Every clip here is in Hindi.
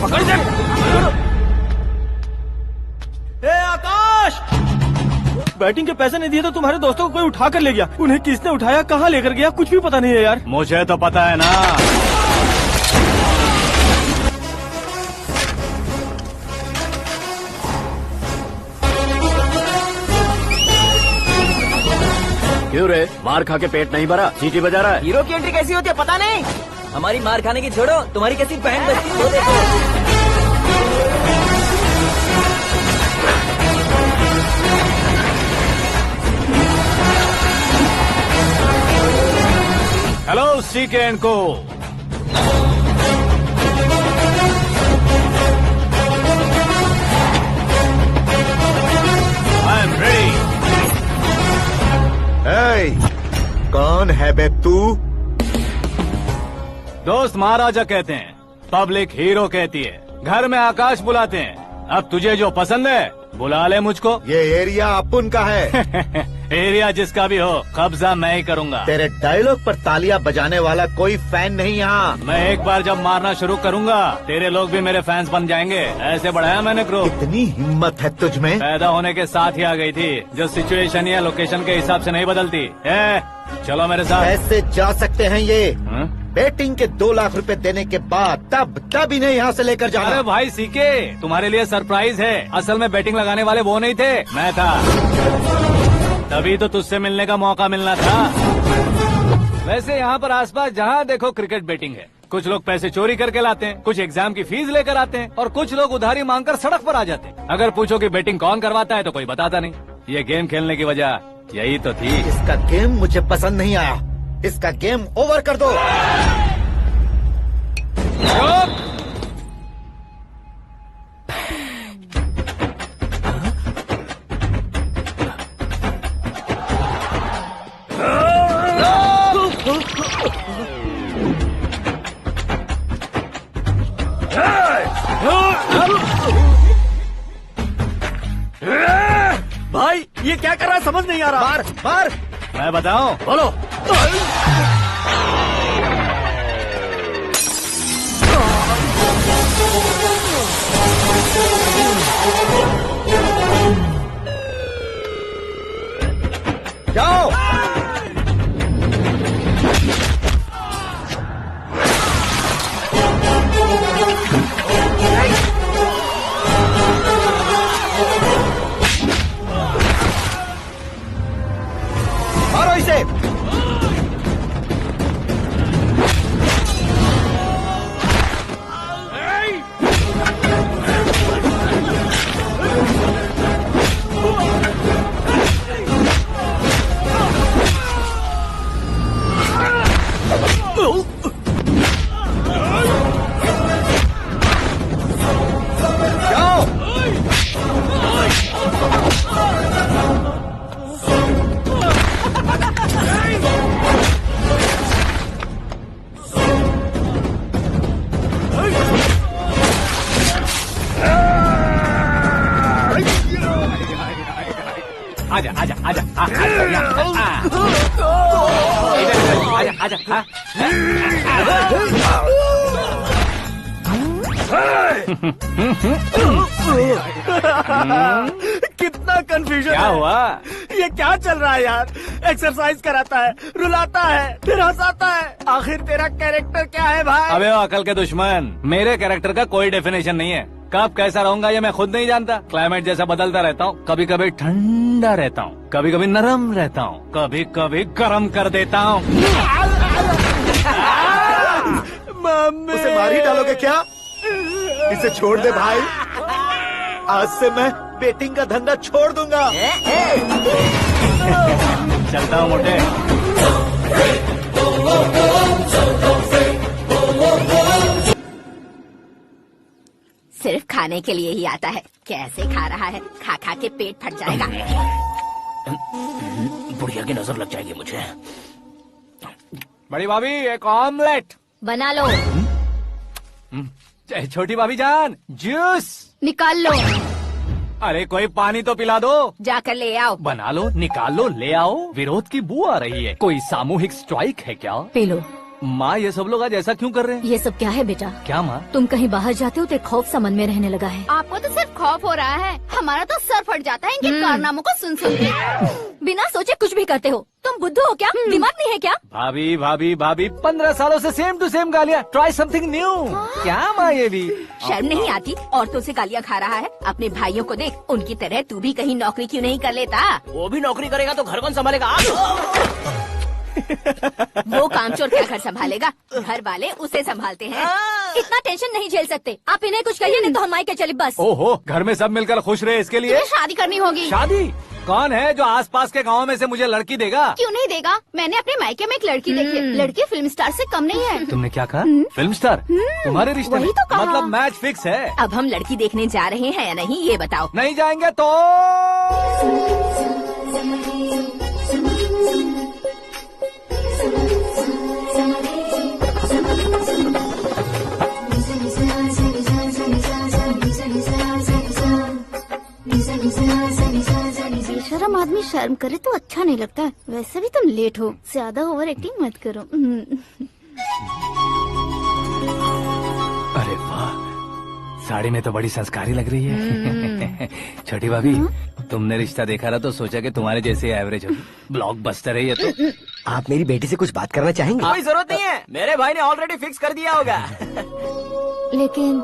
पकड़ दे। ए आकाश, बैटिंग के पैसे नहीं दिए तो तुम्हारे दोस्तों को कोई उठा कर ले गया। उन्हें किसने उठाया, कहाँ लेकर गया, कुछ भी पता नहीं है यार। मुझे तो पता है ना। क्यों रे, मार खा के पेट नहीं भरा, सीटी बजा रहा है? हीरो की एंट्री कैसी होती है पता नहीं। हमारी मार खाने की छोड़ो, तुम्हारी कैसी बहन बचती है वो देखो। हेलो सीके एंड को। I am ready. कौन है बे तू? दोस्त महाराजा कहते हैं, पब्लिक हीरो कहती है, घर में आकाश बुलाते हैं। अब तुझे जो पसंद है बुला ले मुझको। ये एरिया अपुन का है। एरिया जिसका भी हो, कब्जा मैं ही करूंगा। तेरे डायलॉग पर तालियां बजाने वाला कोई फैन नहीं यहाँ। मैं एक बार जब मारना शुरू करूंगा, तेरे लोग भी मेरे फैंस बन जाएंगे। ऐसे बढ़ाया मैंने ग्रुप। इतनी हिम्मत है तुझ में? पैदा होने के साथ ही आ गई थी, जो सिचुएशन या लोकेशन के हिसाब से नहीं बदलती। चलो मेरे साथ। ऐसे जा सकते हैं ये? हाँ? बेटिंग के 2 लाख रुपए देने के बाद तब इन्हें यहाँ से लेकर जाना। अरे भाई सीके, तुम्हारे लिए सरप्राइज है। असल में बैटिंग लगाने वाले वो नहीं थे, मैं था। तभी तो तुझसे मिलने का मौका मिलना था। वैसे यहाँ पर आसपास जहाँ देखो क्रिकेट बैटिंग है। कुछ लोग पैसे चोरी करके लाते हैं, कुछ एग्जाम की फीस लेकर आते हैं, और कुछ लोग उधारी मांगकर सड़क पर आ जाते हैं। अगर पूछो कि बैटिंग कौन करवाता है तो कोई बताता नहीं। ये गेम खेलने की वजह यही तो थी। इसका गेम मुझे पसंद नहीं आया। इसका गेम ओवर कर दो। भाई ये क्या कर रहा है, समझ नहीं आ रहा। मार मार। मैं बताऊं? बोलो। जाओ। मारो इसे। आजा आजा आजा आजा आजा आजा। कितना कंफ्यूजन क्या है। हुआ? ये क्या चल रहा है यार? एक्सरसाइज कराता है, रुलाता है, फिर हंसाता है। आखिर तेरा कैरेक्टर क्या है भाई? अबे वो अकल के दुश्मन, मेरे कैरेक्टर का कोई डेफिनेशन नहीं है। कब कैसा रहूंगा ये मैं खुद नहीं जानता। क्लाइमेट जैसा बदलता रहता हूँ। कभी कभी ठंडा रहता हूँ, कभी कभी नरम रहता हूँ, कभी कभी गर्म कर देता हूँ। मम्मी, उसे मार ही डालोगे क्या? इसे छोड़ दे भाई। आज से मैं बेटिंग का धंधा छोड़ दूंगा। चलता हूँ मोटे। सिर्फ खाने के लिए ही आता है। कैसे खा रहा है, खा खा के पेट फट जाएगा। बुढ़िया की नजर लग जाएगी मुझे। बड़ी भाभी एक ऑमलेट। बना लो। छोटी भाभी जान जूस निकाल लो। अरे कोई पानी तो पिला दो। जाकर ले आओ। बना लो, निकाल लो, ले आओ। विरोध की बू आ रही है। कोई सामूहिक स्ट्राइक है क्या? P low. माँ ये सब लोग आज ऐसा क्यों कर रहे हैं? ये सब क्या है बेटा? क्या माँ? तुम कहीं बाहर जाते हो तो एक खौफ सा मन में रहने लगा है। आपको तो सिर्फ खौफ हो रहा है, हमारा तो सर फट जाता है इनके कारनामों को सुन सुन के। बिना सोचे कुछ भी करते हो। तुम बुद्धू हो क्या? दिमाग नहीं है क्या? भाभी भाभी भाभी 15 सालों से सेम टू सेम गालियाँ। Try something new. क्या माँ ये भी? शर्म नहीं आती? औरतों से गालियाँ खा रहा है। अपने भाइयों को देख, उनकी तरह तू भी कहीं नौकरी क्यों नहीं कर लेता? वो भी नौकरी करेगा तो घर कौन संभालेगा? वो कामचोर क्या घर संभालेगा? घर वाले उसे संभालते हैं। इतना टेंशन नहीं झेल सकते। आप इन्हें कुछ कहिए नहीं तो हम मायके चले बस। ओहो, घर में सब मिलकर खुश रहे इसके लिए। तुम्हें शादी करनी होगी। शादी? कौन है जो आसपास के गाँव में से मुझे लड़की देगा? क्यों नहीं देगा? मैंने अपने मायके में एक लड़की देखी है। लड़की फिल्म स्टार से कम नहीं है। तुमने क्या कहा? Film star? तुम्हारे रिश्ते में? वही तो कहा। मतलब मैच फिक्स है? अब हम लड़की देखने जा रहे हैं या नहीं ये बताओ। नहीं जाएंगे तो? बेशरम आदमी शर्म करे तो अच्छा नहीं लगता। वैसे भी तुम लेट हो, ज्यादा ओवर एक्टिंग मत करो। अरे वाह, साड़ी में तो बड़ी संस्कारी लग रही है। छोटी भाभी, तुमने रिश्ता देखा ना तो सोचा कि तुम्हारे जैसे एवरेज होगी। ब्लॉकबस्टर है ये तो। आप मेरी बेटी से कुछ बात करना चाहेंगे? कोई जरूरत नहीं है, मेरे भाई ने ऑलरेडी फिक्स कर दिया होगा। लेकिन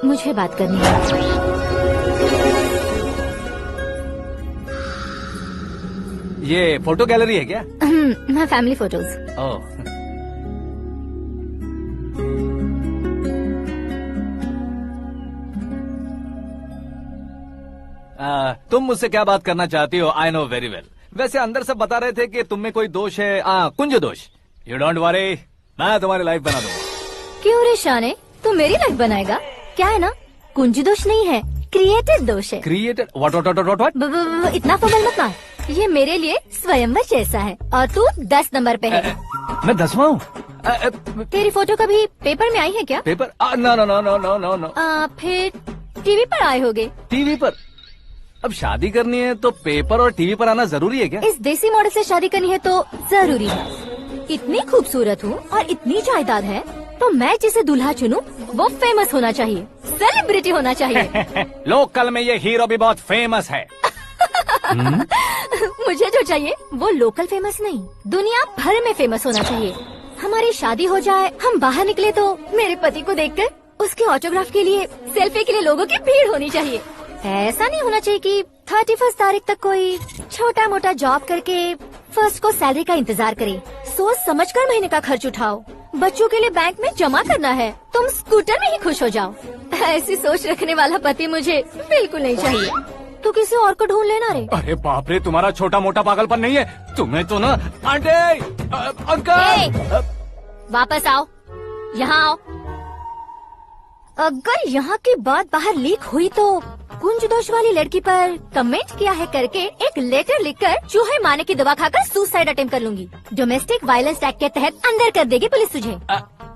मुझे बात करनी है। ये फोटो गैलरी है क्या? मैं फैमिली फोटोज। ओह, तुम मुझसे क्या बात करना चाहती हो? I know very well. वैसे अंदर सब बता रहे थे कि तुम में कोई दोष है, कुंज दोष। यू डोंट वरी, मैं तुम्हारी लाइफ बना दूंगा। क्यों रे शाने, तू मेरी लाइफ बनाएगा? क्या है ना, कुंज दोष नहीं है, क्रिएटेड दोष है। क्रिएटेड? व्हाट? इतना फबल मत मार। ये मेरे लिए स्वयंवर जैसा है और तू 10 नंबर पे है। मैं 10वां हूँ? तेरी फोटो कभी पेपर में आई है क्या? Paper? No no no no no no no. फिर टीवी पर आए होगे। टीवी पर? अब शादी करनी है तो पेपर और टीवी पर आना जरूरी है क्या? इस देसी मॉडल से शादी करनी है तो जरूरी है। इतनी खूबसूरत हूँ और इतनी जायदाद है तो मैं जिसे दूल्हा चुनूं वो फेमस होना चाहिए, सेलिब्रिटी होना चाहिए। लोकल में ये हीरो भी बहुत फेमस है। मुझे जो चाहिए वो लोकल फेमस नहीं, दुनिया भर में फेमस होना चाहिए। हमारी शादी हो जाए, हम बाहर निकले तो मेरे पति को देखकर उसके ऑटोग्राफ के लिए, सेल्फी के लिए लोगों की भीड़ होनी चाहिए। ऐसा नहीं होना चाहिए कि 31 तारीख तक कोई छोटा मोटा जॉब करके फर्स्ट को सैलरी का इंतजार करे। सोच समझकर महीने का खर्च उठाओ। बच्चों के लिए बैंक में जमा करना है, तुम स्कूटर में ही खुश हो जाओ। ऐसी सोच रखने वाला पति मुझे बिल्कुल नहीं चाहिए। तू किसी और को ढूंढ लेना रे। अरे बाप रे, तुम्हारा छोटा मोटा पागलपन नहीं है? तुम्हें तो ना आंटी, अंकल। वापस आओ, यहाँ आओ। अगर यहाँ की बात बाहर लीक हुई तो कुंज दोष वाली लड़की पर कमेंट किया है करके एक लेटर लिखकर चूहे मारने की दवा खाकर सुसाइड अटेम्प्ट कर लूंगी। डोमेस्टिक वायलेंस एक्ट के तहत अंदर कर देगी पुलिस तुझे।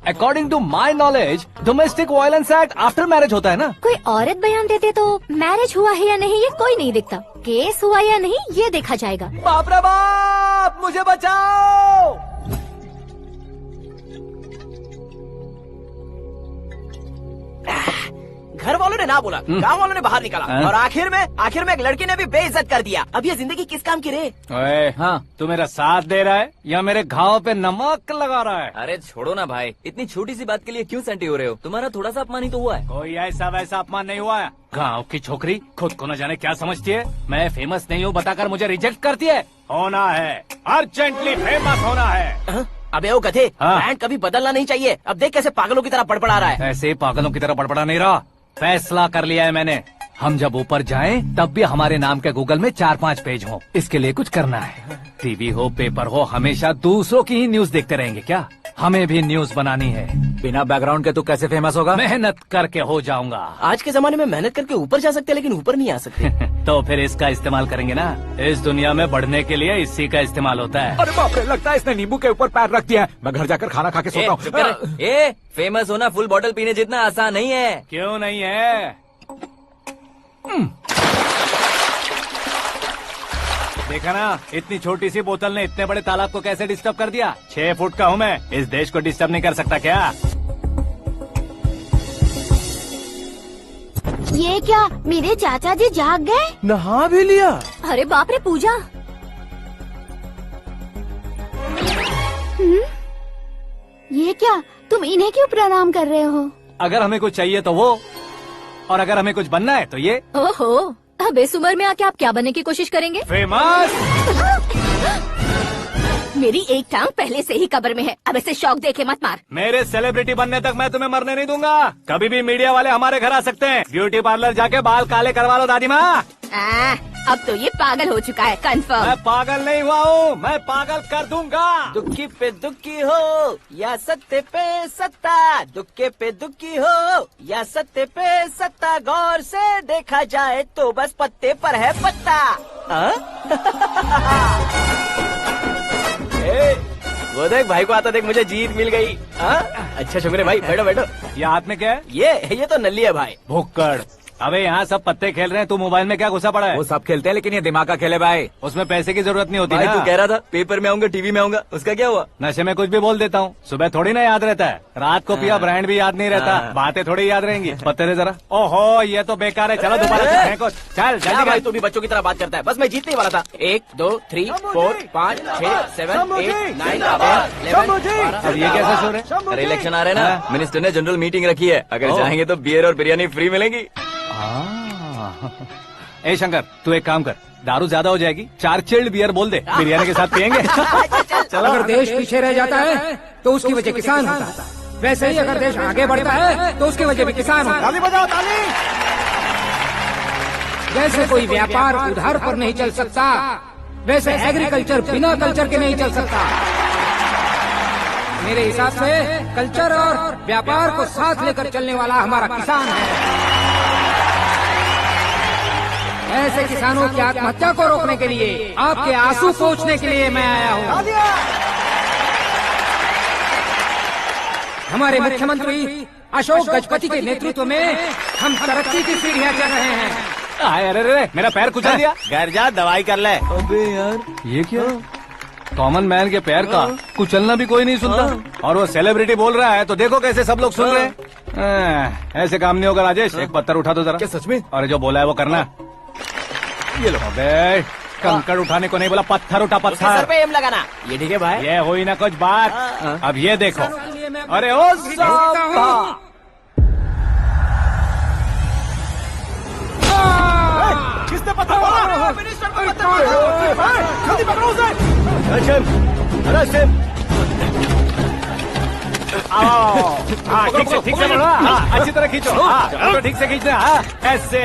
According to my knowledge domestic violence act after marriage होता है ना? कोई औरत बयान देते तो मैरिज हुआ है या नहीं ये कोई नहीं देखता, केस हुआ या नहीं ये देखा जाएगा। बाप रे बाप, मुझे बचाओ। घर वालों ने ना बोला, गांव वालों ने बाहर निकाला और आखिर में एक लड़की ने भी बेइज्जत कर दिया। अब ये जिंदगी किस काम की रे? ओए, हाँ, तू मेरा साथ दे रहा है या मेरे घाव पे नमक लगा रहा है? अरे छोड़ो ना भाई, इतनी छोटी सी बात के लिए क्यों सेंटी हो रहे हो? तुम्हारा थोड़ा सा अपमान ही तो हुआ है। कोई ऐसा वैसा अपमान नहीं हुआ है। गाँव की छोकरी खुद को न जाने क्या समझती है। मैं फेमस नहीं हूँ बताकर मुझे रिजेक्ट करती है। होना है, अर्जेंटली फेमस होना है। अबे ओ गधे, हाँ। ब्रांड कभी बदलना नहीं चाहिए। अब देख कैसे पागलों की तरह बड़बड़ा रहा है। ऐसे पागलों की तरह बड़बड़ा नहीं रहा। फैसला कर लिया है मैंने। हम जब ऊपर जाएं तब भी हमारे नाम के गूगल में 4-5 पेज हो। इसके लिए कुछ करना है। टीवी हो, पेपर हो, हमेशा दूसरों की ही न्यूज देखते रहेंगे क्या? हमें भी न्यूज बनानी है। बिना बैकग्राउंड के तू कैसे फेमस होगा? मेहनत करके हो जाऊंगा। आज के जमाने में मेहनत करके ऊपर जा सकते हैं लेकिन ऊपर नहीं आ सकते। तो फिर इसका इस्तेमाल करेंगे ना। इस दुनिया में बढ़ने के लिए इसी का इस्तेमाल होता है। अरे बाप रे, लगता है इसने नींबू के ऊपर पैर रख दिया है। मैं घर जाकर खाना खा के सोता हूँ। फेमस होना फुल बॉटल पीने जितना आसान नहीं है। क्यों नहीं है? देखा ना, इतनी छोटी सी बोतल ने इतने बड़े तालाब को कैसे डिस्टर्ब कर दिया। 6 फुट का हूँ मैं, इस देश को डिस्टर्ब नहीं कर सकता क्या? ये क्या, मेरे चाचा जी जाग गए? नहा भी लिया? अरे बाप रे पूजा। ये क्या, तुम इन्हें क्यों प्रणाम कर रहे हो? अगर हमें कुछ चाहिए तो वो, और अगर हमें कुछ बनना है तो ये। ओहो, अब इस उम्र में आके आप क्या बनने की कोशिश करेंगे? फेमस। मेरी एक टांग पहले से ही कब्र में है, अब इसे शौक देके मत मार। मेरे सेलिब्रिटी बनने तक मैं तुम्हें मरने नहीं दूंगा। कभी भी मीडिया वाले हमारे घर आ सकते हैं। ब्यूटी पार्लर जाके बाल काले करवा लो दादी माँ। अब तो ये पागल हो चुका है, कंफर्म। मैं पागल नहीं हुआ हूँ, मैं पागल कर दूंगा। दुखी पे दुखी हो या सत्य पे सत्ता, दुखे पे दुखी हो या सत्य पे सत्ता, गौर से देखा जाए तो बस पत्ते पर है पत्ता। वो देख भाई को आता देख, मुझे जीत मिल गई। अच्छा शुक्र भाई, बैठो बैठो। ये हाथ में क्या है? ये तो नल्ली है भाई। भुक्कड़। अबे यहाँ सब पत्ते खेल रहे हैं, तू मोबाइल में क्या घुसा पड़ा है? वो सब खेलते हैं लेकिन ये दिमाग का खेल है भाई। उसमें पैसे की जरूरत नहीं होती भाई ना। तू कह रहा था पेपर में आऊंगा, टीवी में आऊंगा, उसका क्या हुआ? नशे में कुछ भी बोल देता हूँ, सुबह थोड़ी ना याद रहता है। रात को पिया ब्रांड भी याद नहीं रहता, बातें थोड़ी याद रहेंगी। पत्ते दे जरा। ओहो ये तो बेकार है, चलो दोबारा से फेंको। चल क्या जल्दी भाई कर। तू भी बच्चों की तरह बात करता है। बस मैं जीतने ही वाला था। 1 2 3 4 5 6 7 8 9 10 अब ये कैसे शोर है? अरे इलेक्शन आ रहे हैं ना, मिनिस्टर ने जनरल मीटिंग रखी है, अगर जाएंगे तो बियर और बिरयानी फ्री मिलेगी। ए शंकर, तू एक काम कर, दारू ज्यादा हो जाएगी, 4 चिल्ड बियर बोल दे, बिरयानी के साथ पियेंगे। चलो। अगर देश पीछे रह जाता है तो उसकी वजह किसान होता है, वैसे ही अगर देश आगे बढ़ता है तो उसकी वजह भी किसान होता है। ताली बजाओ ताली। जैसे कोई व्यापार उधार पर नहीं चल सकता, वैसे एग्रीकल्चर बिना कल्चर के नहीं चल सकता। मेरे हिसाब से कल्चर और व्यापार को साथ लेकर चलने वाला हमारा किसान है। ऐसे किसानों की आत्महत्या को रोकने के लिए, आपके आंसू पोंछने के लिए मैं आया हूँ। हमारे मुख्यमंत्री अशोक गजपति के नेतृत्व में हम तरक्की की सीढ़ियाँ चढ़ रहे हैं। अरे अरे मेरा पैर कुचल दिया। घर जा दवाई कर ले। अबे यार ये क्या? कॉमन मैन के पैर का कुचलना भी कोई नहीं सुनता, और वो सेलिब्रिटी बोल रहा है तो देखो कैसे सब लोग सुन रहे हैं। ऐसे काम नहीं होगा राजेश, एक पत्थर उठा दो जरा। क्या सच में? और जो बोला है वो करना। ये लो। अबे कंकड़ उठाने को नहीं बोला, पत्थर उठा, उसके सर पत्थर। पे एम लगाना। ये ठीक है भाई। ये हुई ना कुछ बात। अब ये देखो। अरे ओ साहब, किसने पत्थर मारा? जल्दी पकड़ो उसे। हाँ ठीक से पकड़ो। हाँ अच्छी तरह खींचो। हाँ तो ठीक से खींचना। हाँ ऐसे।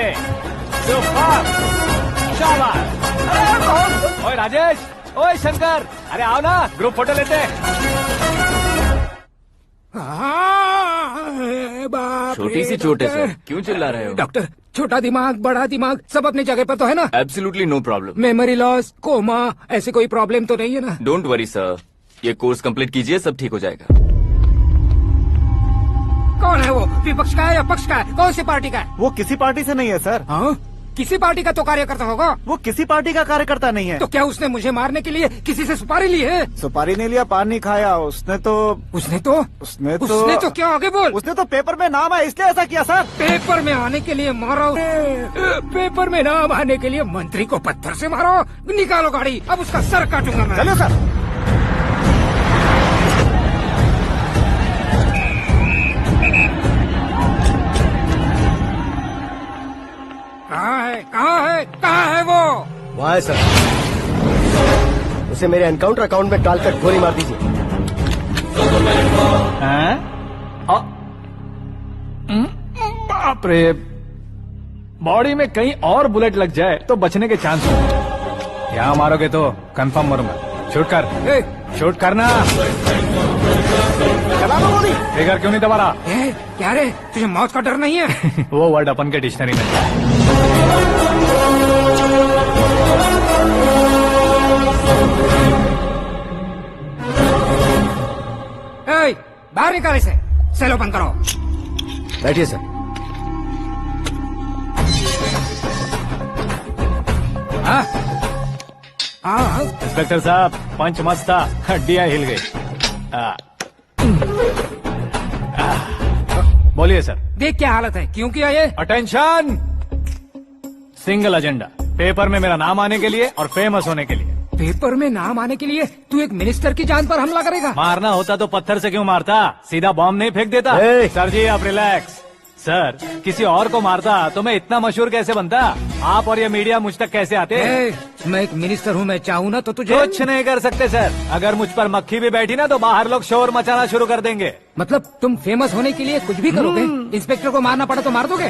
शाबाश। ओए राजेश, ओए शंकर, अरे आओ ना, ग्रुप फोटो लेते हैं। छोटी सी चोट है सर, क्यों चिल्ला रहे हो? डॉक्टर, छोटा दिमाग बड़ा दिमाग सब अपनी जगह पर तो है ना? Absolutely no problem. Memory loss, coma, ऐसी कोई प्रॉब्लम तो नहीं है ना? डोंट वरी सर, ये कोर्स कंप्लीट कीजिए, सब ठीक हो जाएगा। कौन है वो? विपक्ष का है या पक्ष का है? कौन सी पार्टी का है? वो किसी पार्टी से नहीं है सर। हाँ? किसी पार्टी का तो कार्यकर्ता होगा। वो किसी पार्टी का कार्यकर्ता नहीं है। तो क्या उसने मुझे मारने के लिए किसी से सुपारी ली है? सुपारी नहीं लिया, पान नहीं खाया। उसने तो क्या आगे बोल? उसने तो पेपर में नाम है इसलिए ऐसा किया सर। पेपर में आने के लिए मारो, पेपर में नाम आने के लिए मंत्री को पत्थर से मारो। निकालो गाड़ी, अब उसका सर काटूंगा मैं। चलो सर। कहाँ है वो? वहाँ है सर। उसे मेरे एनकाउंटर अकाउंट में डालकर गोली मार दीजिए। बाप रे, बॉडी में कहीं और बुलेट लग जाए तो बचने के चांस हो। यहाँ मारोगे तो कंफर्म मरूंगा। शूट कर, शूट करना। फिगर क्यों नहीं दबा रहा? क्या रे, तुझे मौत का डर नहीं है? वो वर्ड अपन के डिक्शनरी में है। बाहर निकाल इसे, सेलो बंद करो। बैठिए सर। हाँ? हाँ इंस्पेक्टर साहब पंच मस्त था, हड्डियां हिल गई। बोलिए सर। देख क्या हालत है, क्यों किया ये? अटेंशन, सिंगल एजेंडा, पेपर में मेरा नाम आने के लिए और फेमस होने के लिए। पेपर में नाम आने के लिए तू एक मिनिस्टर की जान पर हमला करेगा? मारना होता तो पत्थर से क्यों मारता, सीधा बॉम्ब नहीं फेंक देता। सर जी आप रिलैक्स। सर किसी और को मारता तो मैं इतना मशहूर कैसे बनता, आप और ये मीडिया मुझ तक कैसे आते? मैं एक मिनिस्टर हूँ, मैं चाहूँ ना तो तुझे कुछ नहीं कर सकते सर। अगर मुझ पर मक्खी भी बैठी ना तो बाहर लोग शोर मचाना शुरू कर देंगे। मतलब तुम फेमस होने के लिए कुछ भी करोगे? इंस्पेक्टर को मारना पड़ा तो मार दोगे?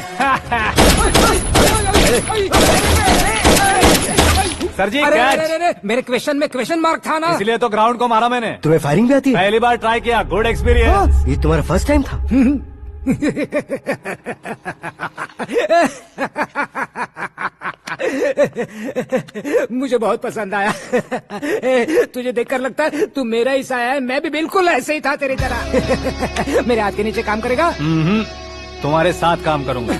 सर जी अरे, कैच। अरे, अरे, मेरे क्वेश्चन में क्वेश्चन मार्क था ना। इसलिए तो ग्राउंड को मारा मैंने। तुम्हें फायरिंग भी आती है? पहली बार ट्राई किया, गुड एक्सपीरियंस। ये तुम्हारा फर्स्ट टाइम था? मुझे बहुत पसंद आया। तुझे देखकर लगता है तू मेरा ही साया है, मैं भी बिल्कुल ऐसे ही था तेरी तरह। मेरे हाथ के नीचे काम करेगा? तुम्हारे साथ काम करूंगा।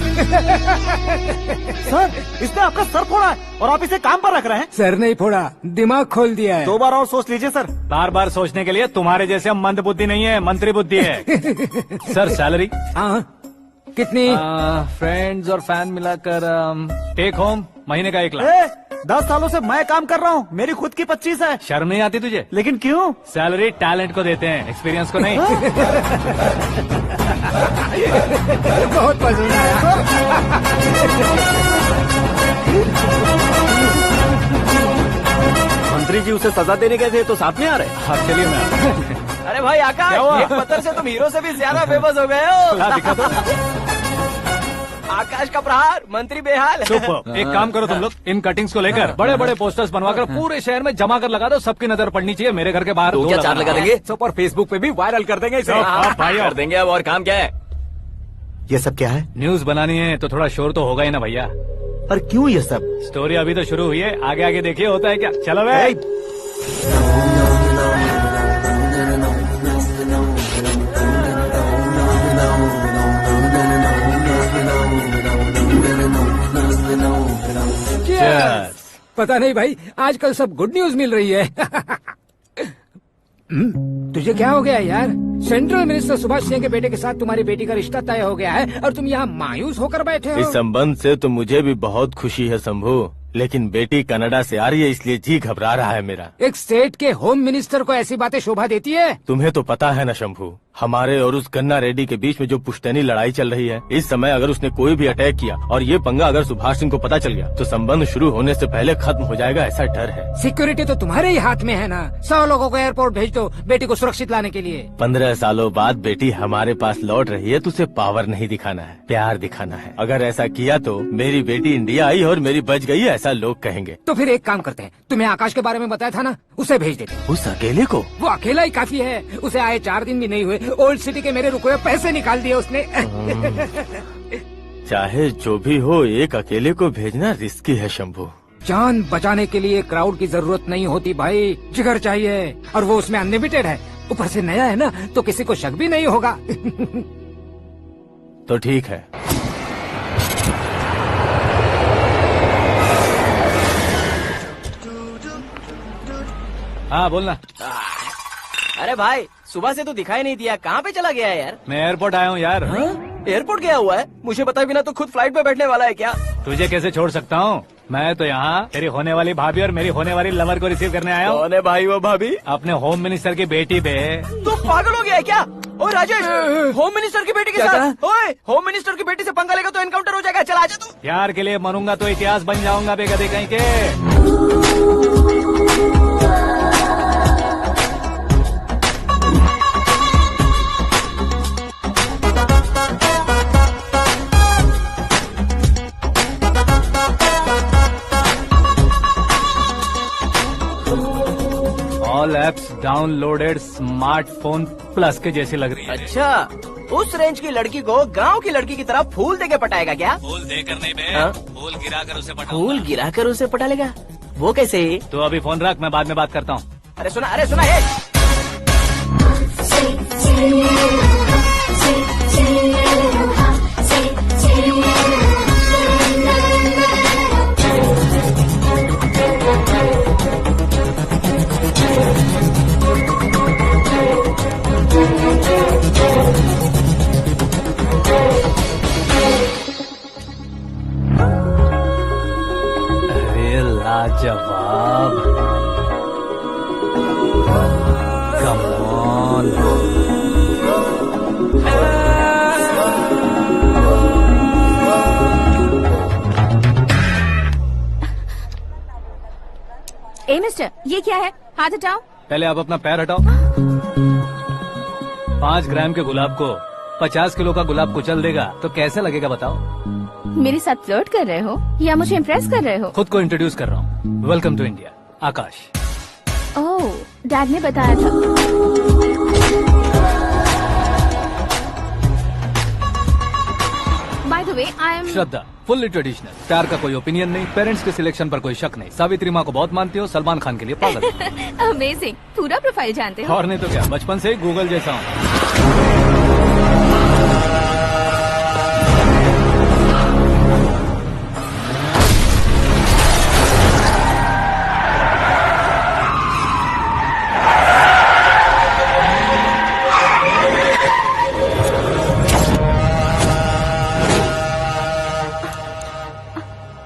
सर इसने आपका सर फोड़ा है और आप इसे काम पर रख रहे हैं। सर नहीं फोड़ा, दिमाग खोल दिया है। 2 बार और सोच लीजिए सर। बार बार सोचने के लिए तुम्हारे जैसे मंद बुद्धि नहीं है, मंत्री बुद्धि है। Sir salary? हाँ कितनी? फ्रेंड्स और फैन मिलाकर टेक होम महीने का 1 लाख। 10 सालों से मैं काम कर रहा हूँ, मेरी खुद की 25 है। शर्म नहीं आती तुझे? लेकिन क्यों? सैलरी टैलेंट को देते हैं, एक्सपीरियंस को नहीं। बहुत पसंद आया। मंत्री जी उसे सजा देने गए थे तो साथ में आ रहे। हाँ चलिए मैं आता हूं। अरे भाई आकाश, क्या हुआ? एक पत्थर से तुम हीरो से भी ज्यादा फेमस हो गए हो। ला दिखा दो। आकाश का प्रहार, मंत्री बेहाल। सुपर। एक काम करो तुम लोग, इन कटिंग्स को लेकर बड़े बड़े पोस्टर्स बनवाकर पूरे शहर में जमा कर लगा दो, सबकी नजर पड़नी चाहिए। मेरे घर के बाहर तो दो क्या लगाना। 4 लगा देंगे? सब और फेसबुक पे भी वायरल कर देंगे इसे। हाँ, भाई कर देंगे। अब और काम क्या है? ये सब क्या है? न्यूज बनानी है तो थोड़ा शोर तो होगा ही ना भैया। पर क्यों ये सब? स्टोरी अभी तो शुरू हुई है, आगे आगे देखिए होता है क्या। चलो भाई। Cheers. पता नहीं भाई, आजकल सब गुड न्यूज मिल रही है। तुझे क्या हो गया यार? सेंट्रल मिनिस्टर सुभाष सिंह के बेटे के साथ तुम्हारी बेटी का रिश्ता तय हो गया है और तुम यहाँ मायूस होकर बैठे हो। इस संबंध से तो मुझे भी बहुत खुशी है शंभू, लेकिन बेटी कनाडा से आ रही है इसलिए जी घबरा रहा है मेरा। एक स्टेट के होम मिनिस्टर को ऐसी बातें शोभा देती है? तुम्हें तो पता है ना शंभू, हमारे और उस गन्ना रेड्डी के बीच में जो पुश्तैनी लड़ाई चल रही है, इस समय अगर उसने कोई भी अटैक किया और ये पंगा अगर सुभाष सिंह को पता चल गया तो संबंध शुरू होने से पहले खत्म हो जाएगा, ऐसा डर है। सिक्योरिटी तो तुम्हारे ही हाथ में है ना। 100 लोगों को एयरपोर्ट भेज दो बेटी को सुरक्षित लाने के लिए। 15 सालों बाद बेटी हमारे पास लौट रही है तो उसे पावर नहीं दिखाना है, प्यार दिखाना है। अगर ऐसा किया तो मेरी बेटी इंडिया आई और मेरी बच गई, ऐसा लोग कहेंगे। तो फिर एक काम करते हैं, तुम्हें आकाश के बारे में बताया था ना, उसे भेज देते। उस अकेले को? वो अकेला ही काफी है, उसे आए 4 दिन भी नहीं हुए, ओल्ड सिटी के मेरे रुके हुए पैसे निकाल दिए उसने। चाहे जो भी हो, एक अकेले को भेजना रिस्की है शंभू। जान बचाने के लिए क्राउड की जरूरत नहीं होती भाई, जिगर चाहिए, और वो उसमें अनलिमिटेड है। ऊपर से नया है ना, तो किसी को शक भी नहीं होगा। तो ठीक है। हाँ बोलना। अरे भाई सुबह से तो दिखाई नहीं दिया, कहाँ पे चला गया है यार? मैं एयरपोर्ट आया हूँ यार। एयरपोर्ट गया हुआ है? मुझे बताए बिना तो खुद फ्लाइट पे बैठने वाला है क्या? तुझे कैसे छोड़ सकता हूँ? मैं तो यहाँ तेरी होने वाली भाभी और मेरी होने वाली लवर को रिसीव करने आया हूँ। कौन है भाई वो भाभी? अपने होम मिनिस्टर की बेटी पे। तो पागल हो गया है क्या? ओ राजेश, होम मिनिस्टर की बेटी के साथ? ओए, होम मिनिस्टर की बेटी से पंगा लेगा तो एनकाउंटर हो जाएगा। चल आजा तू। प्यार के लिए मरूंगा तो इतिहास बन जाऊंगा बेगधे कहीं के। All apps downloaded smartphone plus के जैसी लग रही है। अच्छा, उस रेंज की लड़की को गांव की लड़की की तरह फूल देके पटाएगा क्या? फूल देकर नहीं बे, हाँ? फूल गिराकर उसे पटाऊंगा। फूल गिराकर उसे पटा लेगा? वो कैसे? तो अभी फोन रख, मैं बाद में बात करता हूँ। अरे सुना ये। मिस्टर, ये क्या है? हाथ हटाओ। पहले आप अपना पैर हटाओ। 5 ग्राम के गुलाब को 50 किलो का गुलाब कुचल देगा तो कैसे लगेगा बताओ? मेरे साथ फ्लर्ट कर रहे हो या मुझे इम्प्रेस कर रहे हो? खुद को इंट्रोड्यूस कर रहा हूँ। Welcome to India, Akash. Oh, dad ने बताया था। By the way, I am Shraddha, fully traditional. प्यार का कोई ओपिनियन नहीं, पेरेंट्स के सिलेक्शन पर कोई शक नहीं। सावित्री माँ को बहुत मानती हो, सलमान खान के लिए पागल। अमेजिंग, पूरा प्रोफाइल जानते हो। और नहीं तो क्या, बचपन से ही गूगल जैसा हूँ।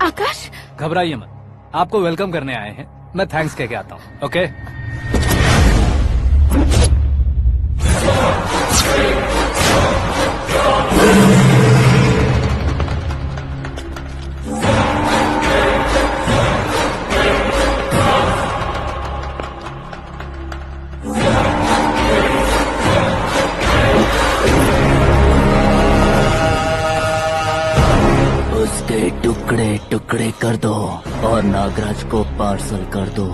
आकाश, घबराइए मत, आपको वेलकम करने आए हैं। मैं थैंक्स कह के आता हूँ। ओके? उसके टुकड़े टुकड़े कर दो और नागराज को पार्सल कर दो।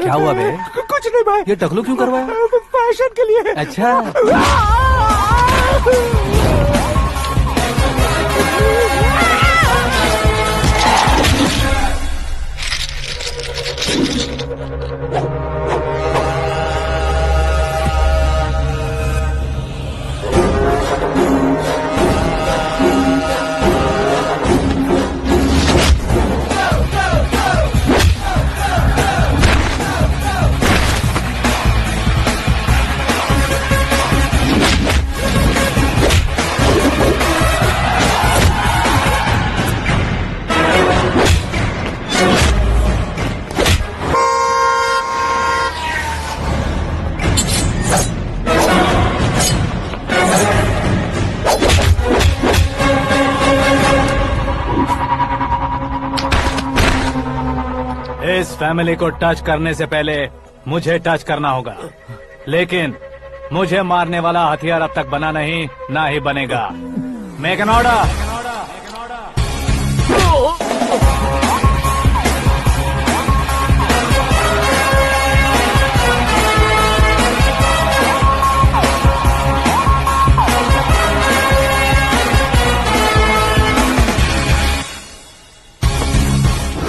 क्या हुआ बे? कुछ नहीं भाई। ये टकलू क्यों करवाया? फैशन के लिए। अच्छा। इस फैमिली को टच करने से पहले मुझे टच करना होगा, लेकिन मुझे मारने वाला हथियार अब तक बना नहीं, ना ही बनेगा। Make an order.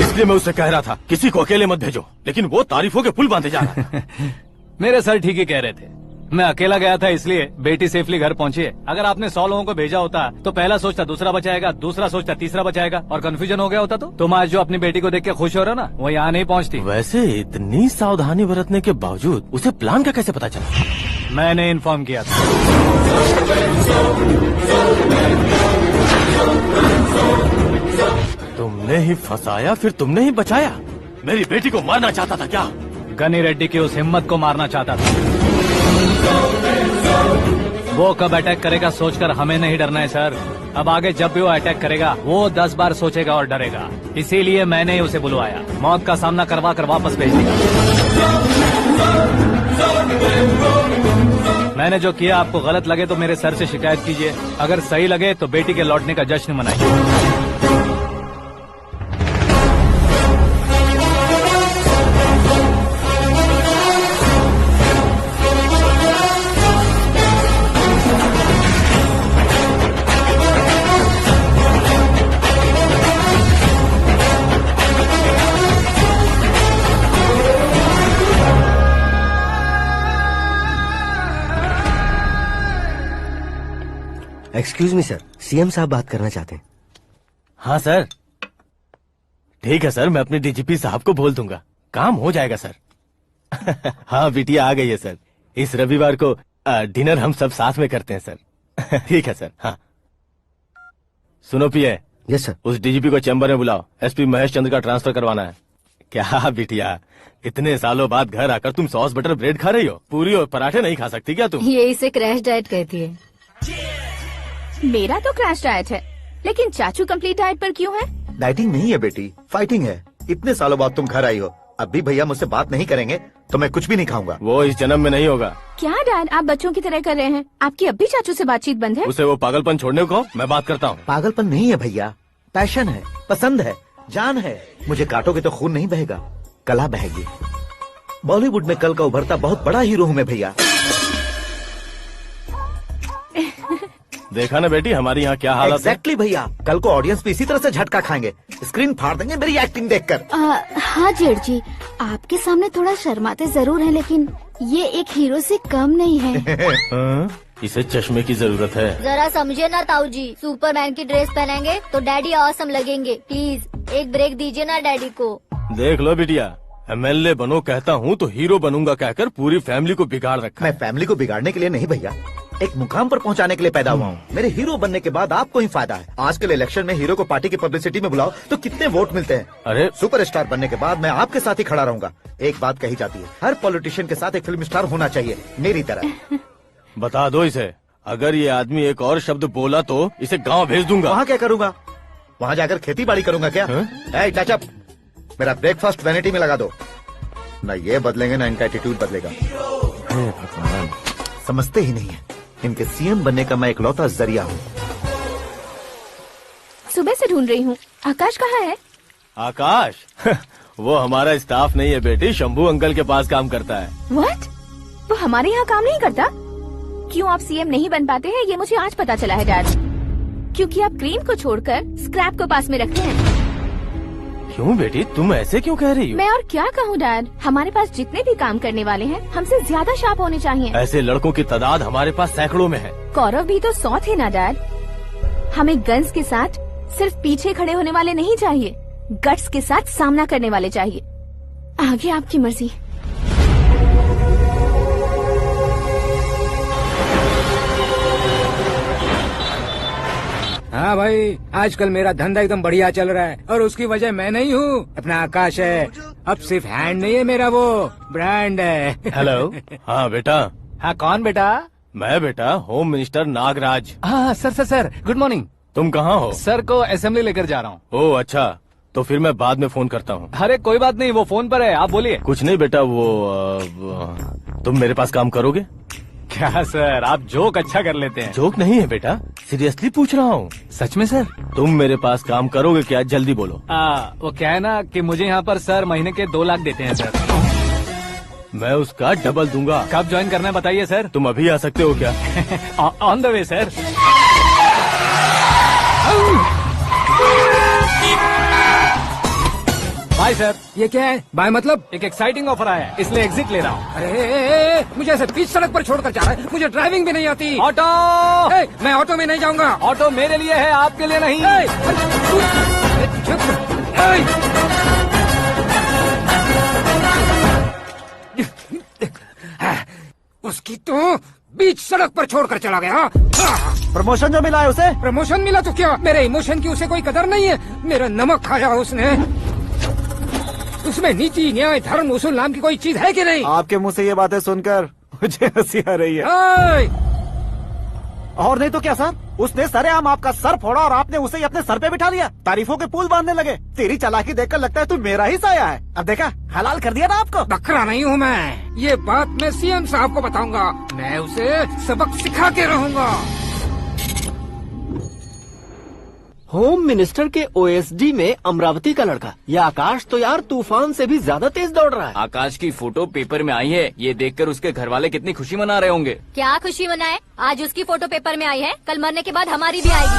इसलिए मैं उससे कह रहा था किसी को अकेले मत भेजो, लेकिन वो तारीफों के पुल बांधे जा रहा था। मेरे सर ठीक ही कह रहे थे। मैं अकेला गया था इसलिए बेटी सेफली घर पहुंची है। अगर आपने 100 लोगों को भेजा होता तो पहला सोचता दूसरा बचाएगा, दूसरा सोचता तीसरा बचाएगा, और कंफ्यूजन हो गया होता तो तुम आज जो अपनी बेटी को देख के खुश हो रहे हो ना, वो यहाँ नहीं पहुँचती। वैसे इतनी सावधानी बरतने के बावजूद उसे प्लान का कैसे पता चला? मैंने इन्फॉर्म किया था। तुमने ही फंसाया, फिर तुमने ही बचाया। मेरी बेटी को मारना चाहता था क्या? गनी रेड्डी की उस हिम्मत को मारना चाहता था। वो कब अटैक करेगा सोचकर हमें नहीं डरना है सर। अब आगे जब भी वो अटैक करेगा वो 10 बार सोचेगा और डरेगा। इसीलिए मैंने ही उसे बुलवाया। मौत का सामना करवा कर वापस भेज दिया। मैंने जो किया आपको गलत लगे तो मेरे सर से शिकायत कीजिए, अगर सही लगे तो बेटी के लौटने का जश्न मनाइए। एक्सक्यूज मी सर, सीएम साहब बात करना चाहते हैं। हाँ सर, ठीक है सर, मैं अपने डीजीपी साहब को बोल दूंगा, काम हो जाएगा सर। हाँ बिटिया आ गई है सर। इस रविवार को डिनर हम सब साथ में करते हैं सर। ठीक है सर। हाँ सुनो पिए। Yes sir. उस डीजीपी को चैम्बर में बुलाओ, एसपी महेश चंद्र का ट्रांसफर करवाना है। क्या बिटिया, इतने सालों बाद घर आकर तुम सॉस बटर ब्रेड खा रही हो? पूरी और पराठे नहीं खा सकती क्या तुम? ये इसे क्रैश डाइट कहती है। मेरा तो क्रैश डाइट है, लेकिन चाचू कंप्लीट डाइट पर क्यों है? डाइटिंग नहीं है बेटी, फाइटिंग है। इतने सालों बाद तुम घर आई हो, अब भी भैया मुझसे बात नहीं करेंगे तो मैं कुछ भी नहीं खाऊंगा। वो इस जन्म में नहीं होगा। क्या डैड, आप बच्चों की तरह कर रहे हैं? आपकी अब भी चाचू से बातचीत बंद है? उसे वो पागलपन छोड़ने को मैं बात करता हूँ। पागलपन नहीं है भैया, पैशन है, पसंद है, जान है। मुझे काटोगे तो खून नहीं बहेगा, कला बहेगी। बॉलीवुड में कल का उभरता बहुत बड़ा हीरो हूँ मैं भैया। देखा ना बेटी हमारी यहाँ क्या हालत है। एग्जैक्टली भैया, कल को ऑडियंस भी इसी तरह से झटका खाएंगे, स्क्रीन फाड़ देंगे मेरी एक्टिंग देखकर। हाँ जेठ जी, आपके सामने थोड़ा शर्माते जरूर हैं, लेकिन ये एक हीरो से कम नहीं है। इसे चश्मे की जरूरत है। जरा समझे ना ताऊ जी, सुपरमैन की ड्रेस पहनेंगे तो डैडी ऑसम लगेंगे। प्लीज एक ब्रेक दीजिए ना डैडी को। देख लो बिटिया, एमएलए बनो कहता हूँ तो हीरो बनूंगा कहकर पूरी फैमिली को बिगाड़ रखा। मैं फैमिली को बिगाड़ने के लिए नहीं भैया, एक मुकाम पर पहुंचाने के लिए पैदा हुआ हूँ। मेरे हीरो बनने के बाद आपको ही फायदा है। आजकल इलेक्शन में हीरो को पार्टी की पब्लिसिटी में बुलाओ तो कितने वोट मिलते हैं। अरे सुपरस्टार बनने के बाद मैं आपके साथ ही खड़ा रहूंगा। एक बात कही जाती है, हर पॉलिटिशियन के साथ एक फिल्म स्टार होना चाहिए, मेरी तरह। बता दो इसे, अगर ये आदमी एक और शब्द बोला तो इसे गाँव भेज दूंगा। वहाँ क्या करूँगा? वहाँ जाकर खेती बाड़ी करूँगा क्या? चाचा, मेरा ब्रेकफास्ट वैनिटी में लगा दो। न ये बदलेंगे न इनका एटीट्यूड बदलेगा। समझते ही नहीं है, इनके सीएम बनने का मैं इकलौता जरिया हूँ। सुबह से ढूंढ रही हूँ, आकाश कहाँ है? आकाश? वो हमारा स्टाफ नहीं है बेटी, शंभू अंकल के पास काम करता है। व्हाट? वो हमारे यहाँ काम नहीं करता? क्यों आप सीएम नहीं बन पाते हैं ये मुझे आज पता चला है डैड। क्योंकि आप क्रीम को छोड़कर स्क्रैप को पास में रखते हैं। क्यों बेटी, तुम ऐसे क्यों कह रही हो? मैं और क्या कहूँ डैड, हमारे पास जितने भी काम करने वाले हैं हमसे ज्यादा शार्प होने चाहिए। ऐसे लड़कों की तादाद हमारे पास सैकड़ों में है। कौरव भी तो 100 थे ना डैड। हमें गन्स के साथ सिर्फ पीछे खड़े होने वाले नहीं चाहिए, गट्स के साथ सामना करने वाले चाहिए। आगे आपकी मर्जी। हाँ भाई, आजकल मेरा धंधा एकदम बढ़िया चल रहा है और उसकी वजह मैं नहीं हूँ, अपना आकाश है। अब सिर्फ हैंड नहीं है मेरा, वो ब्रांड है। हेलो। हाँ बेटा। हाँ कौन बेटा? मैं बेटा होम मिनिस्टर नागराज। हाँ सर गुड मॉर्निंग। तुम कहाँ हो? सर को असेंबली लेकर जा रहा हूँ। ओह अच्छा, तो फिर मैं बाद में फोन करता हूँ। अरे कोई बात नहीं, वो फोन पर है, आप बोलिए। कुछ नहीं बेटा, तुम मेरे पास काम करोगे? क्या सर, आप जोक अच्छा कर लेते हैं। जोक नहीं है बेटा, सीरियसली पूछ रहा हूँ। सच में सर? तुम मेरे पास काम करोगे क्या? जल्दी बोलो। वो क्या है ना कि मुझे यहाँ पर सर महीने के 2 लाख देते हैं सर। मैं उसका डबल दूंगा। कब ज्वाइन करना है बताइए सर। तुम अभी आ सकते हो क्या? On the way sir. Bye sir. ये क्या है? बाय मतलब? एक एक्साइटिंग ऑफर आया है, इसलिए एग्जिट ले रहा हूँ। अरे मुझे ऐसे बीच सड़क पर छोड़कर जा रहा है, मुझे ड्राइविंग भी नहीं आती। ऑटो! मैं ऑटो में नहीं जाऊंगा। ऑटो मेरे लिए है, आपके लिए नहीं। उसकी तो बीच सड़क पर छोड़कर चला गया। प्रमोशन जो मिला है उसे? प्रमोशन मिला तो क्या, मेरे इमोशन की उसे कोई कदर नहीं है। मेरा नमक खाया उसने। उसमें नीति, न्याय, धर्म, उसूल नाम की कोई चीज है कि नहीं? आपके मुंह से ये बातें सुनकर मुझे हंसी आ रही है। और नहीं तो क्या सर, उसने सरेआम आपका सर फोड़ा और आपने उसे ही अपने सर पे बिठा लिया। तारीफों के पुल बांधने लगे। तेरी चालाकी देखकर लगता है तू मेरा ही साया है। अब देखा, हलाल कर दिया ना आपको। बकरा नहीं हूँ मैं, ये बात मैं सीएम साहब को बताऊंगा। मैं उसे सबक सिखा के रहूंगा। होम मिनिस्टर के ओएसडी में अमरावती का लड़का, ये आकाश तो यार तूफान से भी ज्यादा तेज दौड़ रहा है। आकाश की फोटो पेपर में आई है, ये देखकर उसके घर वाले कितनी खुशी मना रहे होंगे। क्या खुशी मनाए, आज उसकी फोटो पेपर में आई है, कल मरने के बाद हमारी भी आएगी।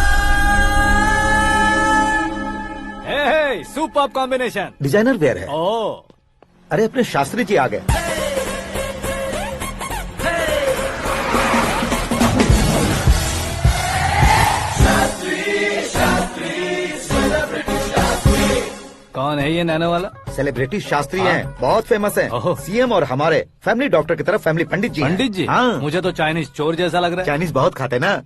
हे, सुपर कॉम्बिनेशन। डिजाइनर वेयर है। ओ, अरे अपने शास्त्री जी आ गए। कौन है ये नैनो वाला? सेलिब्रिटी शास्त्री हैं, बहुत फेमस हैं। ओहो। सीएम और हमारे फैमिली डॉक्टर की तरफ फैमिली पंडित जी हैं। पंडित जी? हाँ, मुझे तो चाइनीज चोर जैसा लग रहा है। चाइनीज बहुत खाते ना।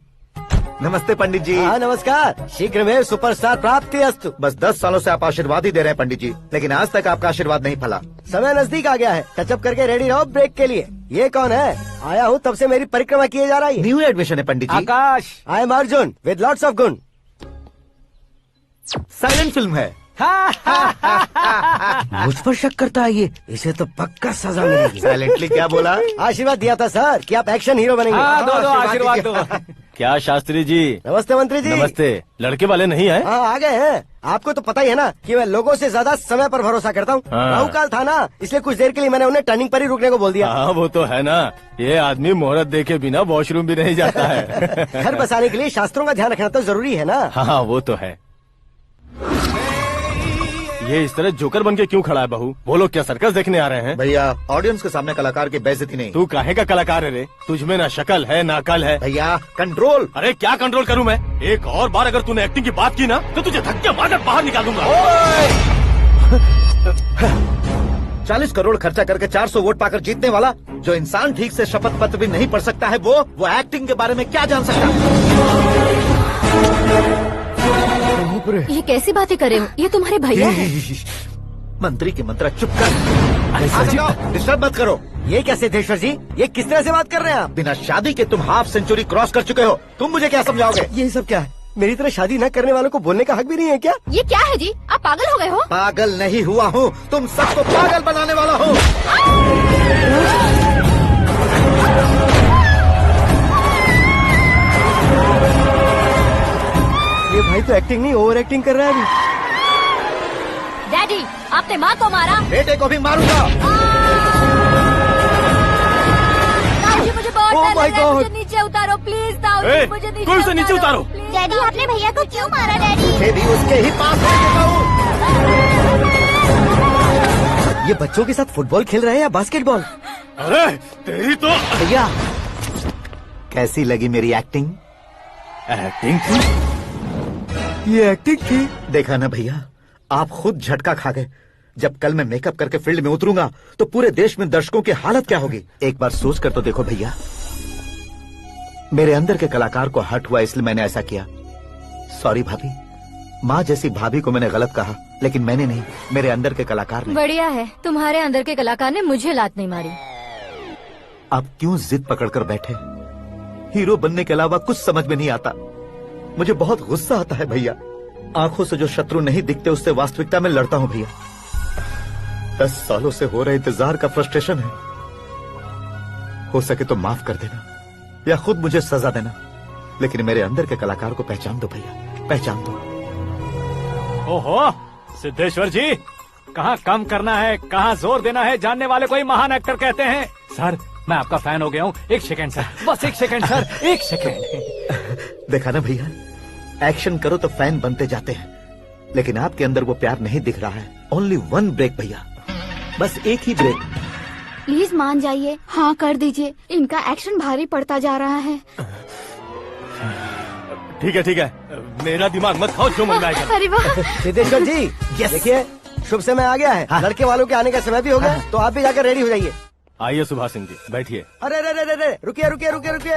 नमस्ते पंडित जी। हाँ नमस्कार, शीघ्र में सुपरस्टार प्राप्ति अस्तु। बस 10 सालों से आप आशीर्वाद ही दे रहे हैं पंडित जी, लेकिन आज तक आपका आशीर्वाद नहीं फला। समय नजदीक आ गया है, टचअप करके रेडी रहो ब्रेक के लिए। ये कौन है? आया हूँ तब से मेरी परिक्रमा किए जा रही है। न्यू एडमिशन है Pandit ji. Akash. I am Arjun with lots of गुण। साइलेंट फिल्म है। मुझ पर शक करता है ये, इसे तो पक्का सजा मिलेगी। साइलेंटली क्या बोला? आशीर्वाद दिया था सर कि आप एक्शन हीरो बनेंगे। हाँ, दो आशीर्वाद दो। क्या शास्त्री जी? नमस्ते मंत्री जी। नमस्ते। लड़के वाले नहीं आए? हाँ आ गए हैं। आपको तो पता ही है ना कि मैं लोगों से ज्यादा समय पर भरोसा करता हूँ। हाँ। राहु काल था ना, इसलिए कुछ देर के लिए मैंने उन्हें टर्निंग पर ही रुकने को बोल दिया। हाँ वो तो है ना, ये आदमी मुहूर्त देखे बिना वॉशरूम भी नहीं जाता है। घर बसाने के लिए शास्त्रों का ध्यान रखना तो जरूरी है ना। हाँ वो तो है। ये इस तरह जोकर बन के क्यों खड़ा है बहू? वो लोग क्या सर्कस देखने आ रहे हैं? भैया ऑडियंस के सामने कलाकार की बेइज्जती नहीं। तू काहे का कलाकार है रे? तुझमें ना शक्ल है ना अकल है। भैया कंट्रोल। अरे क्या कंट्रोल करूं मैं? एक और बार अगर तूने एक्टिंग की बात की ना तो तुझे धक्के मारकर बाहर निकाल दूंगा। 40 करोड़ खर्चा करके 400 वोट पाकर जीतने वाला, जो इंसान ठीक से शपथ पत्र भी नहीं पढ़ सकता है, वो एक्टिंग के बारे में क्या जान सकता है? ये कैसी बातें कर रहे हो? ये तुम्हारे भैया हैं। मंत्री की मंत्रा चुप कर। डिस्टर्ब मत करो। ये क्या सिद्धेश्वर जी, ये किस तरह से बात कर रहे हैं आप? बिना शादी के तुम हाफ सेंचुरी क्रॉस कर चुके हो, तुम मुझे क्या समझाओगे? ये सब क्या है? मेरी तरह शादी न करने वालों को बोलने का हक भी नहीं है क्या? ये क्या है जी, आप पागल हो गए हो? पागल नहीं हुआ हूँ, तुम सबको पागल बनाने वाला हूँ। ये भाई तो एक्टिंग नहीं ओवर एक्टिंग कर रहा है अभी। डैडी, आपने माँ को मारा। बेटे को भी मारूंगा। ताऊजी मुझे बहुत Oh डर my लग रहा है, God! मुझे नीचे उतारो प्लीज। ताऊजी मुझे नीचे कोई उसे नीचे उतारो। डैडी आपने भैया को क्यों मारा डैडी? ये भी उसके ही पास लेके जाऊं। ये बच्चों के साथ फुटबॉल खेल रहे हैं या बास्केटबॉल? अरे तेरी तो भैया कैसी लगी मेरी एक्टिंग? एक्टिंग थी। ये एक्टिंग थी। देखा ना भैया, आप खुद झटका खा गए। जब कल मैं मेकअप करके फील्ड में उतरूंगा तो पूरे देश में दर्शकों की हालत क्या होगी? एक बार सोच कर तो देखो भैया। मेरे अंदर के कलाकार को हर्ट हुआ इसलिए मैंने ऐसा किया। सॉरी भाभी। माँ जैसी भाभी को मैंने गलत कहा, लेकिन मैंने नहीं, मेरे अंदर के कलाकार ने। बढ़िया है, तुम्हारे अंदर के कलाकार ने मुझे लात नहीं मारी। आप क्यों जिद पकड़कर बैठे? हीरो बनने के अलावा कुछ समझ में नहीं आता। मुझे बहुत गुस्सा आता है भैया। आंखों से जो शत्रु नहीं दिखते उससे वास्तविकता में लड़ता हूँ भैया। 10 सालों से हो रहे इंतजार का फ्रस्ट्रेशन है। हो सके तो माफ कर देना या खुद मुझे सजा देना, लेकिन मेरे अंदर के कलाकार को पहचान दो भैया, पहचान दो। ओहो सिद्धेश्वर जी, कहाँ कम करना है कहाँ जोर देना है, जानने वाले को ही महान एक्टर कहते हैं। सर मैं आपका फैन हो गया हूँ। एक सेकंड सर, बस एक सेकंड सर, एक सेकंड। देखा ना भैया, एक्शन करो तो फैन बनते जाते हैं, लेकिन आपके अंदर वो प्यार नहीं दिख रहा है। ओनली 1 ब्रेक भैया, बस एक ही ब्रेक। प्लीज मान जाइए, हाँ कर दीजिए। इनका एक्शन भारी पड़ता जा रहा है। ठीक है, मेरा दिमाग मत खाओ, जो मंगाएगा। अरे वाह सिद्धेश्वर जी, देखिए शुभ समय आ गया है। लड़के वालों के आने का समय भी हो गया, तो आप भी जाकर रेडी हो जाइए। आइए सुभाष सिंह जी, बैठिए। अरे रुकिए।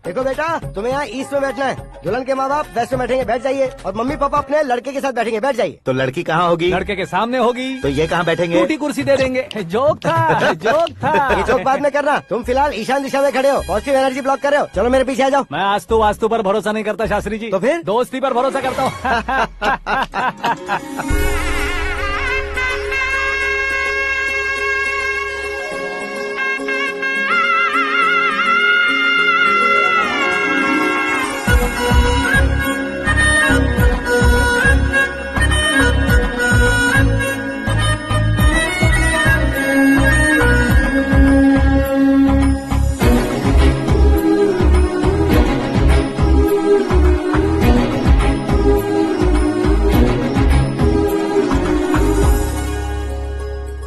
देखो बेटा, तुम्हें यहाँ ईस्ट में बैठना है। दुल्हन के माँ बाप वेस्ट में बैठेंगे, बैठ जाइए। और मम्मी पापा अपने लड़के के साथ बैठेंगे, बैठ जाइए। तो लड़की कहाँ होगी? लड़के के सामने होगी। तो ये कहाँ बैठेंगे? टूटी कुर्सी दे देंगे। जोक था, जोक था। ये जोक बाद में करना। तुम फिलहाल ईशान दिशा में खड़े हो, पॉजिटिव एनर्जी ब्लॉक कर रहे हो। चलो मेरे पीछे आ जाओ। मैं वास्तु पर भरोसा नहीं करता शास्त्री जी। तो फिर? दोस्ती पर भरोसा करता हूँ।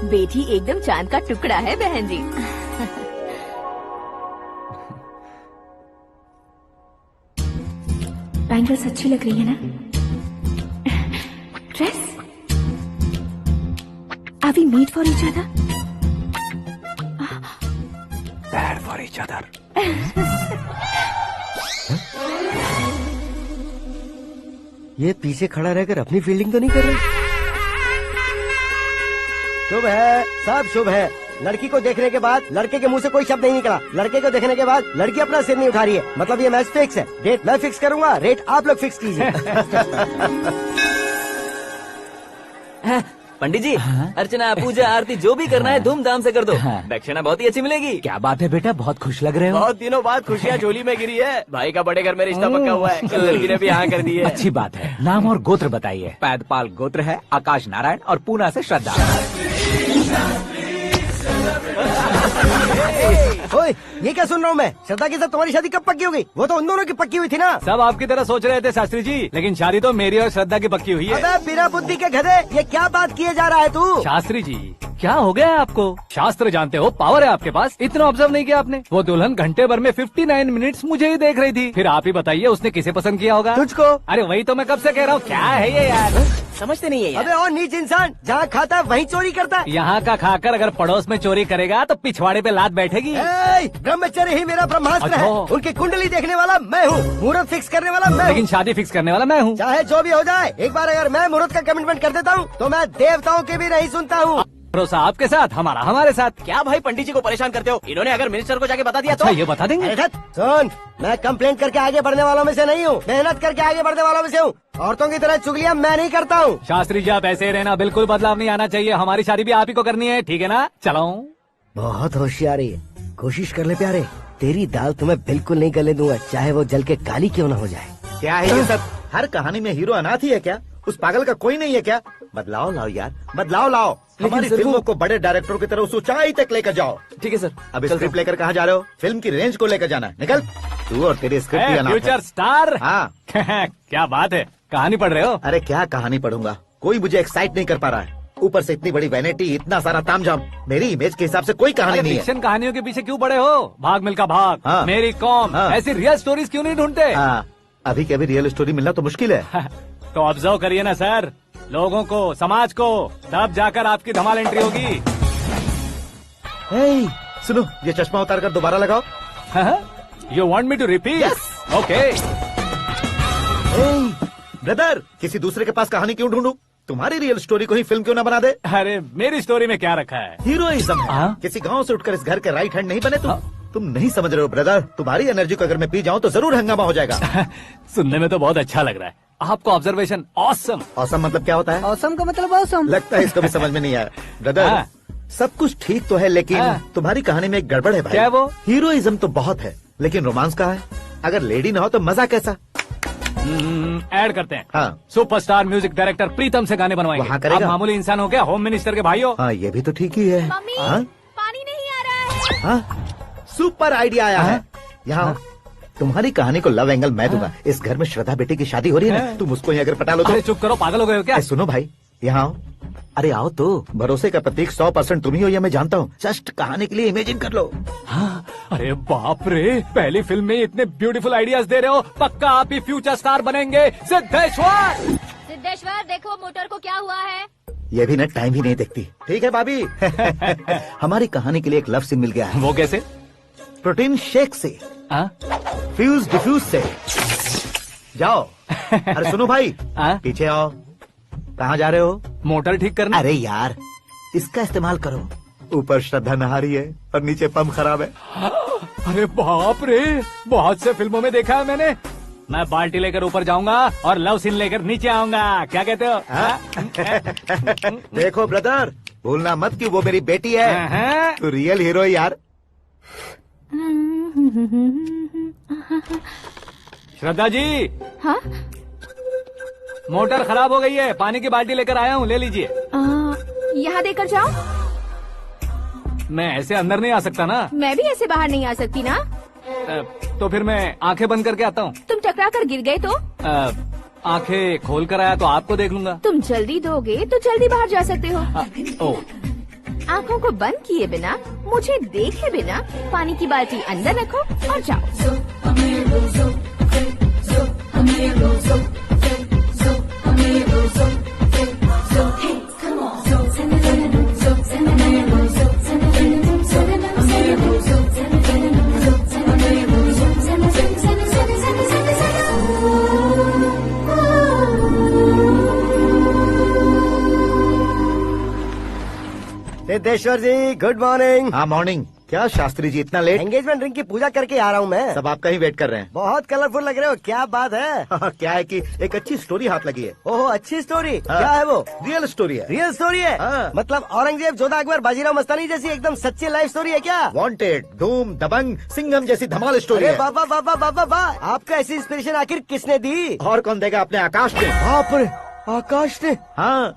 बेटी एकदम चांद का टुकड़ा है बहन जी। बैंगल्स अच्छी लग रही है ना? Dress? Are we made for each other? Bad for each other. ये पीछे खड़ा रहकर अपनी फील्डिंग तो नहीं कर रहा? शुभ है, सब शुभ है। लड़की को देखने के बाद लड़के के मुंह से कोई शब्द नहीं निकला। लड़के को देखने के बाद लड़की अपना सिर नहीं उठा रही है। मतलब ये मैच फिक्स है। डेट मैं फिक्स करूंगा, रेट आप लोग फिक्स कीजिए। पंडित जी, अर्चना पूजा आरती जो भी करना है धूमधाम से कर दो। दक्षिणा बहुत ही अच्छी मिलेगी। क्या बात है बेटा, बहुत खुश लग रहे हो। बहुत दिनों बाद खुशियाँ झोली में गिरी है। भाई का बड़े घर में रिश्ता पक्का हुआ है। कल लड़की ने भी हाँ कर दी है। अच्छी बात है। नाम और गोत्र बताइए। पैदपाल गोत्र है, आकाश नारायण, और पूना से श्रद्धा। ओए, ये क्या सुन रहा हूँ मैं? श्रद्धा के साथ तुम्हारी शादी कब पक्की हो गई? वो तो उन दोनों की पक्की हुई थी ना। सब आपकी तरह सोच रहे थे शास्त्री जी, लेकिन शादी तो मेरी और श्रद्धा की पक्की हुई है। अबे बिना बुद्धि के गधे, ये क्या बात किए जा रहा है तू? शास्त्री जी, क्या हो गया है आपको? शास्त्र जानते हो, पावर है आपके पास। इतना ऑब्जर्व नहीं किया आपने? वो दुल्हन घंटे भर में 59 मिनट्स मुझे ही देख रही थी। फिर आप ही बताइए उसने किसे पसंद किया होगा? तुझको। अरे वही तो मैं कब से कह रहा हूँ, क्या है ये यार? समझते नहीं है यार। अबे और नीच इंसान, जहाँ खाता है वहीं चोरी करता है। यहाँ का खाकर अगर पड़ोस में चोरी करेगा तो पिछवाड़े पे लात बैठेगी। ब्रह्मचर्य ही मेरा ब्रह्मास्त्र है। अच्छा। उनकी कुंडली देखने वाला मैं हूँ, मुहूर्त फिक्स करने वाला मैं हूँ। लेकिन शादी फिक्स करने वाला मैं हूँ। चाहे जो भी हो जाए, एक बार अगर मैं मुहूर्त का कमिटमेंट कर देता हूँ तो मैं देवताओं के भी नहीं सुनता हूँ। भरोसा आपके साथ, हमारा हमारे साथ। क्या भाई पंडित जी को परेशान करते हो? इन्होंने अगर मिनिस्टर को जाके बता दिया अच्छा, तो ये बता देंगे? अरे सुन, मैं कंप्लेंट करके आगे बढ़ने वालों में से नहीं हूँ, मेहनत करके आगे बढ़ने वालों में से हूँ। औरतों की तरह चुगलियाँ मैं नहीं करता हूँ। शास्त्री जी, आप ऐसे ही रहना, बिल्कुल बदलाव नहीं आना चाहिए। हमारी शादी भी आप ही को करनी है, ठीक है ना? चलो। बहुत होशियारी है, कोशिश कर ले प्यारे। तेरी दाल तुम्हें बिल्कुल नहीं गले दूंगा, चाहे वो जल के काली क्यों न हो जाए। क्या है ये सब? हर कहानी में हीरो अनाथ ही है क्या? उस पागल का कोई नहीं है क्या? बदलाव लाओ यार, बदलाव लाओ। हमारी फिल्मों को बड़े डायरेक्टरों की तरह उस ऊंचाई तक लेकर जाओ। ठीक है सर। अब स्क्रिप्ट लेकर कहाँ जा रहे हो? फिल्म की रेंज को लेकर जाना है। निकल तू और तेरी स्क्रिप्ट भी अनाथ है। Future star. हाँ। क्या बात है, कहानी पढ़ रहे हो? अरे क्या कहानी पढ़ूंगा, कोई मुझे एक्साइट नहीं कर पा रहा है। ऊपर से इतनी बड़ी वैनिटी, इतना सारा तामझाम। मेरी इमेज के हिसाब से कोई कहानी नहीं है। फिक्शन कहानियों के पीछे क्यों पड़े हो? भाग मिल्खा भाग, हाँ। मेरी कॉम, हाँ। ऐसी रियल स्टोरीज क्यों नहीं ढूंढते? हाँ, अभी के अभी रियल स्टोरी मिलना तो मुश्किल है। तो ऑब्जर्व करिए ना सर, लोगों को, समाज को, तब जाकर आपकी धमाल एंट्री होगी। सुनो, ये चश्मा उतार कर दोबारा लगाओ। You want me to repeat? Okay. Brother, किसी दूसरे के पास कहानी क्यों ढूंढूं? तुम्हारी रियल स्टोरी को ही फिल्म क्यों ना बना दे? अरे मेरी स्टोरी में क्या रखा है? हीरोइज्म है। किसी गांव से उठकर इस घर के राइट हैंड नहीं बने तुम नहीं समझ रहे हो ब्रदर। तुम्हारी एनर्जी को अगर मैं पी जाऊं तो जरूर हंगामा हो जाएगा। सुनने में तो बहुत अच्छा लग रहा है। आपको ऑब्जर्वेशन ऑसम। ऑसम मतलब क्या होता है? औसम का मतलब औसम। लगता है इसको भी समझ में नहीं आया। ब्रदर, सब कुछ ठीक तो है, लेकिन तुम्हारी कहानी में एक गड़बड़ है भाई। क्या है वो? हीरोइज्म तो बहुत है, लेकिन रोमांस कहाँ है? अगर लेडी ना हो तो मजा कैसा? ऐड करते हैं। हाँ। सुपरस्टार म्यूजिक डायरेक्टर प्रीतम से गाने बनवाएंगे। वहाँ करेगा? आप मामूली इंसान हो क्या? होम मिनिस्टर के भाई हो। हाँ, ये भी तो ठीक ही है। मम्मी, हाँ? पानी नहीं आ रहा है। हाँ? सुपर आइडिया आया है। यहाँ तुम्हारी कहानी को लव एंगल मैं दूंगा। इस घर में श्रद्धा बेटी की शादी हो रही है ना, तुम उसको ही अगर पटा लो तो। अरे चुप करो, पागल हो गए हो क्या? सुनो भाई, यहाँ आओ। अरे आओ तो। भरोसे का प्रतीक 100% तुम ही हो, ये मैं जानता हूँ। जस्ट कहानी के लिए इमेजिन कर लो। हाँ, अरे बाप रे, पहली फिल्म में इतने ब्यूटीफुल आइडियाज दे रहे हो। पक्का आप ही फ्यूचर स्टार बनेंगे। सिद्धेश्वर, सिद्धेश्वर देखो मोटर को क्या हुआ है। ये भी ना टाइम ही नहीं देखती। ठीक है भाभी। हमारी कहानी के लिए एक लव सीन मिल गया है। वो कैसे? प्रोटीन शेक से हाँ? फ्यूज डिफ्यूज से जाओ। अरे सुनो भाई, हाँ? पीछे आओ। कहाँ जा रहे हो? मोटर ठीक करना। अरे यार, इसका इस्तेमाल करो। ऊपर श्रद्धा नहा रही है और नीचे पंप खराब है। अरे बाप रे, बहुत से फिल्मों में देखा है मैंने। मैं बाल्टी लेकर ऊपर जाऊंगा और लव सीन लेकर नीचे आऊंगा। क्या कहते हो? देखो ब्रदर, भूलना मत कि वो मेरी बेटी है। तू रियल हीरो है यार। श्रद्धा जी, हाँ? मोटर खराब हो गई है, पानी की बाल्टी लेकर आया हूँ, ले लीजिए। यहाँ देकर जाओ। मैं ऐसे अंदर नहीं आ सकता ना। मैं भी ऐसे बाहर नहीं आ सकती ना। तो फिर मैं आंखें बंद करके आता हूँ। तुम टकरा कर गिर गए तो? आंखें खोल कर आया तो आपको देख लूंगा। तुम जल्दी दोगे तो जल्दी बाहर जा सकते हो। ओ, आँखों को बंद किए बिना, मुझे देखे बिना पानी की बाल्टी अंदर रखो और जाओ। सिद्धेश्वर जी, गुड मॉर्निंग। हाँ मॉर्निंग। क्या शास्त्री जी इतना लेट? एंगेजमेंट रिंग की पूजा करके आ रहा हूँ मैं। सब आपका ही वेट कर रहे हैं। बहुत कलरफुल लग रहे हो, क्या बात है? क्या है कि एक अच्छी स्टोरी हाथ लगी है। ओह, अच्छी स्टोरी। क्या है वो? रियल स्टोरी है। रियल स्टोरी है? हाँ। मतलब औरंगजेब, जोधा अकबर, बाजीराव मस्तानी जैसी एकदम सच्ची लाइफ स्टोरी है क्या? वांटेड, धूम, दबंग, सिंघम जैसी धमाल स्टोरी अरे है। बाबा बाबा बाबा बाबा, आपको ऐसी इंस्पिरेशन आखिर किसने दी? और कौन देगा? अपने आकाश ने। बाप रे, आकाश ने? हाँ,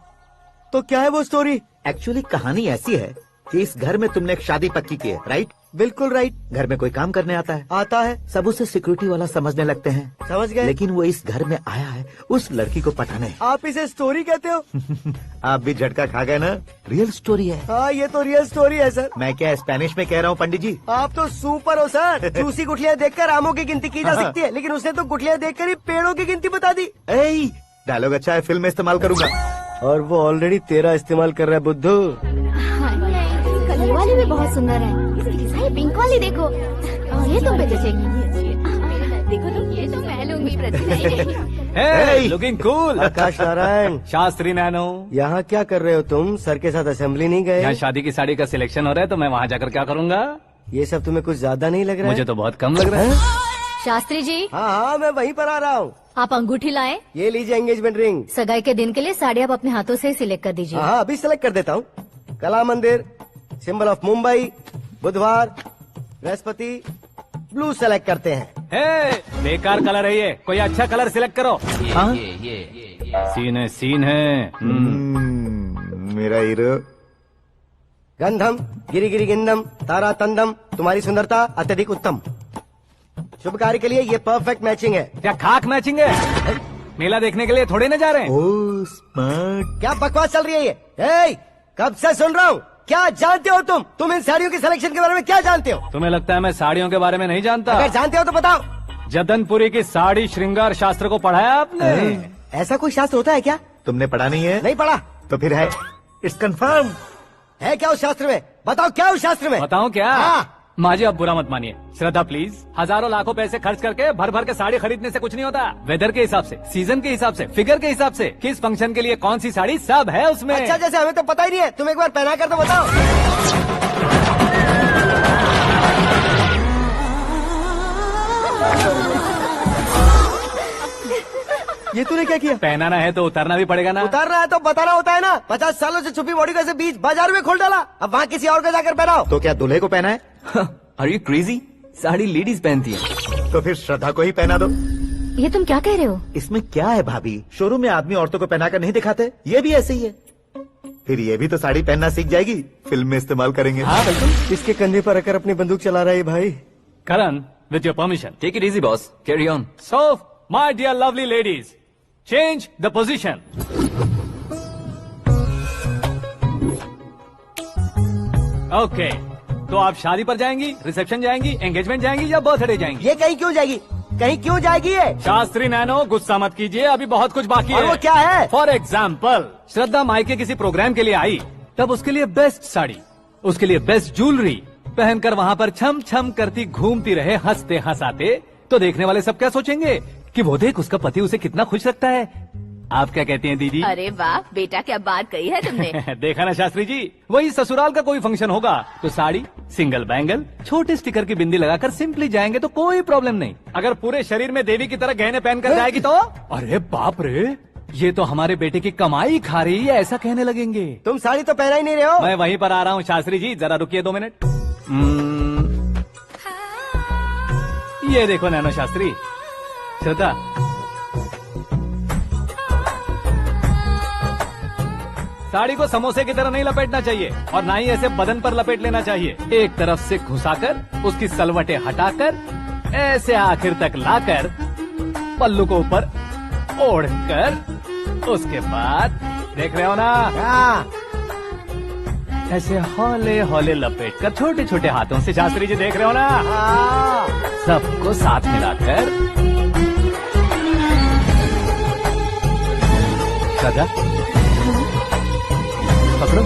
तो क्या है वो स्टोरी? एक्चुअली कहानी ऐसी है कि इस घर में तुमने एक शादी पक्की की है, राइट? बिल्कुल राइट। घर में कोई काम करने आता है। आता है। सब उसे सिक्योरिटी वाला समझने लगते हैं। समझ गए। लेकिन वो इस घर में आया है उस लड़की को पटाने। आप इसे स्टोरी कहते हो? आप भी झटका खा गए ना? रियल स्टोरी है। हाँ, ये तो रियल स्टोरी है सर। मैं क्या स्पेनिश में कह रहा हूँ पंडित जी? आप तो सुपर हो सर। चूसी गुठलियाँ देखकर आमों की गिनती की जा हाँ। सकती है, लेकिन उसने तो गुठलियाँ देखकर ही पेड़ों की गिनती बता दी। डायलॉग अच्छा है, फिल्म में इस्तेमाल करूंगा। और वो ऑलरेडी तेरा इस्तेमाल कर रहा है बुद्धू। कलर वाली भी बहुत सुंदर है। ये पिंक वाली देखो, और ये तुम पे जचेगी। देखो तो, ये तो मैं लूंगी। Looking cool. Akash Narayan. Shastri Nano. यहाँ क्या कर रहे हो तुम? सर के साथ असेंबली नहीं गए? यहाँ शादी की साड़ी का सिलेक्शन हो रहा है, तो मैं वहाँ जाकर क्या करूँगा? ये सब तुम्हें कुछ ज्यादा नहीं लग रहा है? मुझे तो बहुत कम लग रहा है। शास्त्री जी। हाँ, मैं वहीं पर आ रहा हूँ। आप अंगूठी लाए। ये लीजिए एंगेजमेंट रिंग। सगाई के दिन के लिए साड़ी आप अपने हाथों से सिलेक्ट कर दीजिए। हाँ, अभी सिलेक्ट कर देता हूँ। कला मंदिर, सिंबल ऑफ मुंबई, बुधवार, बृहस्पति, ब्लू सेलेक्ट करते हैं। बेकार कलर है ये, कोई अच्छा कलर सिलेक्ट करो। हाँ? सीन है। मेरा हीरो। गंधम, गिरी गिरी गिंदम, तारा तंदम, तुम्हारी सुंदरता अत्यधिक उत्तम। शुभ कार्य के लिए ये परफेक्ट मैचिंग है। क्या खाक मैचिंग है? मेला देखने के लिए थोड़े न जा रहे हैं। Oh smart. क्या बकवास चल रही है ये? ए, कब से सुन रहा हूँ। क्या जानते हो तुम इन साड़ियों की सिलेक्शन के बारे में क्या जानते हो? तुम्हें लगता है मैं साड़ियों के बारे में नहीं जानता? अगर जानते हो तो बताओ। जदनपुरी की साड़ी श्रृंगार शास्त्र को पढ़ाया आपने? ऐसा कोई शास्त्र होता है क्या? तुमने पढ़ा नहीं है? नहीं पढ़ा। तो फिर है, इट्स कंफर्म। है क्या उस शास्त्र में? बताओ क्या उस शास्त्र में? बताऊं क्या? हाँ। माजी, आप बुरा मत मानिए। श्रद्धा प्लीज, हजारों लाखों पैसे खर्च करके भर भर के साड़ी खरीदने से कुछ नहीं होता। वेदर के हिसाब से, सीजन के हिसाब से, फिगर के हिसाब से, किस फंक्शन के लिए कौन सी साड़ी, सब है उसमें। अच्छा, जैसे हमें तो पता ही नहीं है, तुम एक बार पहना कर तो बताओ। ये तूने क्या किया? पहनाना है तो उतारना भी पड़ेगा ना। उतारना है तो बताना होता है ना। 50 सालों से छुपी बॉडी को ऐसे बीच बाजार में खोल डाला, अब वहाँ किसी और को जाकर पहनाओ। तो क्या दूल्हे को पहना है? Are you crazy? Sari ladies पहनती है। तो फिर श्रद्धा को ही पहना दो। ये तुम क्या कह रहे हो? इसमें क्या है भाभी? शोरूम में आदमी औरतों को पहनाकर नहीं दिखाते? ये भी ऐसे ही है। फिर ये भी तो साड़ी पहनना सीख जाएगी, फिल्म में इस्तेमाल करेंगे। हाँ बिल्कुल। इसके कंधे पर रखकर अपनी बंदूक चला रहा है भाई। Karan, with your permission. Take it easy boss, carry on. So my dear lovely ladies, change the position. Okay, तो आप शादी पर जाएंगी, रिसेप्शन जाएंगी, एंगेजमेंट जाएंगी या बर्थडे जाएंगी? ये कहीं क्यों जाएगी? कहीं क्यों जाएगी ये? शास्त्री नैनो, गुस्सा मत कीजिए, अभी बहुत कुछ बाकी और है। वो क्या है? फॉर एग्जाम्पल, श्रद्धा मायके किसी प्रोग्राम के लिए आई, तब उसके लिए बेस्ट साड़ी, उसके लिए बेस्ट ज्वेलरी, पहनकर वहाँ पर छम छम करती घूमती रहे हंसते हंसाते, तो देखने वाले सब क्या सोचेंगे कि वो देख उसका पति उसे कितना खुश रखता है। आप क्या कहती हैं दीदी? अरे वाह बेटा, क्या बात कही है तुमने। देखा ना शास्त्री जी, वही ससुराल का कोई फंक्शन होगा तो साड़ी, सिंगल बैंगल, छोटे स्टिकर की बिंदी लगाकर सिंपली जाएंगे तो कोई प्रॉब्लम नहीं। अगर पूरे शरीर में देवी की तरह गहने पहनकर जाएगी तो अरे बाप रे, ये तो हमारे बेटे की कमाई खा रही है, ऐसा कहने लगेंगे। तुम साड़ी तो पहना ही नहीं रहे हो। मैं वहीं पर आ रहा हूँ शास्त्री जी, जरा रुकिए 2 मिनट। ये देखो नैनो शास्त्री, श्रद्धा, साड़ी को समोसे की तरह नहीं लपेटना चाहिए और ना ही ऐसे बदन पर लपेट लेना चाहिए। एक तरफ से घुसाकर उसकी सलवटें हटाकर ऐसे आखिर तक लाकर पल्लू को ऊपर ओढ़कर, उसके बाद देख रहे हो ना, ऐसे हौले हौले लपेटकर छोटे छोटे हाथों से, शास्त्री जी देख रहे हो ना, सबको साथ मिलाकर सदा पकड़ो।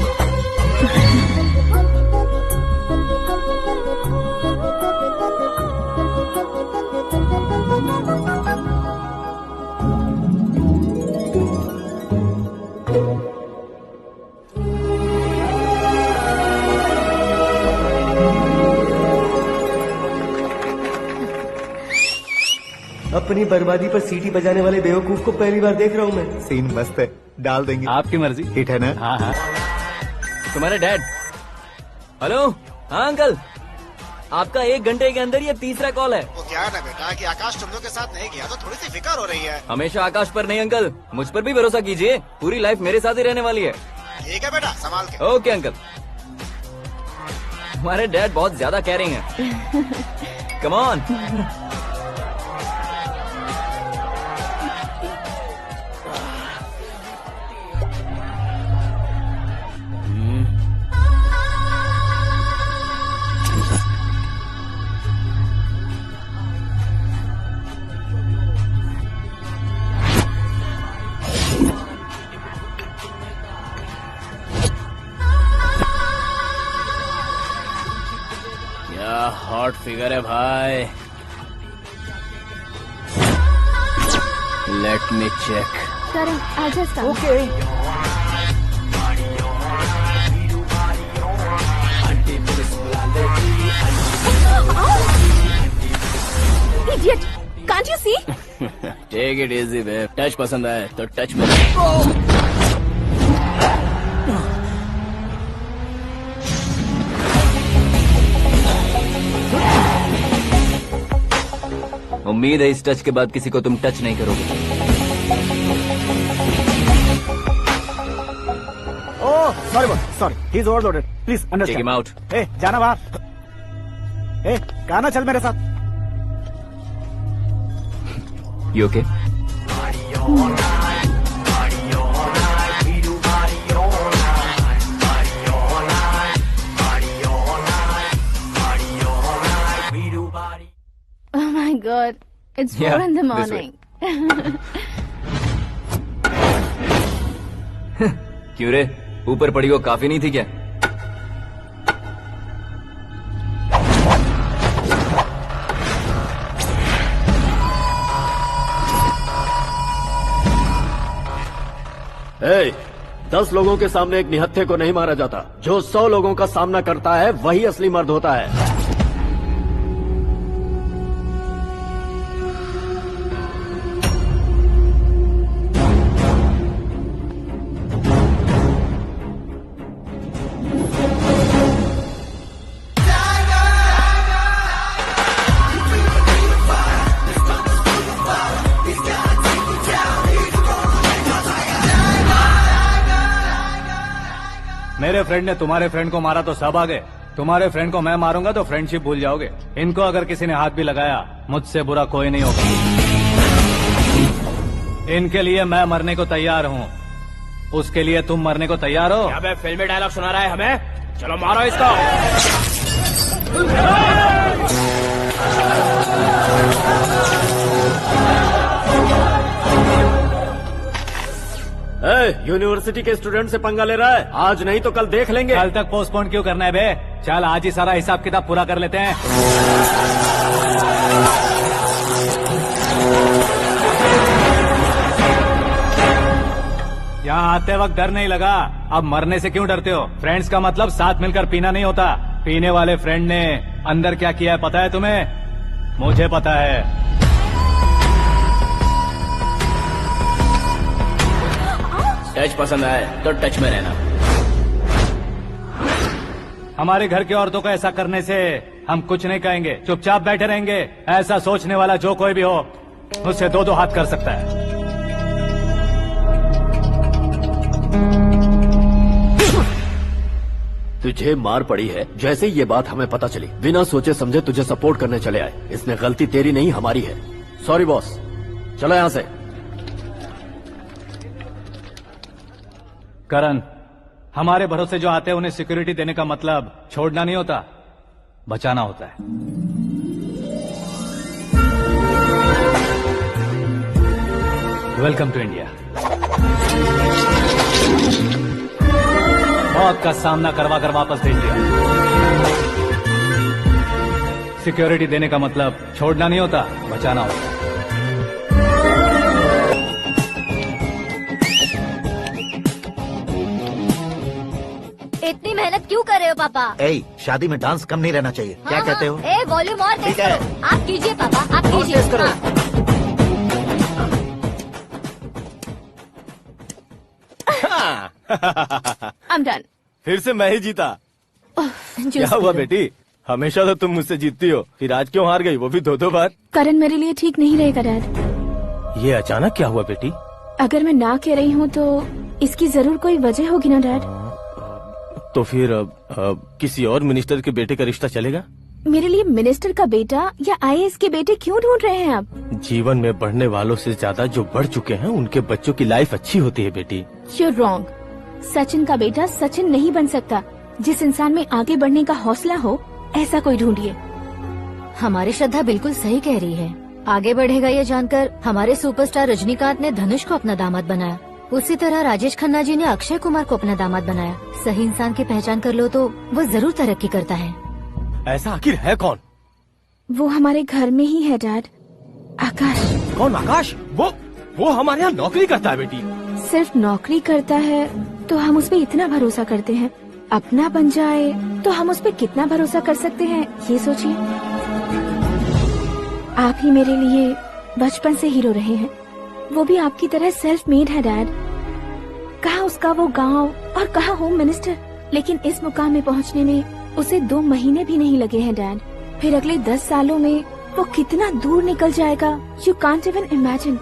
अपनी बर्बादी पर सीटी बजाने वाले बेवकूफ को पहली बार देख रहा हूँ मैं। सीन मस्त है, डाल देंगे। आपकी मर्जी। हिट है ना? हाँ हाँ। तुम्हारे डैड। हेलो। हाँ अंकल, आपका 1 घंटे के अंदर ये 3रा कॉल है। वो क्या है ना बेटा कि आकाश तुम लोग के साथ नहीं गया तो थोड़ी सी फिक्र हो रही है। हमेशा आकाश पर नहीं अंकल, मुझ पर भी भरोसा कीजिए, पूरी लाइफ मेरे साथ ही रहने वाली है। ठीक है बेटा, संभाल के। Okay uncle. हमारे डैड बहुत ज्यादा केयरिंग है। Come on. हॉट फिगर है भाई। Let me check. करण आजा साहब। Okay. Idiot! Can't you see? Take it easy babe, touch पसंद आए तो टच में। उम्मीद है इस टच के बाद किसी को तुम टच नहीं करोगे। Oh sorry boss, sorry, he is overloaded, please understand. Take him out. ए जाना बाहर। ए गाना चल मेरे साथ। You okay? Oh my God! It's 4 in the morning. क्यों रे, ऊपर पड़ी वो काफी नहीं थी क्या? ए, 10 लोगों के सामने एक निहत्थे को नहीं मारा जाता। जो 100 लोगों का सामना करता है वही असली मर्द होता है। मेरे फ्रेंड ने तुम्हारे फ्रेंड को मारा तो सब आ गए, तुम्हारे फ्रेंड को मैं मारूंगा तो फ्रेंडशिप भूल जाओगे। इनको अगर किसी ने हाथ भी लगाया, मुझसे बुरा कोई नहीं होगा। इनके लिए मैं मरने को तैयार हूँ, उसके लिए तुम मरने को तैयार हो? अबे फिल्मी डायलॉग सुना रहा है हमें? चलो मारो इसको। यूनिवर्सिटी के स्टूडेंट से पंगा ले रहा है, आज नहीं तो कल देख लेंगे। कल तक पोस्टपोन क्यों करना है बे? चल आज ही सारा हिसाब किताब पूरा कर लेते हैं। यहाँ आते वक्त डर नहीं लगा, अब मरने से क्यों डरते हो? फ्रेंड्स का मतलब साथ मिलकर पीना नहीं होता। पीने वाले फ्रेंड ने अंदर क्या किया है पता है तुम्हें? मुझे पता है। टच पसंद आए तो टच में रहना। हमारे घर की औरतों को ऐसा करने से हम कुछ नहीं कहेंगे, चुपचाप बैठे रहेंगे। ऐसा सोचने वाला जो कोई भी हो उससे दो दो हाथ कर सकता है। तुझे मार पड़ी है, जैसे ही ये बात हमें पता चली बिना सोचे समझे तुझे सपोर्ट करने चले आए। इसमें गलती तेरी नहीं हमारी है। सॉरी बॉस, चलो यहाँ से। करण, हमारे भरोसे जो आते हैं उन्हें सिक्योरिटी देने का मतलब छोड़ना नहीं होता, बचाना होता है। Welcome to India. मौत का सामना करवा कर वापस भेज दिया। सिक्योरिटी देने का मतलब छोड़ना नहीं होता, बचाना होता है। इतनी मेहनत क्यों कर रहे हो पापा? शादी में डांस कम नहीं रहना चाहिए। क्या कहते हो? ए वॉल्यूम और तेज करो। आप कीजिए पापा, आप कीजिए। तेज करो। I'm done. फिर से मैं ही जीता। क्या हुआ बेटी? हमेशा तो तुम मुझसे जीतती हो, फिर आज क्यों हार गई, वो भी दो दो बार? करण मेरे लिए ठीक नहीं रहेगा डैड। ये अचानक क्या हुआ बेटी? अगर मैं ना कह रही हूँ तो इसकी जरूर कोई वजह होगी ना डैड। तो फिर किसी और मिनिस्टर के बेटे का रिश्ता चलेगा? मेरे लिए मिनिस्टर का बेटा या आईएएस के बेटे क्यों ढूंढ रहे हैं आप? जीवन में बढ़ने वालों से ज्यादा जो बढ़ चुके हैं उनके बच्चों की लाइफ अच्छी होती है बेटी। You're wrong. सचिन का बेटा सचिन नहीं बन सकता। जिस इंसान में आगे बढ़ने का हौसला हो ऐसा कोई ढूंढिए। हमारी श्रद्धा बिल्कुल सही कह रही है। आगे बढ़ेगा ये जानकर हमारे सुपरस्टार रजनीकांत ने धनुष को अपना दामाद बनाया। उसी तरह राजेश खन्ना जी ने अक्षय कुमार को अपना दामाद बनाया। सही इंसान की पहचान कर लो तो वो जरूर तरक्की करता है। ऐसा आखिर है कौन? वो हमारे घर में ही है डैड, आकाश। कौन आकाश? वो हमारे यहाँ नौकरी करता है बेटी। सिर्फ नौकरी करता है तो हम उस पे इतना भरोसा करते हैं, अपना बन जाए तो हम उस पे कितना भरोसा कर सकते हैं ये सोचिए। आप ही मेरे लिए बचपन से हीरो रहे हैं, वो भी आपकी तरह सेल्फ मेड है डैड। कहाँ उसका वो गांव और कहाँ होम मिनिस्टर, लेकिन इस मुकाम में पहुँचने में उसे 2 महीने भी नहीं लगे हैं डैड। फिर अगले 10 सालों में वो कितना दूर निकल जाएगा, यू कांट इवन इमेजिन।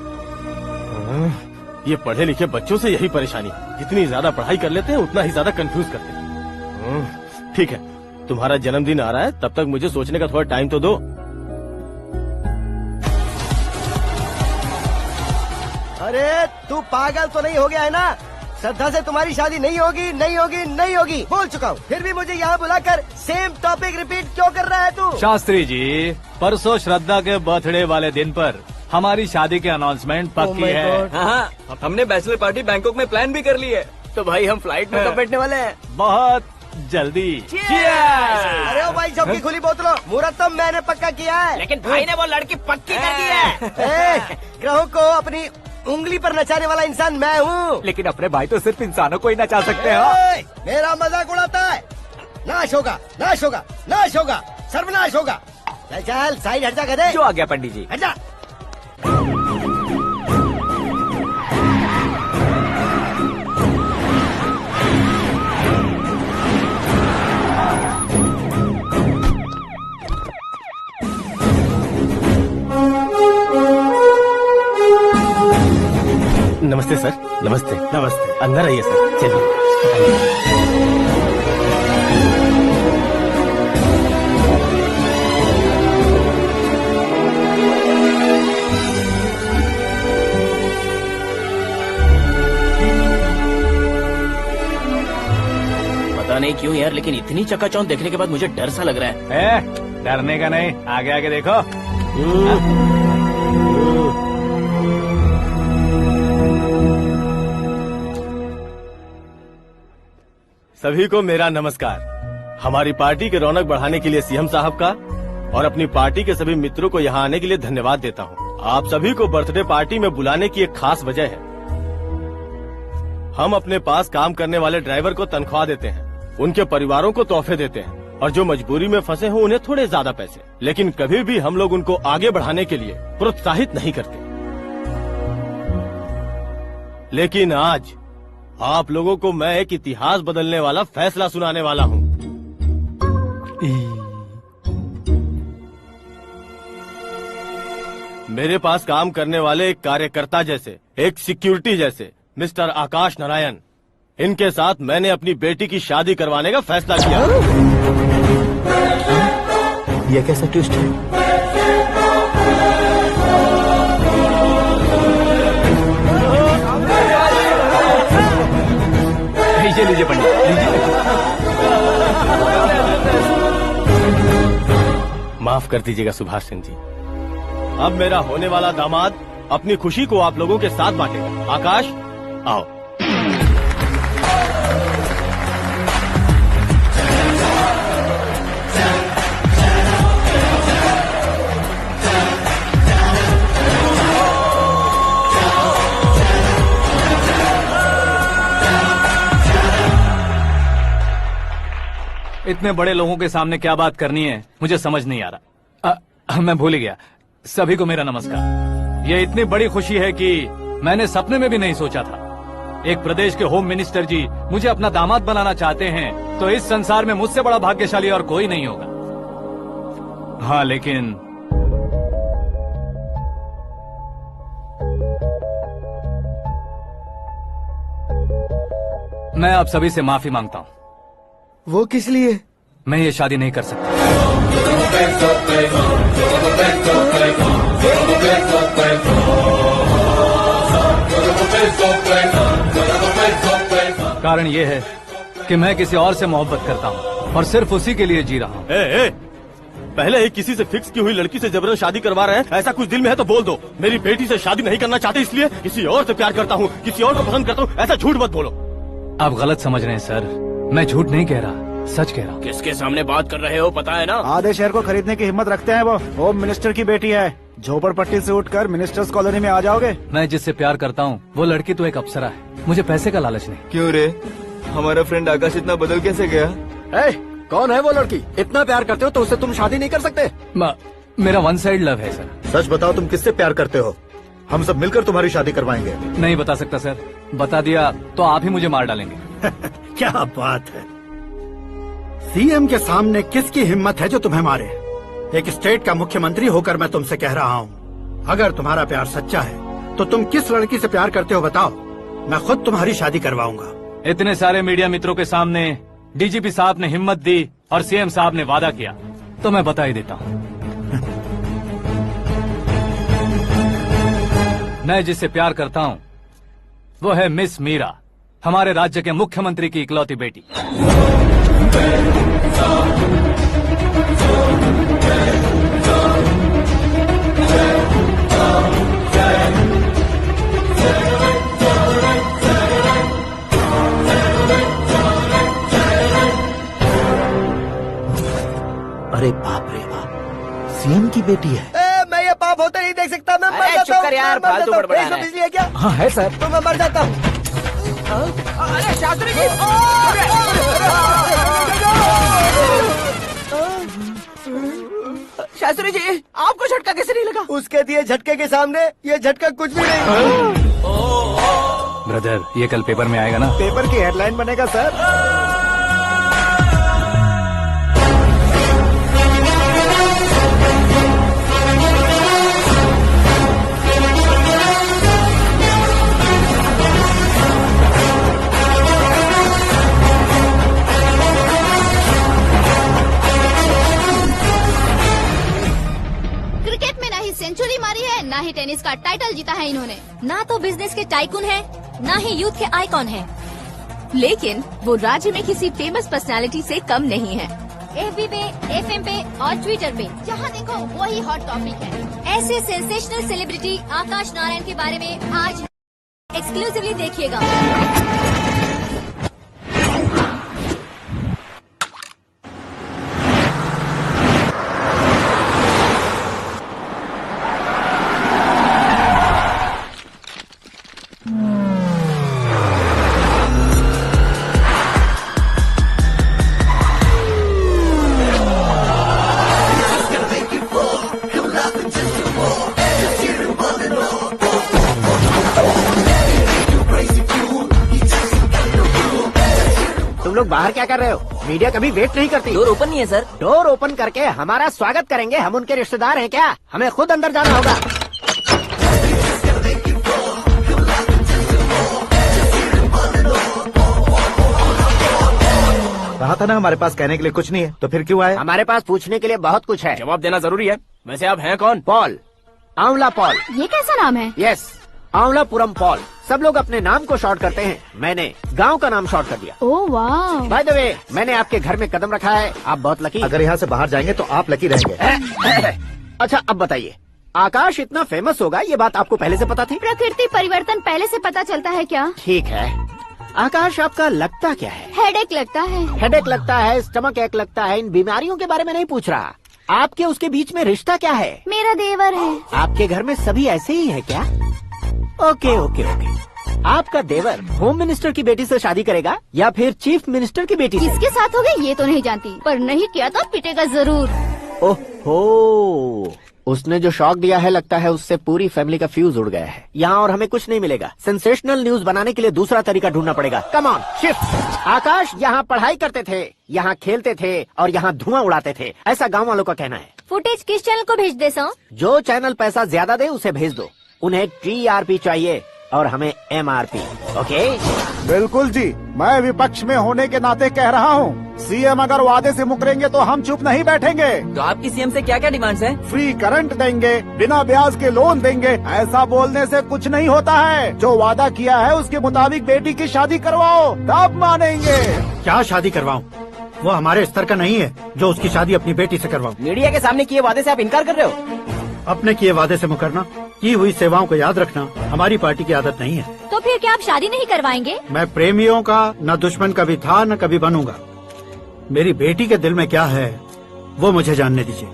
ये पढ़े लिखे बच्चों से यही परेशानी, जितनी ज्यादा पढ़ाई कर लेते हैं उतना ही ज्यादा कंफ्यूज करते हैं। ठीक है, तुम्हारा जन्मदिन आ रहा है, तब तक मुझे सोचने का थोड़ा टाइम तो दो। अरे तू पागल तो नहीं हो गया है ना? श्रद्धा से तुम्हारी शादी नहीं होगी, नहीं होगी, नहीं होगी, बोल चुका हूँ। फिर भी मुझे यहाँ बुलाकर सेम टॉपिक रिपीट क्यों कर रहा है तू? शास्त्री जी, परसों श्रद्धा के बर्थडे वाले दिन पर हमारी शादी की अनाउंसमेंट पक्की है। हाँ, हमने बैचलर पार्टी बैंकॉक में प्लान भी कर ली है। तो भाई हम फ्लाइट में कब बैठने वाले हैं? बहुत जल्दी। अरे ओ भाई, सबकी खुली बोतलों, मुहूर्त तो मैंने पक्का किया है। लेकिन भाई ने वो लड़की पक्की कर दी है। ग्रहों को अपनी उंगली पर नचाने वाला इंसान मैं हूँ। लेकिन अपने भाई तो सिर्फ इंसानों को ही नचा सकते हैं। मेरा मजाक उड़ाता है? नाश होगा, नाश होगा, नाश होगा, सर्वनाश होगा। चल साइड हट जा गधे। जो आ गया पंडित जी। हट जा। नमस्ते सर। नमस्ते। नमस्ते। अंदर आइए सर, चलिए। पता नहीं क्यों यार, लेकिन इतनी चकाचौंध देखने के बाद मुझे डर सा लग रहा है। डरने का नहीं, आगे आगे देखो। सभी को मेरा नमस्कार। हमारी पार्टी के रौनक बढ़ाने के लिए सीएम साहब का और अपनी पार्टी के सभी मित्रों को यहाँ आने के लिए धन्यवाद देता हूँ। आप सभी को बर्थडे पार्टी में बुलाने की एक खास वजह है। हम अपने पास काम करने वाले ड्राइवर को तनख्वाह देते हैं, उनके परिवारों को तोहफे देते हैं और जो मजबूरी में फंसे हो उन्हें थोड़े ज्यादा पैसे। लेकिन कभी भी हम लोग उनको आगे बढ़ाने के लिए प्रोत्साहित नहीं करते। लेकिन आज आप लोगों को मैं एक इतिहास बदलने वाला फैसला सुनाने वाला हूँ। मेरे पास काम करने वाले एक कार्यकर्ता जैसे, एक सिक्योरिटी जैसे मिस्टर आकाश नारायण, इनके साथ मैंने अपनी बेटी की शादी करवाने का फैसला किया। ये कैसा ट्विस्ट है? लीजिए पंडित, माफ कर दीजिएगा सुभाष सिंह जी। अब मेरा होने वाला दामाद अपनी खुशी को आप लोगों के साथ बांटेगा। आकाश, आओ। इतने बड़े लोगों के सामने क्या बात करनी है मुझे समझ नहीं आ रहा। मैं भूल ही गया। सभी को मेरा नमस्कार। ये इतनी बड़ी खुशी है कि मैंने सपने में भी नहीं सोचा था। एक प्रदेश के होम मिनिस्टर जी मुझे अपना दामाद बनाना चाहते हैं तो इस संसार में मुझसे बड़ा भाग्यशाली और कोई नहीं होगा। हाँ, लेकिन मैं आप सभी से माफी मांगता हूँ। वो किस लिए? मैं ये शादी नहीं कर सकता। कारण ये है कि मैं किसी और से मोहब्बत करता हूँ और सिर्फ उसी के लिए जी रहा हूँ। पहले ही किसी से फिक्स की हुई लड़की से जबरन शादी करवा रहे हैं। ऐसा कुछ दिल में है तो बोल दो। मेरी बेटी से शादी नहीं करना चाहते इसलिए किसी और से प्यार करता हूँ, किसी और को पसंद करता हूँ, ऐसा झूठ मत बोलो। आप गलत समझ रहे हैं सर, मैं झूठ नहीं कह रहा, सच कह रहा हूँ। किसके सामने बात कर रहे हो पता है ना? आधे शहर को खरीदने की हिम्मत रखते हैं वो। होम मिनिस्टर की बेटी है। झोपड़पट्टी से उठकर मिनिस्टर्स कॉलोनी में आ जाओगे। मैं जिससे प्यार करता हूँ वो लड़की तो एक अप्सरा है। मुझे पैसे का लालच नहीं। क्यों रे, हमारा फ्रेंड आकाश इतना बदल कैसे गया? कौन है वो लड़की? इतना प्यार करते हो तो उससे तुम शादी नहीं कर सकते? मेरा वन साइड लव है सर। सच बताओ, तुम किससे प्यार करते हो? हम सब मिलकर तुम्हारी शादी करवाएंगे। नहीं बता सकता सर, बता दिया तो आप ही मुझे मार डालेंगे। क्या बात है, सीएम के सामने किसकी हिम्मत है जो तुम्हें मारे? एक स्टेट का मुख्यमंत्री होकर मैं तुमसे कह रहा हूँ, अगर तुम्हारा प्यार सच्चा है तो तुम किस लड़की से प्यार करते हो बताओ, मैं खुद तुम्हारी शादी करवाऊंगा। इतने सारे मीडिया मित्रों के सामने डीजीपी साहब ने हिम्मत दी और सीएम साहब ने वादा किया तो मैं बता ही देता हूँ। मैं जिससे प्यार करता हूँ वो है मिस मीरा, हमारे राज्य के मुख्यमंत्री की इकलौती बेटी। अरे बाप रे बाप, सीएम की बेटी है। मैं ये पाप होते नहीं देख सकता। मैं मर जाता हूँ। यार, फालतू बड़बड़ा रहा है। बिजली है क्या? हाँ है सर। तो मैं मर जाता हूँ। अरे शास्त्री जी, शास्त्री जी, आपको झटका कैसे नहीं लगा? उसके दिए झटके के सामने ये झटका कुछ भी नहीं। ब्रदर, ये कल पेपर में आएगा ना? पेपर की हेडलाइन बनेगा सर। सेंचुरी मारी है, ना ही टेनिस का टाइटल जीता है इन्होंने। ना तो बिजनेस के टाइकून है, ना ही यूथ के आइकॉन है। लेकिन वो राज्य में किसी फेमस पर्सनालिटी से कम नहीं है। एफबी पे, एफएम पे और ट्विटर पे जहाँ देखो वही हॉट टॉपिक है। ऐसे सेंसेशनल सेलिब्रिटी आकाश नारायण के बारे में आज एक्सक्लूसिवली देखिएगा। बाहर क्या कर रहे हो? मीडिया कभी वेट नहीं करती। डोर ओपन नहीं है सर। डोर ओपन करके हमारा स्वागत करेंगे। हम उनके रिश्तेदार हैं क्या? हमें खुद अंदर जाना होगा। कहा था ना हमारे पास कहने के लिए कुछ नहीं है, तो फिर क्यों आए? हमारे पास पूछने के लिए बहुत कुछ है। जवाब देना जरूरी है। वैसे आप हैं कौन? पॉल, आंवला पॉल। ये कैसा नाम है? Yes, Anwalapuram Paul. सब लोग अपने नाम को शॉर्ट करते हैं, मैंने गांव का नाम शॉर्ट कर दिया। ओह वाह। बाय द वे, मैंने आपके घर में कदम रखा है। आप बहुत लकी। अगर यहाँ से बाहर जाएंगे तो आप लकी रहेंगे। अच्छा अब बताइए, आकाश इतना फेमस होगा ये बात आपको पहले से पता थी? प्रकृति परिवर्तन पहले से पता चलता है क्या? ठीक है, आकाश आपका लगता क्या है? हेडेक लगता है। हेडेक लगता है, स्टमक एक लगता है। इन बीमारियों के बारे में नहीं पूछ रहा। आपके उसके बीच में रिश्ता क्या है? मेरा देवर है। आपके घर में सभी ऐसे ही है क्या? Okay okay okay. आपका देवर होम मिनिस्टर की बेटी से शादी करेगा या फिर चीफ मिनिस्टर की बेटी से? किसके साथ होगा ये तो नहीं जानती, पर नहीं किया तो पिटेगा जरूर। ओहो, उसने जो शॉक दिया है लगता है उससे पूरी फैमिली का फ्यूज उड़ गया है। यहाँ और हमें कुछ नहीं मिलेगा। सेंसेशनल न्यूज बनाने के लिए दूसरा तरीका ढूंढना पड़ेगा। Come on, shift. आकाश यहाँ पढ़ाई करते थे, यहाँ खेलते थे और यहाँ धुआं उड़ाते थे, ऐसा गाँव वालों का कहना है। फुटेज किस चैनल को भेज दे सो? जो चैनल पैसा ज्यादा दे उसे भेज दो। उन्हें TRP चाहिए और हमें MRP। ओके? बिल्कुल जी, मैं विपक्ष में होने के नाते कह रहा हूँ, सीएम अगर वादे से मुकरेंगे तो हम चुप नहीं बैठेंगे। तो आपकी सीएम से क्या क्या डिमांड्स हैं? फ्री करंट देंगे, बिना ब्याज के लोन देंगे। ऐसा बोलने से कुछ नहीं होता है। जो वादा किया है उसके मुताबिक बेटी की शादी करवाओ, तब मानेंगे। क्या शादी करवाऊं? वो हमारे स्तर का नहीं है जो उसकी शादी अपनी बेटी से करवाऊं। मीडिया के सामने किए वादे से आप इनकार कर रहे हो? अपने किए वादे से मुकरना, की हुई सेवाओं को याद रखना हमारी पार्टी की आदत नहीं है। तो फिर क्या आप शादी नहीं करवाएंगे? मैं प्रेमियों का न दुश्मन कभी था न कभी बनूंगा। मेरी बेटी के दिल में क्या है वो मुझे जानने दीजिए।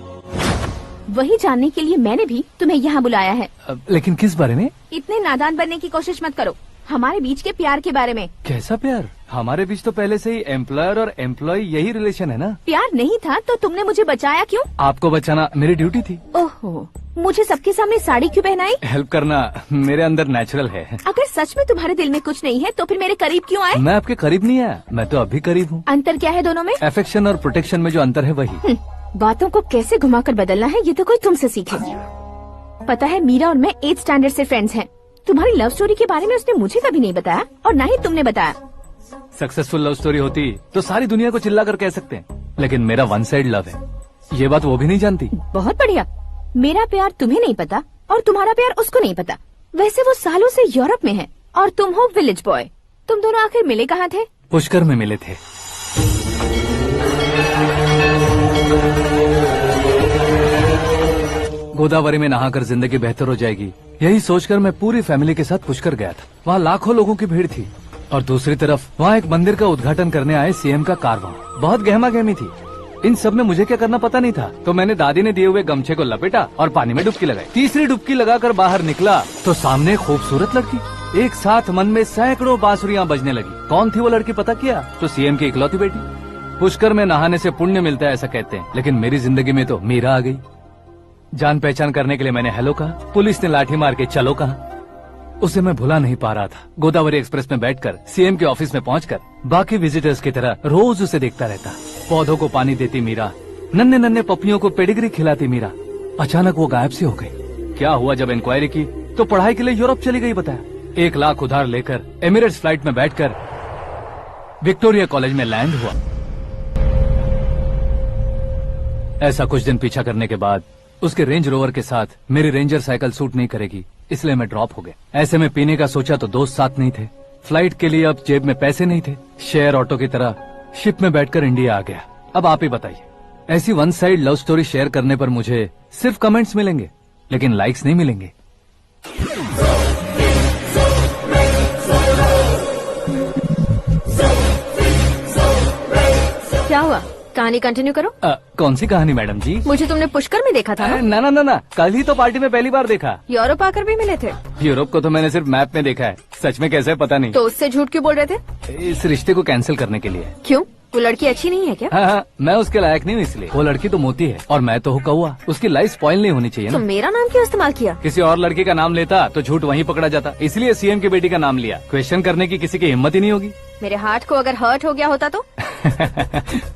वही जानने के लिए मैंने भी तुम्हें यहाँ बुलाया है। लेकिन किस बारे में? इतने नादान बनने की कोशिश मत करो। हमारे बीच के प्यार के बारे में। कैसा प्यार? हमारे बीच तो पहले से ही एम्प्लॉयर और एम्प्लॉय यही रिलेशन है ना। प्यार नहीं था तो तुमने मुझे बचाया क्यों? आपको बचाना मेरी ड्यूटी थी। ओहो, मुझे सबके सामने साड़ी क्यों पहनाई? हेल्प करना मेरे अंदर नेचुरल है। अगर सच में तुम्हारे दिल में कुछ नहीं है तो फिर मेरे करीब क्यों आए? मैं आपके करीब नहीं आया, मैं तो अभी करीब हूँ। अंतर क्या है दोनों में? अफेक्शन और प्रोटेक्शन में जो अंतर है वही। बातों को कैसे घुमाकर बदलना है ये तो कोई तुमसे सीखे। पता है, मीरा और मैं 8th स्टैंडर्ड से फ्रेंड्स हैं। तुम्हारी लव स्टोरी के बारे में उसने मुझे कभी नहीं बताया और न ही तुमने बताया। सक्सेसफुल लव स्टोरी होती तो सारी दुनिया को चिल्ला कर कह सकते हैं, लेकिन मेरा वन साइड लव है, ये बात वो भी नहीं जानती। बहुत बढ़िया। मेरा प्यार तुम्हें नहीं पता और तुम्हारा प्यार उसको नहीं पता। वैसे वो सालों से यूरोप में है और तुम हो विलेज बॉय। तुम दोनों आखिर मिले कहाँ थे? पुष्कर में मिले थे। गोदावरी में नहाकर जिंदगी बेहतर हो जाएगी, यही सोचकर मैं पूरी फैमिली के साथ पुष्कर गया था। वहाँ लाखों लोगों की भीड़ थी और दूसरी तरफ वहाँ एक मंदिर का उद्घाटन करने आए सीएम का कारवां। बहुत गहमा गहमी थी। इन सब में मुझे क्या करना पता नहीं था, तो मैंने दादी ने दिए हुए गमछे को लपेटा और पानी में डुबकी लगाई। तीसरी डुबकी लगाकर बाहर निकला तो सामने खूबसूरत लड़की। एक साथ मन में सैकड़ों बांसुरियां बजने लगी। कौन थी वो लड़की पता किया? तो सीएम की इकलौती बेटी। पुष्कर में नहाने से पुण्य मिलता है ऐसा कहते हैं, लेकिन मेरी जिंदगी में तो मीरा आ गई। जान पहचान करने के लिए मैंने हेलो कहा, पुलिस ने लाठी मार के चलो कहा। उसे मैं भुला नहीं पा रहा था। गोदावरी एक्सप्रेस में बैठकर सीएम के ऑफिस में पहुंचकर बाकी विजिटर्स की तरह रोज उसे देखता रहता। पौधों को पानी देती मीरा, नन्हे नन्हे पपियों को पेडिग्री खिलाती मीरा। अचानक वो गायब सी हो गई। क्या हुआ? जब इंक्वायरी की तो पढ़ाई के लिए यूरोप चली गई बताया। 1 लाख उधार लेकर एमिरेट्स फ्लाइट में बैठकर विक्टोरिया कॉलेज में लैंड हुआ। ऐसा कुछ दिन पीछा करने के बाद उसके रेंज रोवर के साथ मेरी रेंजर साइकिल सूट नहीं करेगी, इसलिए मैं ड्रॉप हो गया। ऐसे में पीने का सोचा तो दोस्त साथ नहीं थे। फ्लाइट के लिए अब जेब में पैसे नहीं थे। शेयर ऑटो की तरह शिप में बैठकर इंडिया आ गया। अब आप ही बताइए, ऐसी one side love story share करने पर मुझे सिर्फ कमेंट्स मिलेंगे, लेकिन लाइक्स नहीं मिलेंगे। क्या हुआ? कहानी कंटिन्यू करो। कौन सी कहानी मैडम जी? मुझे तुमने पुष्कर में देखा था ना? ना, कल ही तो पार्टी में पहली बार देखा। यूरोप आकर भी मिले थे? यूरोप को तो मैंने सिर्फ मैप में देखा है, सच में कैसे है पता नहीं। तो उससे झूठ क्यों बोल रहे थे? इस रिश्ते को कैंसिल करने के लिए। क्यों? वो लड़की अच्छी नहीं है क्या? हाँ, मैं उसके लायक नहीं हूँ इसलिए। वो लड़की तो मोती है और मैं तो हूँ कौआ। उसकी लाइफ स्पॉइल नहीं होनी चाहिए तो ना। मेरा नाम क्यों इस्तेमाल किया? किसी और लड़की का नाम लेता तो झूठ वहीं पकड़ा जाता, इसलिए सीएम की बेटी का नाम लिया। क्वेश्चन करने की किसी की हिम्मत ही नहीं होगी। मेरे हार्ट को अगर हर्ट हो गया होता तो?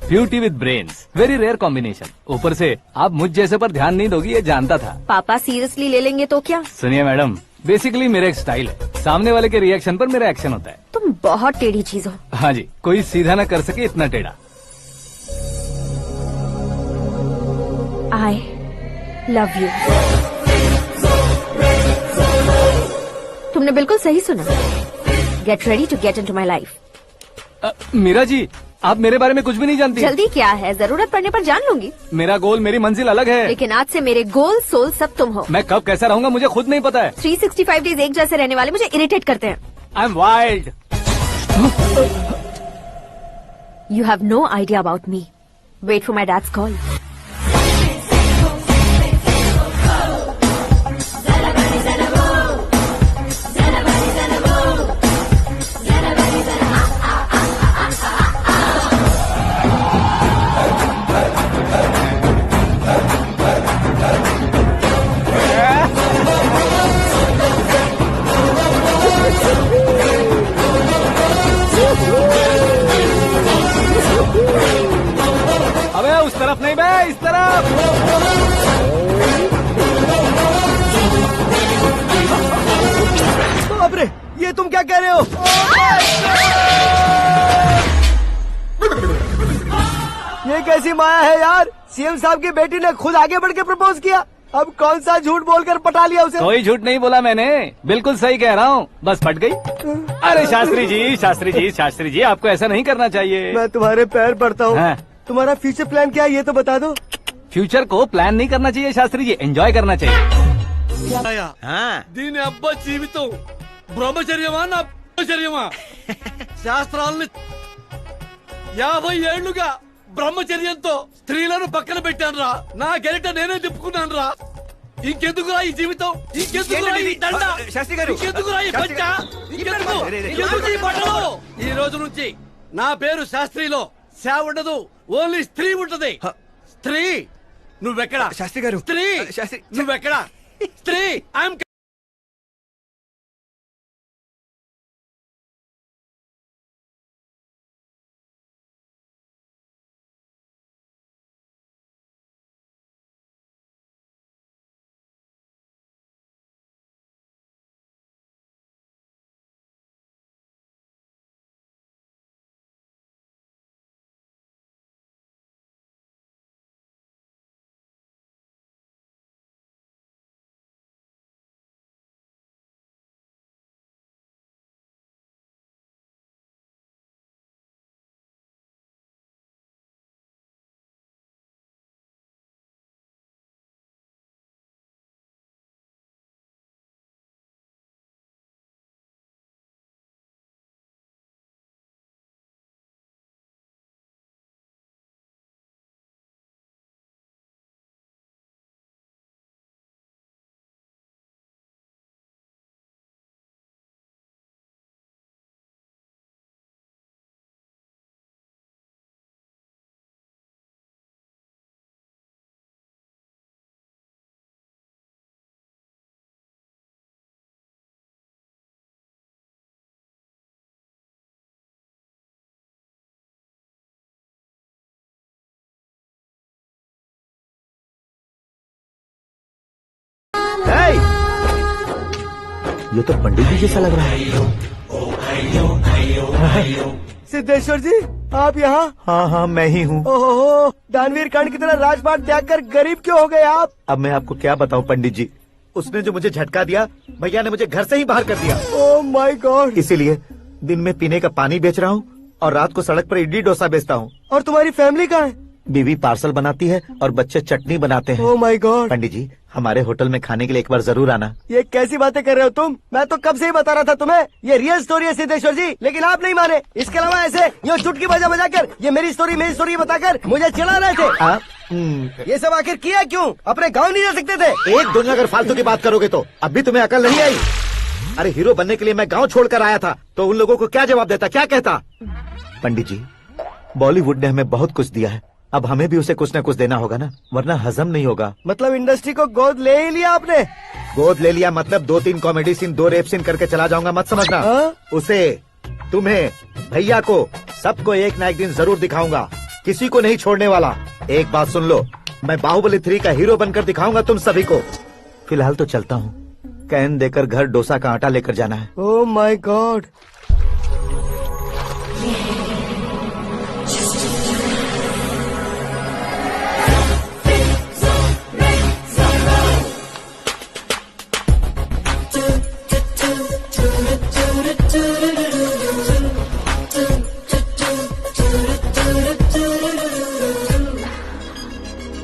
Beauty with brains, very rare combination. ऊपर से आप मुझ जैसे पर ध्यान नहीं दोगी ये जानता था। पापा सीरियसली ले लेंगे तो क्या? सुनिए मैडम, बेसिकली मेरा एक स्टाइल है, सामने वाले के रिएक्शन पर मेरा एक्शन होता है। तुम बहुत टेढ़ी चीज हो। हाँ जी, कोई सीधा न कर सके इतना टेढ़ा। I love you। तुमने बिल्कुल सही सुना। Get ready to get into my life। Meera ji, आप मेरे बारे में कुछ भी नहीं जानती। जल्दी क्या है, जरूरत पड़ने पर जान लूंगी। मेरा गोल, मेरी मंजिल अलग है। लेकिन आज से मेरे गोल सोल सब तुम हो। मैं कब कैसा रहूंगा मुझे खुद नहीं पता है। 365 डेज एक जैसे रहने वाले मुझे इरिटेट करते हैं। I am wild. You have no idea about me। Wait for my dad's call। अबे उस तरफ नहीं बे, इस तरफ। बाप रे, ये तुम क्या कह रहे हो? ये कैसी माया है यार? सीएम साहब की बेटी ने खुद आगे बढ़ के प्रपोज किया। अब कौन सा झूठ बोलकर पटा लिया उसे? कोई झूठ नहीं बोला मैंने, बिल्कुल सही कह रहा हूँ, बस फट गई। अरे शास्त्री जी, शास्त्री जी, शास्त्री जी, आपको ऐसा नहीं करना चाहिए। मैं तुम्हारे पैर पड़ता हूँ। हाँ। तुम्हारा फ्यूचर प्लान क्या है ये तो बता दो। फ्यूचर को प्लान नहीं करना चाहिए शास्त्री जी, एंजॉय करना चाहिए। దీని అబ్బా జీవితం బ్రహ్మచర్యమా నా బ్రహ్మచర్యమా శాస్త్రాలని 50 ఏళ్లుగా బ్రహ్మచర్యంతో స్త్రీలను పక్కన పెట్టాను రా నా గెరిట నేనే తిప్పుకున్నాను రా ఇంకెందుకురా ఈ జీవితం ఇంకెందుకురా ఈ దండ ఇంకెందుకురా ఈ పంచ ఇంకెందుకు ఈ బట్టలు ఈ రోజు నుంచి నా పేరు శాస్త్రిలో శా ఉండదు ఓన్లీ స్త్రీ ఉంటది స్త్రీ నువ్వెక్కడ శాస్త్రి గారు స్త్రీ నువ్వెక్కడ స్త్రీ ఐఎమ్ ये तो पंडित जी जैसा लग रहा है। सिद्धेश्वर जी, आप यहाँ? हाँ हाँ, मैं ही हूँ। ओहो, दानवीर कांड की तरह राजपाट त्याग कर गरीब क्यों हो गए आप? अब मैं आपको क्या बताऊँ पंडित जी, उसने जो मुझे झटका दिया, भैया ने मुझे घर से ही बाहर कर दिया। ओह माय गॉड। इसीलिए दिन में पीने का पानी बेच रहा हूँ और रात को सड़क पर इडली डोसा बेचता हूँ। और तुम्हारी फैमिली कहाँ है? बीवी पार्सल बनाती है और बच्चे चटनी बनाते हैं। ओह माय गॉड। पंडित जी, हमारे होटल में खाने के लिए एक बार जरूर आना। ये कैसी बातें कर रहे हो तुम? मैं तो कब से ही बता रहा था तुम्हें, ये रियल स्टोरी है सिद्धेश्वर जी, लेकिन आप नहीं माने। इसके अलावा ऐसे यूँ चुटकी बजा कर ये मेरी स्टोरी बताकर मुझे चिढ़ा रहे थे। ये सब आखिर किया क्यों? अपने गाँव नहीं जा सकते थे? एक दिन अगर फालतू की बात करोगे तो अभी तुम्हें अकल नहीं आई। अरे हीरो बनने के लिए मैं गाँव छोड़कर आया था, तो उन लोगों को क्या जवाब देता, क्या कहता? पंडित जी, बॉलीवुड ने हमें बहुत कुछ दिया है, अब हमें भी उसे कुछ न कुछ देना होगा ना, वरना हजम नहीं होगा। मतलब इंडस्ट्री को गोद ले ही लिया आपने? गोद ले लिया मतलब 2-3 कॉमेडी सीन 2 रेप सीन करके चला जाऊंगा मत समझना। उसे, तुम्हें, भैया को, सबको एक ना एक दिन जरूर दिखाऊंगा, किसी को नहीं छोड़ने वाला। एक बात सुन लो, मैं बाहुबली 3 का हीरो बनकर दिखाऊंगा तुम सभी को। फिलहाल तो चलता हूँ, कैन देकर घर डोसा का आटा लेकर जाना है। Oh my god.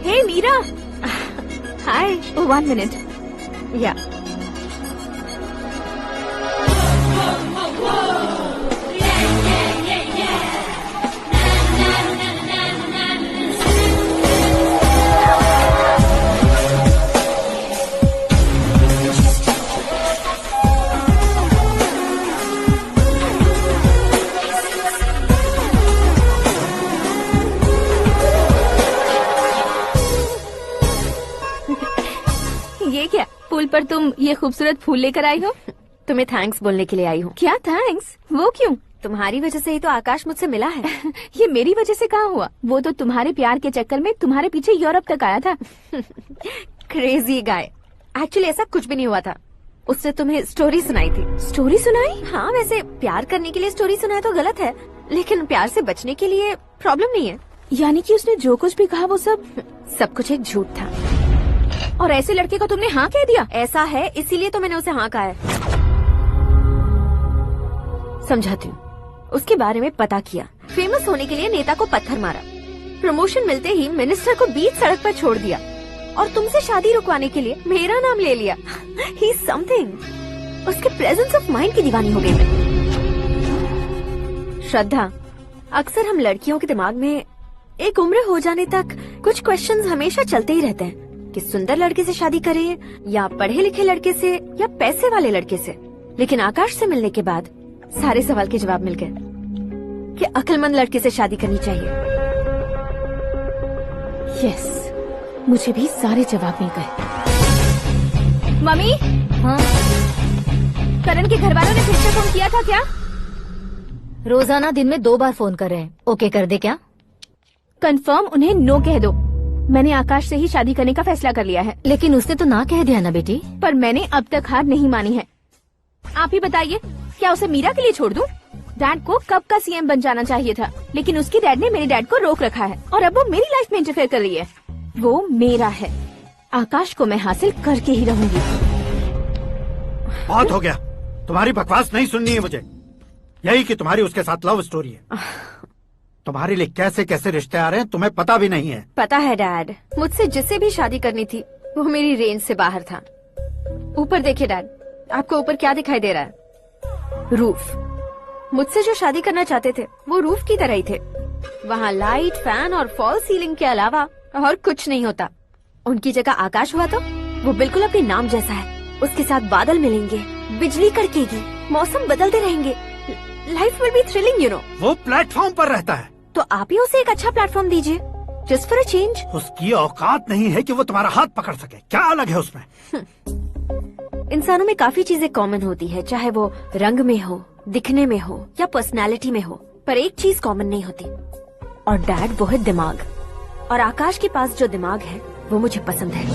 Hey Meera, hi. 1 minute. या ये क्या, पुल पर तुम ये खूबसूरत फूल लेकर आई हो? तुम्हें थैंक्स बोलने के लिए आई हूँ। क्या थैंक्स? वो क्यों? तुम्हारी वजह से ही तो आकाश मुझसे मिला है। ये मेरी वजह से कहाँ हुआ? वो तो तुम्हारे प्यार के चक्कर में तुम्हारे पीछे यूरोप तक आया था। Crazy guy. एक्चुअली ऐसा कुछ भी नहीं हुआ था, उसने तुम्हें स्टोरी सुनाई थी। स्टोरी सुनाई? हाँ, वैसे प्यार करने के लिए स्टोरी सुनाए तो गलत है, लेकिन प्यार से बचने के लिए प्रॉब्लम नहीं है। यानी कि उसने जो कुछ भी कहा वो सब कुछ एक झूठ था। और ऐसे लड़के को तुमने हाँ कह दिया? ऐसा है, इसीलिए तो मैंने उसे हाँ कहा है। समझाती हूँ। उसके बारे में पता किया, फेमस होने के लिए नेता को पत्थर मारा, प्रमोशन मिलते ही मिनिस्टर को बीच सड़क पर छोड़ दिया, और तुमसे शादी रुकवाने के लिए मेरा नाम ले लिया। ही समथिंग। उसके प्रेजेंस ऑफ माइंड की दीवानी हो गई मैं। श्रद्धा, अक्सर हम लड़कियों के दिमाग में एक उम्र हो जाने तक कुछ क्वेश्चंस हमेशा चलते ही रहते हैं कि सुंदर लड़के से शादी करें या पढ़े लिखे लड़के से या पैसे वाले लड़के से। लेकिन आकाश से मिलने के बाद सारे सवाल के जवाब मिल गए कि अक्लमंद लड़के से शादी करनी चाहिए। यस, मुझे भी सारे जवाब मिल गए। मम्मी, हाँ? करण के घर वालों ने फिर से फोन किया था क्या? रोजाना दिन में 2 बार फोन कर रहे हैं। ओके कर दे क्या? कंफर्म उन्हें नो कह दो। मैंने आकाश से ही शादी करने का फैसला कर लिया है। लेकिन उसने तो ना कह दिया ना बेटी। पर मैंने अब तक हार नहीं मानी है। आप ही बताइए, क्या उसे मीरा के लिए छोड़ दूं? डैड को कब का सीएम बन जाना चाहिए था, लेकिन उसकी डैड ने मेरे डैड को रोक रखा है और अब वो मेरी लाइफ में इंटरफेयर कर रही है। वो मेरा है, आकाश को मैं हासिल करके ही रहूंगी। बहुत हो गया, तुम्हारी बकवास नहीं सुननी है मुझे। यही कि तुम्हारी उसके साथ लव स्टोरी है। तुम्हारे लिए कैसे कैसे रिश्ते आ रहे हैं तुम्हें पता भी नहीं है। पता है डैड, मुझसे जिसे भी शादी करनी थी वो मेरी रेंज से बाहर था। ऊपर देखिए डैड, आपको ऊपर क्या दिखाई दे रहा है? रूफ। मुझसे जो शादी करना चाहते थे वो रूफ की तरह ही थे। वहाँ लाइट, फैन और फॉल सीलिंग के अलावा और कुछ नहीं होता। उनकी जगह आकाश हुआ तो वो बिल्कुल अपने नाम जैसा है। उसके साथ बादल मिलेंगे, बिजली कड़केगी, मौसम बदलते रहेंगे, life will be thrilling you know. वो प्लेटफॉर्म पर रहता है तो आप ही उसे एक अच्छा प्लेटफॉर्म दीजिए, जस्ट फॉर अ चेंज। उसकी औकात नहीं है कि वो तुम्हारा हाथ पकड़ सके। क्या अलग है उसमें? इंसानों में काफी चीजें कॉमन होती है, चाहे वो रंग में हो, दिखने में हो या पर्सनालिटी में हो, पर एक चीज कॉमन नहीं होती, और डैड वो है दिमाग। और आकाश के पास जो दिमाग है वो मुझे पसंद है।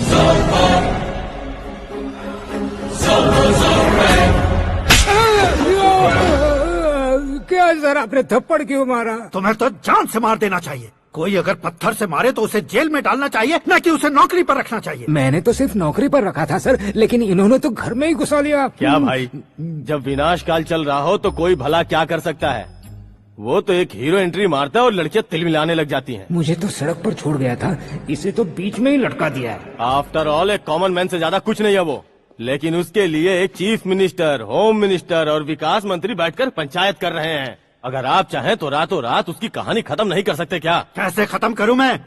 क्या सर, आपने थप्पड़ क्यों मारा? तुम्हें तो जान से मार देना चाहिए। कोई अगर पत्थर से मारे तो उसे जेल में डालना चाहिए, न कि उसे नौकरी पर रखना चाहिए। मैंने तो सिर्फ नौकरी पर रखा था सर, लेकिन इन्होंने तो घर में ही घुसा लिया। क्या भाई, जब विनाश काल चल रहा हो तो कोई भला क्या कर सकता है? वो तो एक हीरो एंट्री मारता है और लड़कियां तिल मिलाने लग जाती हैं। मुझे तो सड़क पर छोड़ गया था, इसे तो बीच में ही लटका दिया है। आफ्टर ऑल एक कॉमन मैन से ज्यादा कुछ नहीं है वो, लेकिन उसके लिए एक चीफ मिनिस्टर, होम मिनिस्टर और विकास मंत्री बैठकर पंचायत कर रहे हैं। अगर आप चाहें तो रातों रात उसकी कहानी खत्म नहीं कर सकते क्या? कैसे खत्म करूं मैं?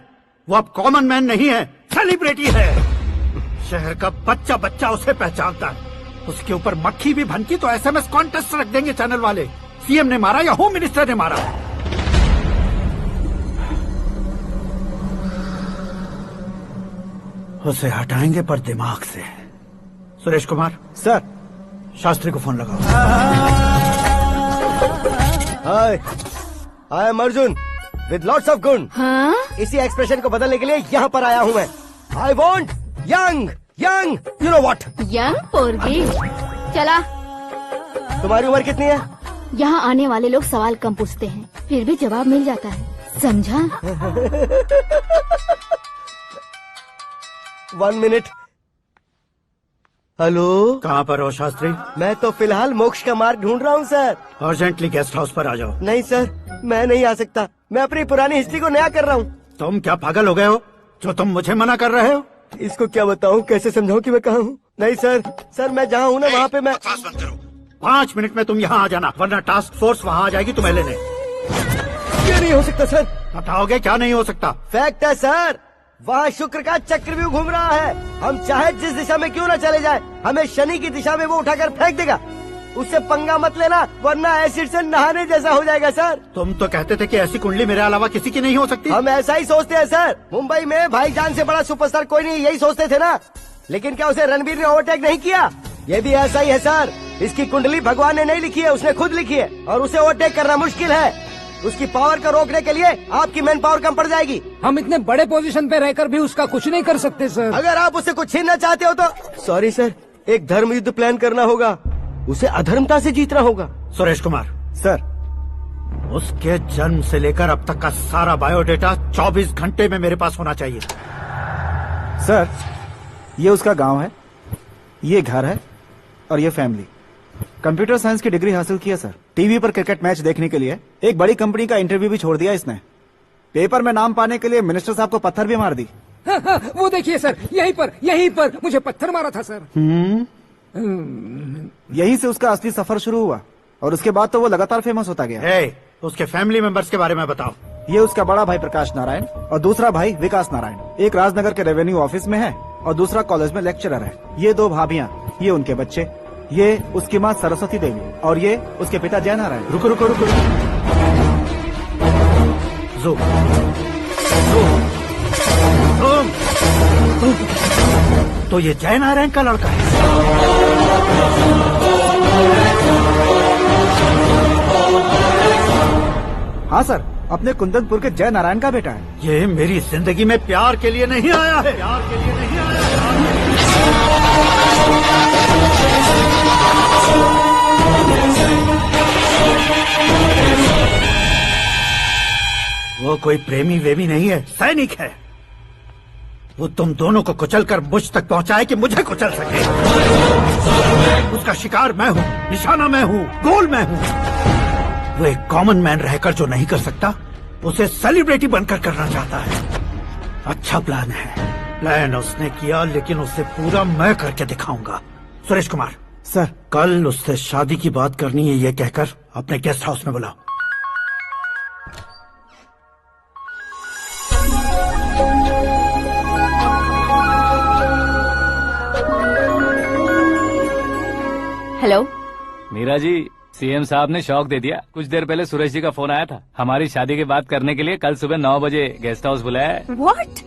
वो अब कॉमन मैन नहीं है, सेलिब्रिटी है। शहर का बच्चा बच्चा उसे पहचानता है। उसके ऊपर मक्खी भी भनकी तो SMS कॉन्टेस्ट रख देंगे चैनल वाले। सीएम ने मारा या होम मिनिस्टर ने मारा। उसे हटाएंगे पर दिमाग से। सुरेश कुमार सर। शास्त्री को फोन लगाओ। Hi, I am Arjun with lots of गुण। हाँ? इसी एक्सप्रेशन को बदलने के लिए यहाँ पर आया हूँ मैं। I want young young, you know what. Young पोरगी। चला। तुम्हारी उम्र कितनी है? यहाँ आने वाले लोग सवाल कम पूछते हैं, फिर भी जवाब मिल जाता है, समझा? 1 मिनट। हेलो, कहाँ पर हो शास्त्री? मैं तो फिलहाल मोक्ष का मार्ग ढूंढ रहा हूँ सर। अर्जेंटली गेस्ट हाउस पर आ जाओ। नहीं सर, मैं नहीं आ सकता। मैं अपनी पुरानी हिस्ट्री को नया कर रहा हूँ। तुम क्या पागल हो गए हो जो तुम मुझे मना कर रहे हो? इसको क्या बताऊँ, कैसे समझाऊँ कि मैं कहाँ हूँ? नहीं सर, सर मैं जहाँ हूँ ना वहाँ पे मैं। 5 मिनट में तुम यहाँ आ जाना, वरना टास्क फोर्स वहाँ आ जाएगी तुम्हें लेने। क्या नहीं हो सकता सर? बताओगे क्या नहीं हो सकता? फैक्ट है सर, वहाँ शुक्र का चक्रव्यूह घूम रहा है। हम चाहे जिस दिशा में क्यों न चले जाए, हमें शनि की दिशा में वो उठाकर फेंक देगा। उससे पंगा मत लेना, वरना एसिड से नहाने जैसा हो जाएगा सर। तुम तो कहते थे कि ऐसी कुंडली मेरे अलावा किसी की नहीं हो सकती। हम ऐसा ही सोचते हैं सर। मुंबई में भाईजान से बड़ा सुपरस्टार कोई नहीं, यही सोचते थे ना। लेकिन क्या उसे रणवीर ने ओवरटेक नहीं किया? ये भी ऐसा ही है सर। इसकी कुंडली भगवान ने नहीं लिखी है, उसने खुद लिखी है, और उसे ओवरटेक करना मुश्किल है। उसकी पावर को रोकने के लिए आपकी मैन पावर कम पड़ जाएगी। हम इतने बड़े पोजीशन पे रहकर भी उसका कुछ नहीं कर सकते सर। अगर आप उससे कुछ छीनना चाहते हो तो सॉरी सर, एक धर्म युद्ध प्लान करना होगा। उसे अधर्मता से जीतना होगा। सुरेश कुमार सर, उसके जन्म से लेकर अब तक का सारा बायोडेटा 24 घंटे में मेरे पास होना चाहिए। सर, ये उसका गांव है, ये घर है और ये फैमिली। कंप्यूटर साइंस की डिग्री हासिल की है सर। टीवी पर क्रिकेट मैच देखने के लिए एक बड़ी कंपनी का इंटरव्यू भी छोड़ दिया इसने। पेपर में नाम पाने के लिए मिनिस्टर साहब को पत्थर भी मार दी। हाँ, हाँ, वो देखिए सर, यहीं पर मुझे पत्थर मारा था सर। यहीं से उसका असली सफर शुरू हुआ और उसके बाद तो वो लगातार फेमस होता गया। उसके फैमिली मेंबर्स के बारे में बताओ। ये उसका बड़ा भाई प्रकाश नारायण और दूसरा भाई विकास नारायण। एक राजनगर के रेवेन्यू ऑफिस में है और दूसरा कॉलेज में लेक्चरर है। ये 2 भाभियां, ये उनके बच्चे, ये उसकी माँ सरस्वती देवी और ये उसके पिता जय नारायण। रुको रुको रुको, तो ये जय नारायण का लड़का है। हाँ सर, अपने कुंदनपुर के जय नारायण का बेटा है। ये मेरी जिंदगी में प्यार के लिए नहीं आया है। प्यार के लिए नहीं आया वो कोई प्रेमी वेमी नहीं है, सैनिक है। वो तुम दोनों को कुचलकर मुझ तक पहुंचाए कि मुझे कुचल सके। उसका शिकार मैं हूँ, निशाना मैं हूँ, गोल मैं हूँ। वो एक कॉमन मैन रहकर जो नहीं कर सकता, उसे सेलिब्रिटी बनकर करना चाहता है। अच्छा प्लान है। प्लान उसने किया, लेकिन उसे पूरा मैं करके दिखाऊंगा। सुरेश कुमार सर, कल उससे शादी की बात करनी है, ये कहकर अपने गेस्ट हाउस में बुलाओ। हेलो मीरा जी, सीएम साहब ने शौक दे दिया। कुछ देर पहले सुरेश जी का फोन आया था, हमारी शादी की बात करने के लिए कल सुबह 9 बजे गेस्ट हाउस बुलाया है। What?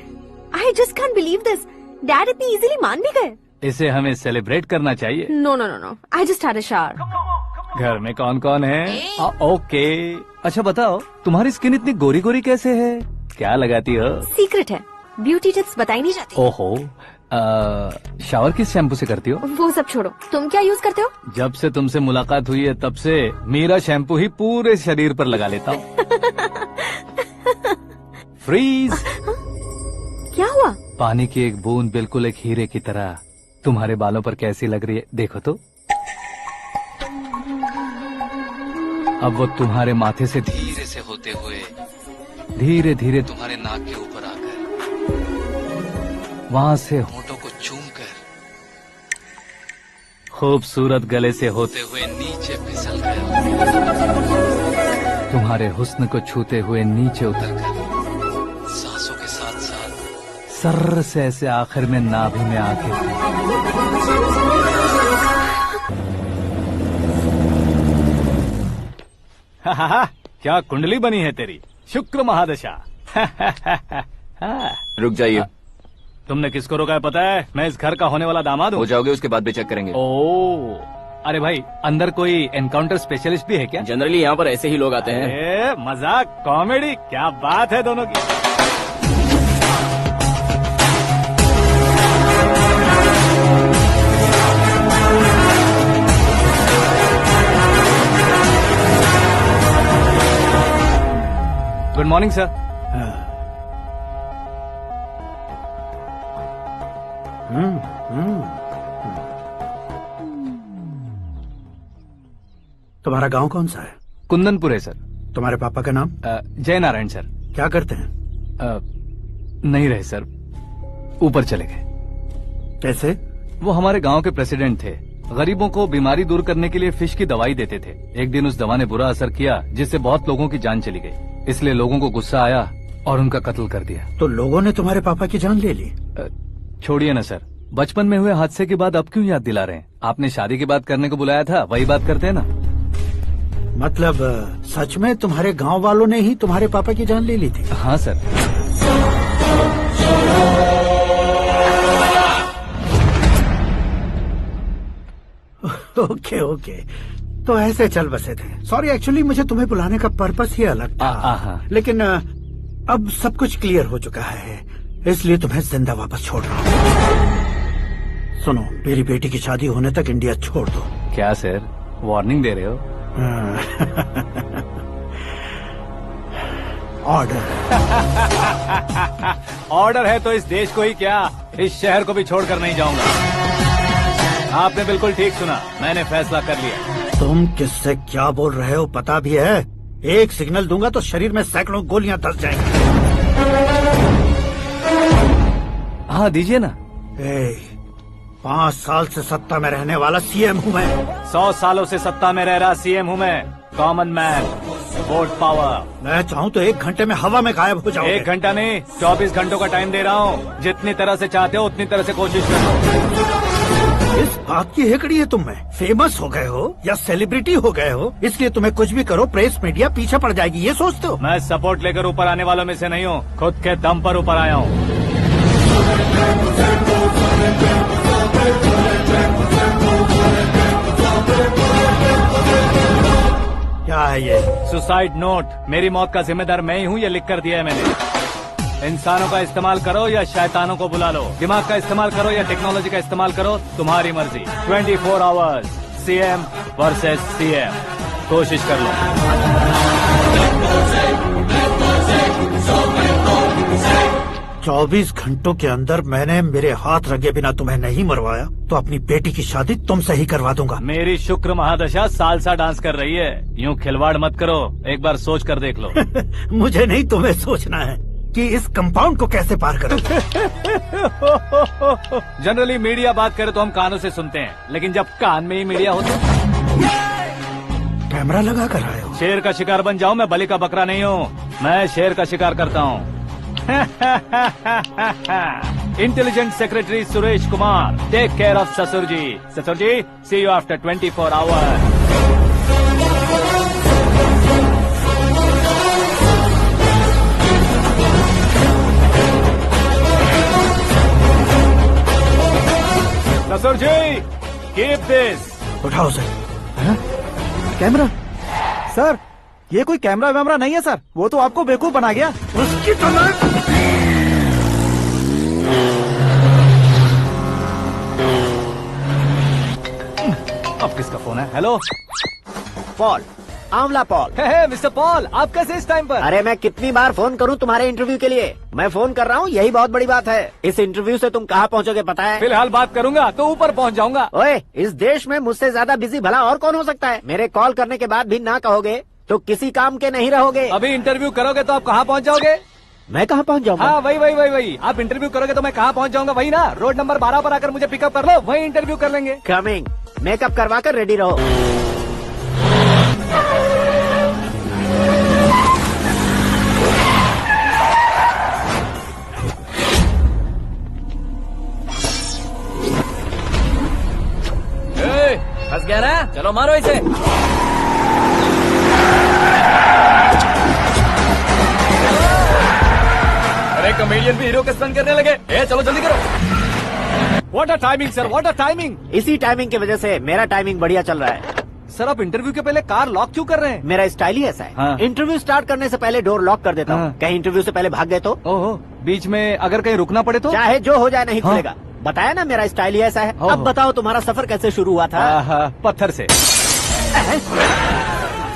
I just can't believe this. Dad इतनी इजीली मान भी गए। इसे हमें सेलिब्रेट करना चाहिए। No, no, no, no. I just had a shower. घर में कौन कौन है? ओके, अच्छा बताओ, तुम्हारी स्किन इतनी गोरी गोरी कैसे है? क्या लगाती हो? सीक्रेट है, ब्यूटी टिप्स बताई नहीं जाती। ओहो, शावर किस शैम्पू से करती हो? वो सब छोड़ो, तुम क्या यूज करते हो? जब से तुमसे मुलाकात हुई है तब से मेरा शैम्पू ही पूरे शरीर पर लगा लेता हूँ। फ्रीज। क्या हुआ? पानी की एक बूंद बिल्कुल एक हीरे की तरह तुम्हारे बालों पर कैसी लग रही है, देखो तो। अब वो तुम्हारे माथे से धीरे से होते हुए धीरे धीरे तुम्हारे नाक के ऊपर आकर वहां से होठों को चूमकर खूबसूरत गले से होते हुए नीचे फिसल गया, तुम्हारे हुस्न को छूते हुए नीचे उतरकर सांसों के साथ साथ सर्र से ऐसे आखिर में नाभि में आके क्या कुंडली बनी है तेरी, शुक्र महादशा। रुक जाइए। तुमने किसको रोका है पता है? मैं इस घर का होने वाला दामाद हूँ। हो जाओगे उसके बाद भी चेक करेंगे। ओ, अरे भाई अंदर कोई एनकाउंटर स्पेशलिस्ट भी है क्या? जनरली यहाँ पर ऐसे ही लोग आते हैं। अरे मजाक, कॉमेडी, क्या बात है दोनों की। Good morning sir. तुम्हारा गांव कौन सा है? कुंदनपुर है सर। तुम्हारे पापा का नाम? जय नारायण सर। क्या करते हैं? नहीं रहे सर, ऊपर चले गए। कैसे? वो हमारे गांव के प्रेसिडेंट थे। गरीबों को बीमारी दूर करने के लिए फिश की दवाई देते थे। एक दिन उस दवा ने बुरा असर किया जिससे बहुत लोगों की जान चली गई। इसलिए लोगों को गुस्सा आया और उनका कत्ल कर दिया। तो लोगों ने तुम्हारे पापा की जान ले ली? छोड़िए ना सर, बचपन में हुए हादसे की बात अब क्यों याद दिला रहे हैं? आपने शादी की बात करने को बुलाया था, वही बात करते हैं ना। मतलब सच में तुम्हारे गांव वालों ने ही तुम्हारे पापा की जान ले ली थी? हाँ सर। ओके ओके, तो ऐसे चल बसे थे। सॉरी, एक्चुअली मुझे तुम्हें बुलाने का पर्पस ही अलग था। लेकिन अब सब कुछ क्लियर हो चुका है, इसलिए तुम्हें जिंदा वापस छोड़ रहा हूँ। सुनो, मेरी बेटी की शादी होने तक इंडिया छोड़ दो। क्या सर, वार्निंग दे रहे हो? ऑर्डर। ऑर्डर है तो इस देश को ही क्या, इस शहर को भी छोड़कर नहीं जाऊंगा। आपने बिल्कुल ठीक सुना, मैंने फैसला कर लिया। तुम किससे क्या बोल रहे हो पता भी है? एक सिग्नल दूंगा तो शरीर में सैकड़ों गोलियां धस जाएंगी। हाँ दीजिए ना। 5 साल से सत्ता में रहने वाला सीएम हूँ मैं। 100 सालों से सत्ता में रह रहा सीएम हूँ मैं। Common man, vote power. मैं चाहूँ तो 1 घंटे में हवा में गायब हो जाऊँ। 1 घंटा नहीं, 24 घंटों का टाइम दे रहा हूँ। जितनी तरह से चाहते हो उतनी तरह से कोशिश करो। इस बात की हेकड़ी है तुम में। फेमस हो गए हो या सेलिब्रिटी हो गए हो, इसलिए तुम्हें कुछ भी करो प्रेस मीडिया पीछे पड़ जाएगी, ये सोचते हो? मैं सपोर्ट लेकर ऊपर आने वालों में से नहीं हूँ, खुद के दम पर ऊपर आया हूँ। क्या है ये? Suicide note. मेरी मौत का जिम्मेदार मैं ही हूँ, ये लिख कर दिया है मैंने। इंसानों का इस्तेमाल करो या शैतानों को बुला लो, दिमाग का इस्तेमाल करो या टेक्नोलॉजी का इस्तेमाल करो, तुम्हारी मर्जी। 24 आवर्स सीएम वर्सेस सीएम, कोशिश कर लो। 24 घंटों के अंदर मैंने मेरे हाथ रंगे बिना तुम्हें नहीं मरवाया तो अपनी बेटी की शादी तुमसे ही करवा दूंगा। मेरी शुक्र महादशा सालसा डांस कर रही है, यूँ खिलवाड़ मत करो, एक बार सोच कर देख लो। मुझे नहीं, तुम्हें सोचना है कि इस कंपाउंड को कैसे पार करो। जनरली मीडिया बात करे तो हम कानों से सुनते हैं, लेकिन जब कान में ही मीडिया होता है। कैमरा लगा कर आए हो? शेर का शिकार बन जाऊं, मैं बलि का बकरा नहीं हूँ, मैं शेर का शिकार करता हूँ। Intelligent secretary Suresh Kumar, take care of ससुर जी। ससुर ji, see you after 24 hours. ससुर जी, कीप दिस। उठाओ सर। कैमरा? सर, ये कोई कैमरा वैमरा नहीं है सर, वो तो आपको बेवकूफ बना गया। उसकी तरह। अब किसका फोन है? हेलो पॉल, आंवला पॉल। मिस्टर पॉल, आप कैसे इस टाइम पर? अरे मैं कितनी बार फोन करूं तुम्हारे इंटरव्यू के लिए? मैं फोन कर रहा हूं, यही बहुत बड़ी बात है। इस इंटरव्यू से तुम कहां पहुंचोगे पता है? फिलहाल बात करूंगा तो ऊपर पहुंच जाऊंगा। ओए, इस देश में मुझसे ज्यादा बिजी भला और कौन हो सकता है? मेरे कॉल करने के बाद भी ना कहोगे तो किसी काम के नहीं रहोगे। अभी इंटरव्यू करोगे तो आप कहाँ पहुँच जाओगे? मैं कहाँ पहुँच जाऊंगा? हाँ वही। आप इंटरव्यू करोगे तो मैं कहाँ पहुँच जाऊंगा? वही ना, रोड नंबर 12 पर आकर मुझे पिकअप कर लो, वही इंटरव्यू कर लेंगे। कमिंग। मेकअप करवा कर रेडी रहो। फंस गया ना, चलो मारो इसे। अरे कॉमेडियन भी हीरो के स्टंट करने लगे। ए चलो जल्दी करो। What a timing sir, what a timing. इसी टाइमिंग की वजह से मेरा टाइमिंग बढ़िया चल रहा है। सर आप इंटरव्यू के पहले कार लॉक क्यों कर रहे हैं? मेरा स्टाइल ही ऐसा है। हाँ। इंटरव्यू स्टार्ट करने से पहले डोर लॉक कर देता हूँ। हाँ। कहीं इंटरव्यू से पहले भाग गए तो? ओहो, बीच में अगर कहीं रुकना पड़े तो? चाहे जो हो जाए नहीं हाँ। खुलेगा। बताया ना मेरा स्टाइल ही ऐसा है। अब बताओ तुम्हारा सफर कैसे शुरू हुआ था? पत्थर से।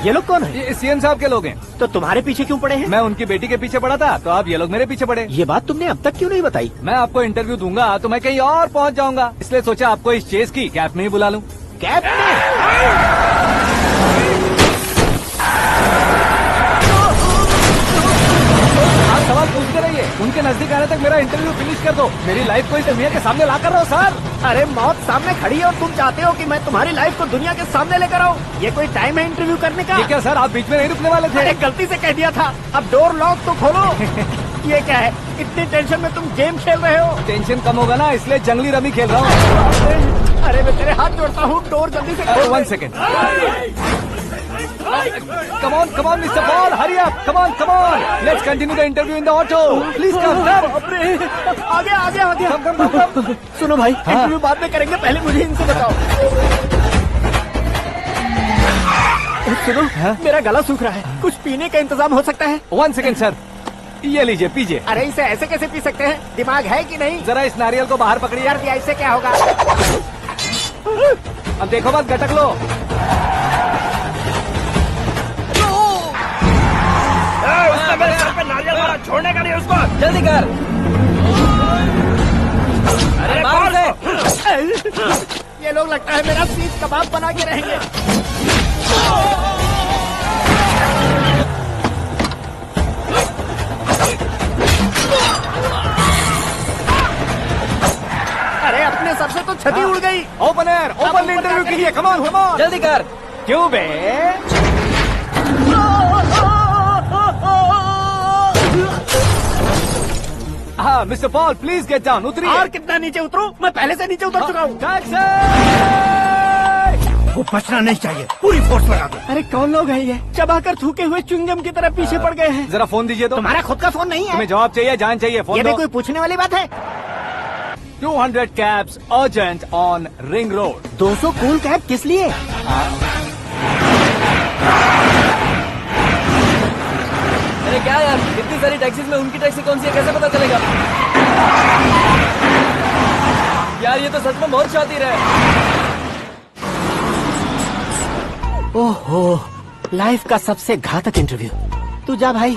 ये लोग कौन है? ये सीएम साहब के लोग हैं। तो तुम्हारे पीछे क्यों पड़े हैं? मैं उनकी बेटी के पीछे पड़ा था, तो अब ये लोग मेरे पीछे पड़े। ये बात तुमने अब तक क्यों नहीं बताई? मैं आपको इंटरव्यू दूंगा तो मैं कहीं और पहुंच जाऊंगा, इसलिए सोचा आपको इस चेस की कैब में ही बुला लूं। कैब में? आप सवाल पूछते रहिए, उनके नजदीक आने तक मेरा इंटरव्यू फिनिश कर दो। मेरी लाइफ को इस दुनिया के सामने ला कर रहा हूँ सर। अरे मौत सामने खड़ी है और तुम चाहते हो कि मैं तुम्हारी लाइफ को दुनिया के सामने लेकर आऊं? ये कोई टाइम है इंटरव्यू करने का? ये क्या सर, आप बीच में नहीं रुकने वाले थे? अरे गलती से कह दिया था। अब डोर लॉक तो खोलो। ये क्या है? इतनी टेंशन में तुम गेम खेल रहे हो? टेंशन कम होगा ना, इसलिए जंगली रमी खेल रहा हूँ। अरे मैं तेरे हाथ जोड़ता हूँ, डोर जल्दी से खोलो। 1 second. Come on, Mr. Paul, hurry up. Come on. Let's continue the interview in the auto. Please come. आ गया। Come. सुनो भाई, इंटरव्यू बाद में करेंगे, पहले मुझे इनसे बताओ। सुनो, मेरा गला सूख रहा है, कुछ पीने का इंतजाम हो सकता है? 1 सेकेंड सर, ये लीजिए पीजिए। अरे इसे ऐसे कैसे पी सकते हैं? दिमाग है कि नहीं? जरा इस नारियल को बाहर पकड़िए। यार दिया, इससे क्या होगा? अब देखो मत, गटक लो। उसने मेरे सर पे नारियल मारा, छोड़ने का नहीं उसको। जल्दी कर। अरे मार दे। ये लोग लगता है मेरा सीख कबाब बना के रहेंगे। अरे अपने सर से तो छती उड़ गई। ओपन इंटरव्यू के लिए। कम ऑन जल्दी कर। क्यों बे? हाँ mister Paul, please get down. उतरिए। और कितना नीचे उतरूं? मैं पहले से नीचे उतर चुका हूँ। वो बचना नहीं चाहिए, पूरी फोर्स लगा दो। अरे कौन लोग हैं ये? चबाकर थूके हुए च्युइंगम की तरह पीछे पड़ गए हैं। जरा फोन दीजिए तो। तुम्हारा खुद का फोन नहीं है? तुम्हें जवाब चाहिए, जान चाहिए, फोन ये दो। भी कोई पूछने वाली बात है? 200 cabs urgent on Ring Road. 200 cool cab किस लिए? अरे क्या यार, इतनी सारी टैक्सीज में उनकी टैक्सी कौन सी है, कैसे पता चलेगा? यार ये तो सच में बहुत शातिर है। ओहो, लाइफ का सबसे घातक इंटरव्यू। तू जा भाई।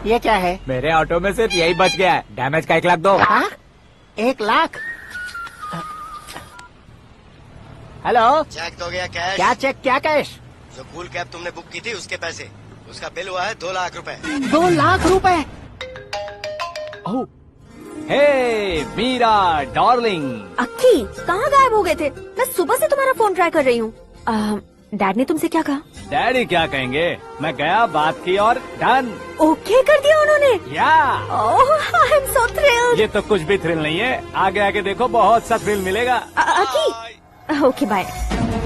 ये क्या है? मेरे ऑटो में सिर्फ यही बच गया है, डैमेज का 1 लाख दो। 1 लाख? हेलो, चेक तो गया कैश। क्या चेक, क्या कैश? जो कूल कैब तुमने बुक की थी उसके पैसे, उसका बिल हुआ है 2 लाख रुपए। 2 लाख रुपए? हे मीरा डार्लिंग। अक्की, कहाँ गायब हो गए थे? मैं सुबह से तुम्हारा फोन ट्राई कर रही हूँ। डैड ने तुमसे क्या कहा? डैडी क्या कहेंगे, मैं गया, बात की और डन। ओके कर दिया उन्होंने? या। ओह, आई एम सो थ्रिल्ड। ये तो कुछ भी थ्रिल नहीं है, आगे आगे देखो बहुत सा थ्रिल मिलेगा। अक्की, ओके बाय।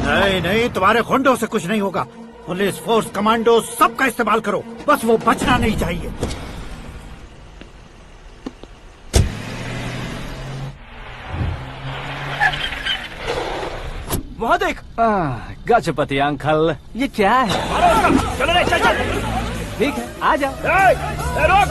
नहीं, तुम्हारे गुंडों से कुछ नहीं होगा। पुलिस फोर्स, कमांडो, सबका इस्तेमाल करो, बस वो बचना नहीं चाहिए। वहाँ देख। गजपति अंकल, ये क्या है? चलो रे, चल। ठीक है, आ जाओ। रोक।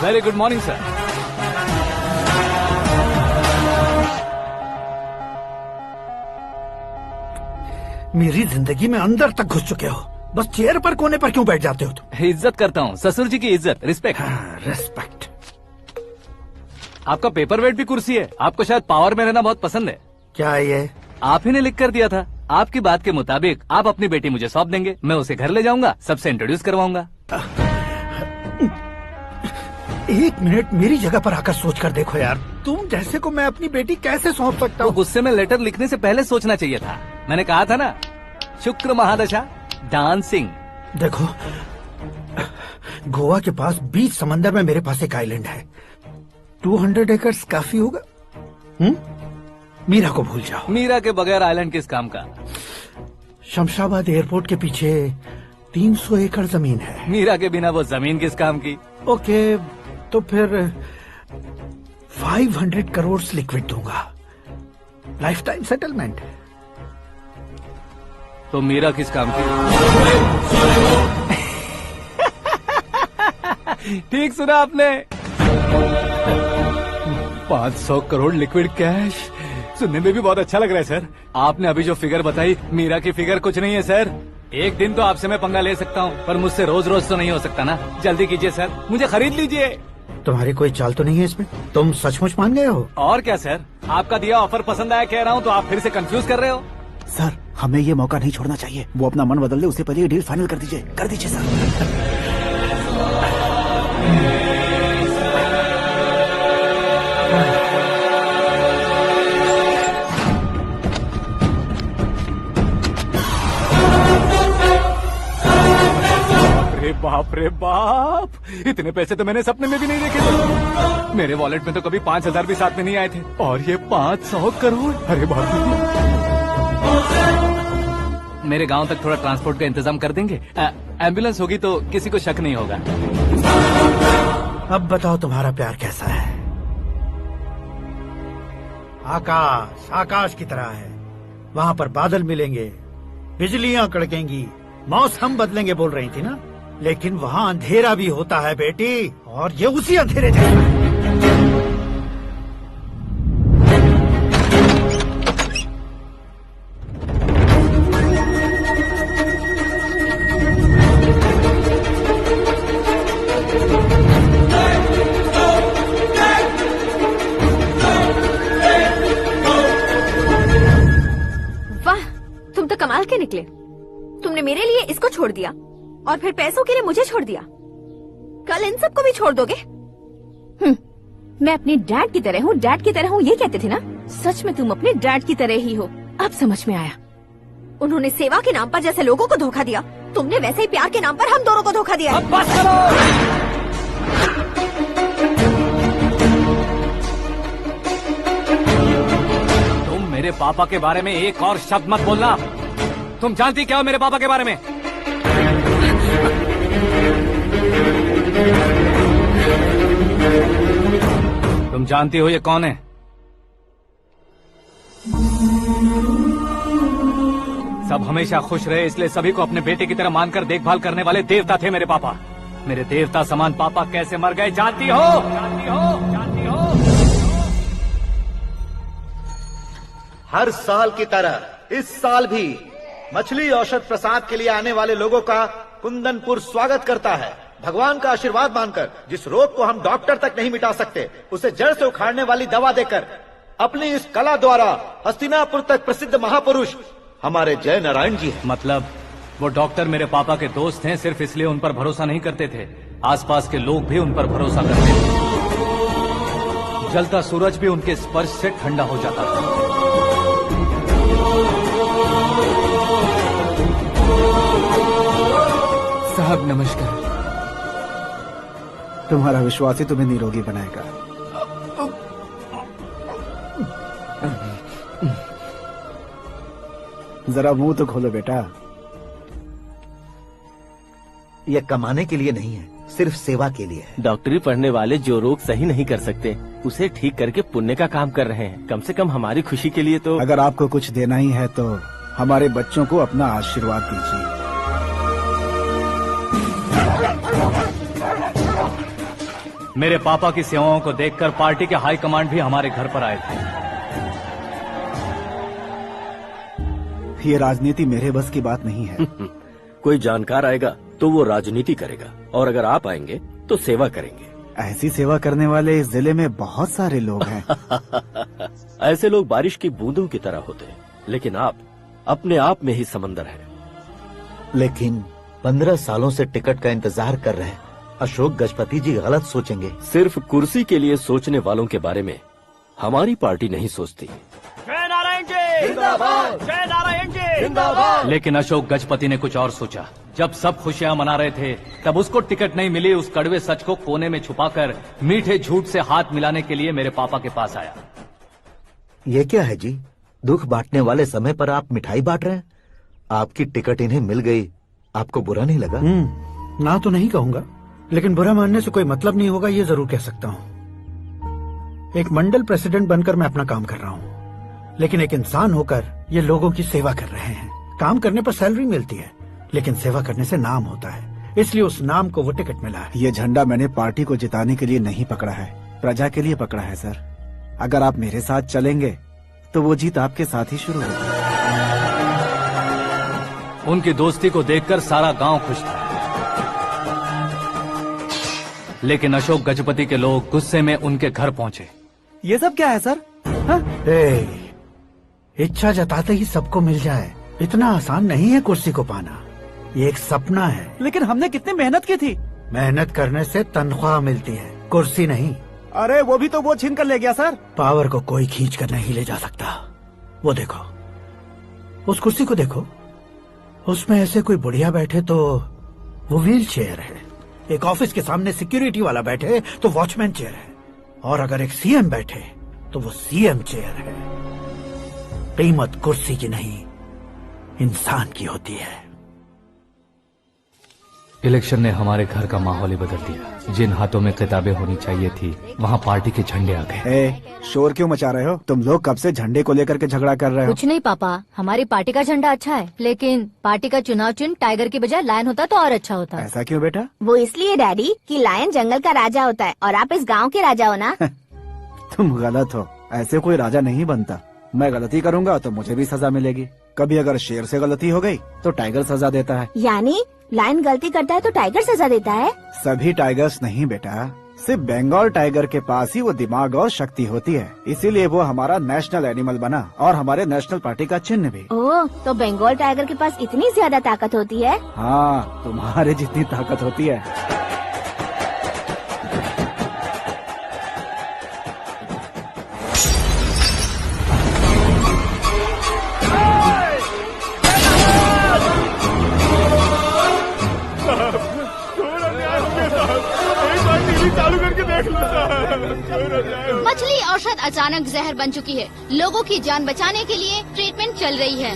Very good morning sir. मेरी जिंदगी में अंदर तक घुस चुके हो, बस चेयर पर कोने पर क्यों बैठ जाते हो तुम? इज्जत करता हूँ, ससुर जी की इज्जत, रिस्पेक्ट। रिस्पेक्ट। आपका पेपर वेट भी कुर्सी है। आपको शायद पावर में रहना बहुत पसंद है। क्या ये? आप ही ने लिख कर दिया था। आपकी बात के मुताबिक आप अपनी बेटी मुझे सौंप देंगे, मैं उसे घर ले जाऊंगा, सबसे इंट्रोड्यूस करवाऊंगा। एक मिनट मेरी जगह पर आकर सोच कर देखो यार, तुम जैसे को मैं अपनी बेटी कैसे सौंप सकता हूँ? गुस्से में लेटर लिखने से पहले सोचना चाहिए था। मैंने कहा था ना, शुक्र महादशा डांसिंग। देखो, गोवा के पास बीच समंदर में मेरे पास एक आइलैंड है, 200 एकर्स काफी होगा। मीरा को भूल जाओ। मीरा के बगैर आइलैंड किस काम का? शमशाबाद एयरपोर्ट के पीछे 300 एकड़ जमीन है। मीरा के बिना वो जमीन किस काम की? ओके, तो फिर 500 करोड़ लिक्विड दूंगा, लाइफ टाइम सेटलमेंट। तो मीरा किस काम की? ठीक सुना आपने, 500 करोड़ लिक्विड कैश। सुनने में भी बहुत अच्छा लग रहा है सर। आपने अभी जो फिगर बताई, मीरा की फिगर कुछ नहीं है सर। एक दिन तो आपसे मैं पंगा ले सकता हूँ, पर मुझसे रोज रोज तो नहीं हो सकता ना। जल्दी कीजिए सर, मुझे खरीद लीजिए। तुम्हारी कोई चाल तो नहीं है इसमें? तुम सचमुच मान गए हो? और क्या सर, आपका दिया ऑफर पसंद आया कह रहा हूँ, तो आप फिर से कंफ्यूज कर रहे हो। सर, हमें ये मौका नहीं छोड़ना चाहिए। वो अपना मन बदल दे, उससे पहले ये डील फाइनल कर दीजिए। कर दीजिए सर। बाप रे बाप, इतने पैसे तो मैंने सपने में भी नहीं देखे थे। मेरे वॉलेट में तो कभी 5,000 भी साथ में नहीं आए थे, और ये 500 करोड़। अरे बाप रे। मेरे गांव तक थोड़ा ट्रांसपोर्ट का इंतजाम कर देंगे? एम्बुलेंस होगी तो किसी को शक नहीं होगा। अब बताओ तुम्हारा प्यार कैसा है? आकाश आकाश की तरह है, वहाँ पर बादल मिलेंगे, बिजलियाँ कड़केंगी, मौसम बदलेंगे बोल रही थी ना, लेकिन वहाँ अंधेरा भी होता है बेटी, और ये उसी अंधेरे जैसा। वाह, तुम तो कमाल के निकले। तुमने मेरे लिए इसको छोड़ दिया और फिर पैसों के लिए मुझे छोड़ दिया। कल इन सबको भी छोड़ दोगे? मैं अपने डैड की तरह हूँ, डैड की तरह हूँ, ये कहते थे ना। सच में तुम अपने डैड की तरह ही हो, अब समझ में आया। उन्होंने सेवा के नाम पर जैसे लोगों को धोखा दिया, तुमने वैसे ही प्यार के नाम पर हम दोनों को धोखा दिया। अब बस करो। तुम मेरे पापा के बारे में एक और शब्द मत बोलना। तुम जानती क्या हो मेरे पापा के बारे में? तुम जानती हो ये कौन है? सब हमेशा खुश रहे, इसलिए सभी को अपने बेटे की तरह मानकर देखभाल करने वाले देवता थे मेरे पापा। मेरे देवता समान पापा कैसे मर गए जानती हो? जानती हो? जानती हो? हर साल की तरह इस साल भी मछली औषध प्रसाद के लिए आने वाले लोगों का कुंदनपुर स्वागत करता है। भगवान का आशीर्वाद मानकर जिस रोग को हम डॉक्टर तक नहीं मिटा सकते, उसे जड़ से उखाड़ने वाली दवा देकर अपनी इस कला द्वारा हस्तिनापुर तक प्रसिद्ध महापुरुष हमारे जय नारायण जी हैं। मतलब वो डॉक्टर मेरे पापा के दोस्त हैं, सिर्फ इसलिए उन पर भरोसा नहीं करते थे, आसपास के लोग भी उन पर भरोसा करते थे। जलता सूरज भी उनके स्पर्श से ठंडा हो जाता था। साहब नमस्कार। तुम्हारा विश्वास ही तुम्हें निरोगी बनाएगा। जरा मुंह तो खोलो बेटा। यह कमाने के लिए नहीं है, सिर्फ सेवा के लिए है। डॉक्टरी पढ़ने वाले जो रोग सही नहीं कर सकते, उसे ठीक करके पुण्य का काम कर रहे हैं। कम से कम हमारी खुशी के लिए तो। अगर आपको कुछ देना ही है तो हमारे बच्चों को अपना आशीर्वाद दीजिए। मेरे पापा की सेवाओं को देखकर पार्टी के हाई कमांड भी हमारे घर पर आए थे। ये राजनीति मेरे बस की बात नहीं है। कोई जानकार आएगा तो वो राजनीति करेगा, और अगर आप आएंगे तो सेवा करेंगे। ऐसी सेवा करने वाले इस जिले में बहुत सारे लोग हैं। ऐसे लोग बारिश की बूंदों की तरह होते हैं, लेकिन आप अपने आप में ही समंदर हैं। लेकिन 15 सालों से टिकट का इंतजार कर रहे हैं। अशोक गजपति जी गलत सोचेंगे। सिर्फ कुर्सी के लिए सोचने वालों के बारे में हमारी पार्टी नहीं सोचती। जय नारायण जी जिंदाबाद, जय नारायण जी जिंदाबाद। लेकिन अशोक गजपति ने कुछ और सोचा। जब सब खुशियां मना रहे थे, तब उसको टिकट नहीं मिली। उस कड़वे सच को कोने में छुपाकर मीठे झूठ से हाथ मिलाने के लिए मेरे पापा के पास आया। ये क्या है जी? दुख बांटने वाले समय पर आप मिठाई बांट रहे हैं। आपकी टिकट इन्हें मिल गई, आपको बुरा नहीं लगा? ना तो नहीं कहूंगा, लेकिन बुरा मानने से कोई मतलब नहीं होगा, ये जरूर कह सकता हूँ। एक मंडल प्रेसिडेंट बनकर मैं अपना काम कर रहा हूँ, लेकिन एक इंसान होकर ये लोगों की सेवा कर रहे हैं। काम करने पर सैलरी मिलती है, लेकिन सेवा करने से नाम होता है, इसलिए उस नाम को वो टिकट मिला है। ये झंडा मैंने पार्टी को जिताने के लिए नहीं पकड़ा है, प्रजा के लिए पकड़ा है सर। अगर आप मेरे साथ चलेंगे तो वो जीत आपके साथ ही शुरू होगी। उनकी दोस्ती को देखकर सारा गांव खुश था, लेकिन अशोक गजपति के लोग गुस्से में उनके घर पहुंचे। ये सब क्या है सर? इच्छा जताते ही सबको मिल जाए, इतना आसान नहीं है कुर्सी को पाना। ये एक सपना है। लेकिन हमने कितनी मेहनत की थी। मेहनत करने से तनख्वाह मिलती है, कुर्सी नहीं। अरे वो भी तो वो छीन कर ले गया सर। पावर को कोई खींच कर नहीं ले जा सकता। वो देखो, उस कुर्सी को देखो, उसमें ऐसे कोई बुढ़िया बैठे तो वो व्हील चेयर है। एक ऑफिस के सामने सिक्योरिटी वाला बैठे तो वॉचमैन चेयर है, और अगर एक सीएम बैठे तो वो सीएम चेयर है। कीमत कुर्सी की नहीं, इंसान की होती है। इलेक्शन ने हमारे घर का माहौल ही बदल दिया। जिन हाथों में किताबें होनी चाहिए थी, वहाँ पार्टी के झंडे आ गए। शोर क्यों मचा रहे हो? तुम लोग कब से झंडे को लेकर के झगड़ा कर रहे हो? कुछ नहीं पापा, हमारी पार्टी का झंडा अच्छा है, लेकिन पार्टी का चुनाव चिन्ह टाइगर की बजाय लायन होता तो और अच्छा होता। ऐसा क्यों बेटा? वो इसलिए डैडी कि लायन जंगल का राजा होता है और आप इस गांव के राजा हो ना। तुम गलत हो, ऐसे कोई राजा नहीं बनता। मैं गलती करूंगा तो मुझे भी सजा मिलेगी। कभी अगर शेर से गलती हो गई तो टाइगर सजा देता है। यानी लायन गलती करता है तो टाइगर सजा देता है? सभी टाइगर्स नहीं बेटा, सिर्फ बंगाल टाइगर के पास ही वो दिमाग और शक्ति होती है, इसीलिए वो हमारा नेशनल एनिमल बना और हमारे नेशनल पार्टी का चिन्ह भी। ओह, तो बंगाल टाइगर के पास इतनी ज्यादा ताकत होती है? हाँ, तुम्हारे जितनी ताकत होती है। मछली औषध अचानक जहर बन चुकी है। लोगों की जान बचाने के लिए ट्रीटमेंट चल रही है।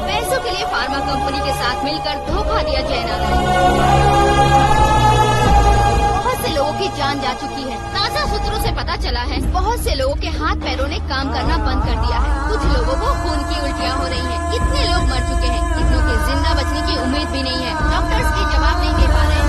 पैसों के लिए फार्मा कंपनी के साथ मिलकर धोखा दिया जयनारायण। बहुत से लोगों की जान जा चुकी है। ताज़ा सूत्रों से पता चला है बहुत से लोगों के हाथ पैरों ने काम करना बंद कर दिया है। कुछ लोगों को खून की उल्टियाँ हो रही हैं। कितने लोग मर चुके हैं, कितनों के जिंदा बचने की उम्मीद भी नहीं है। डॉक्टर्स के जवाब नहीं दे पा रहे हैं।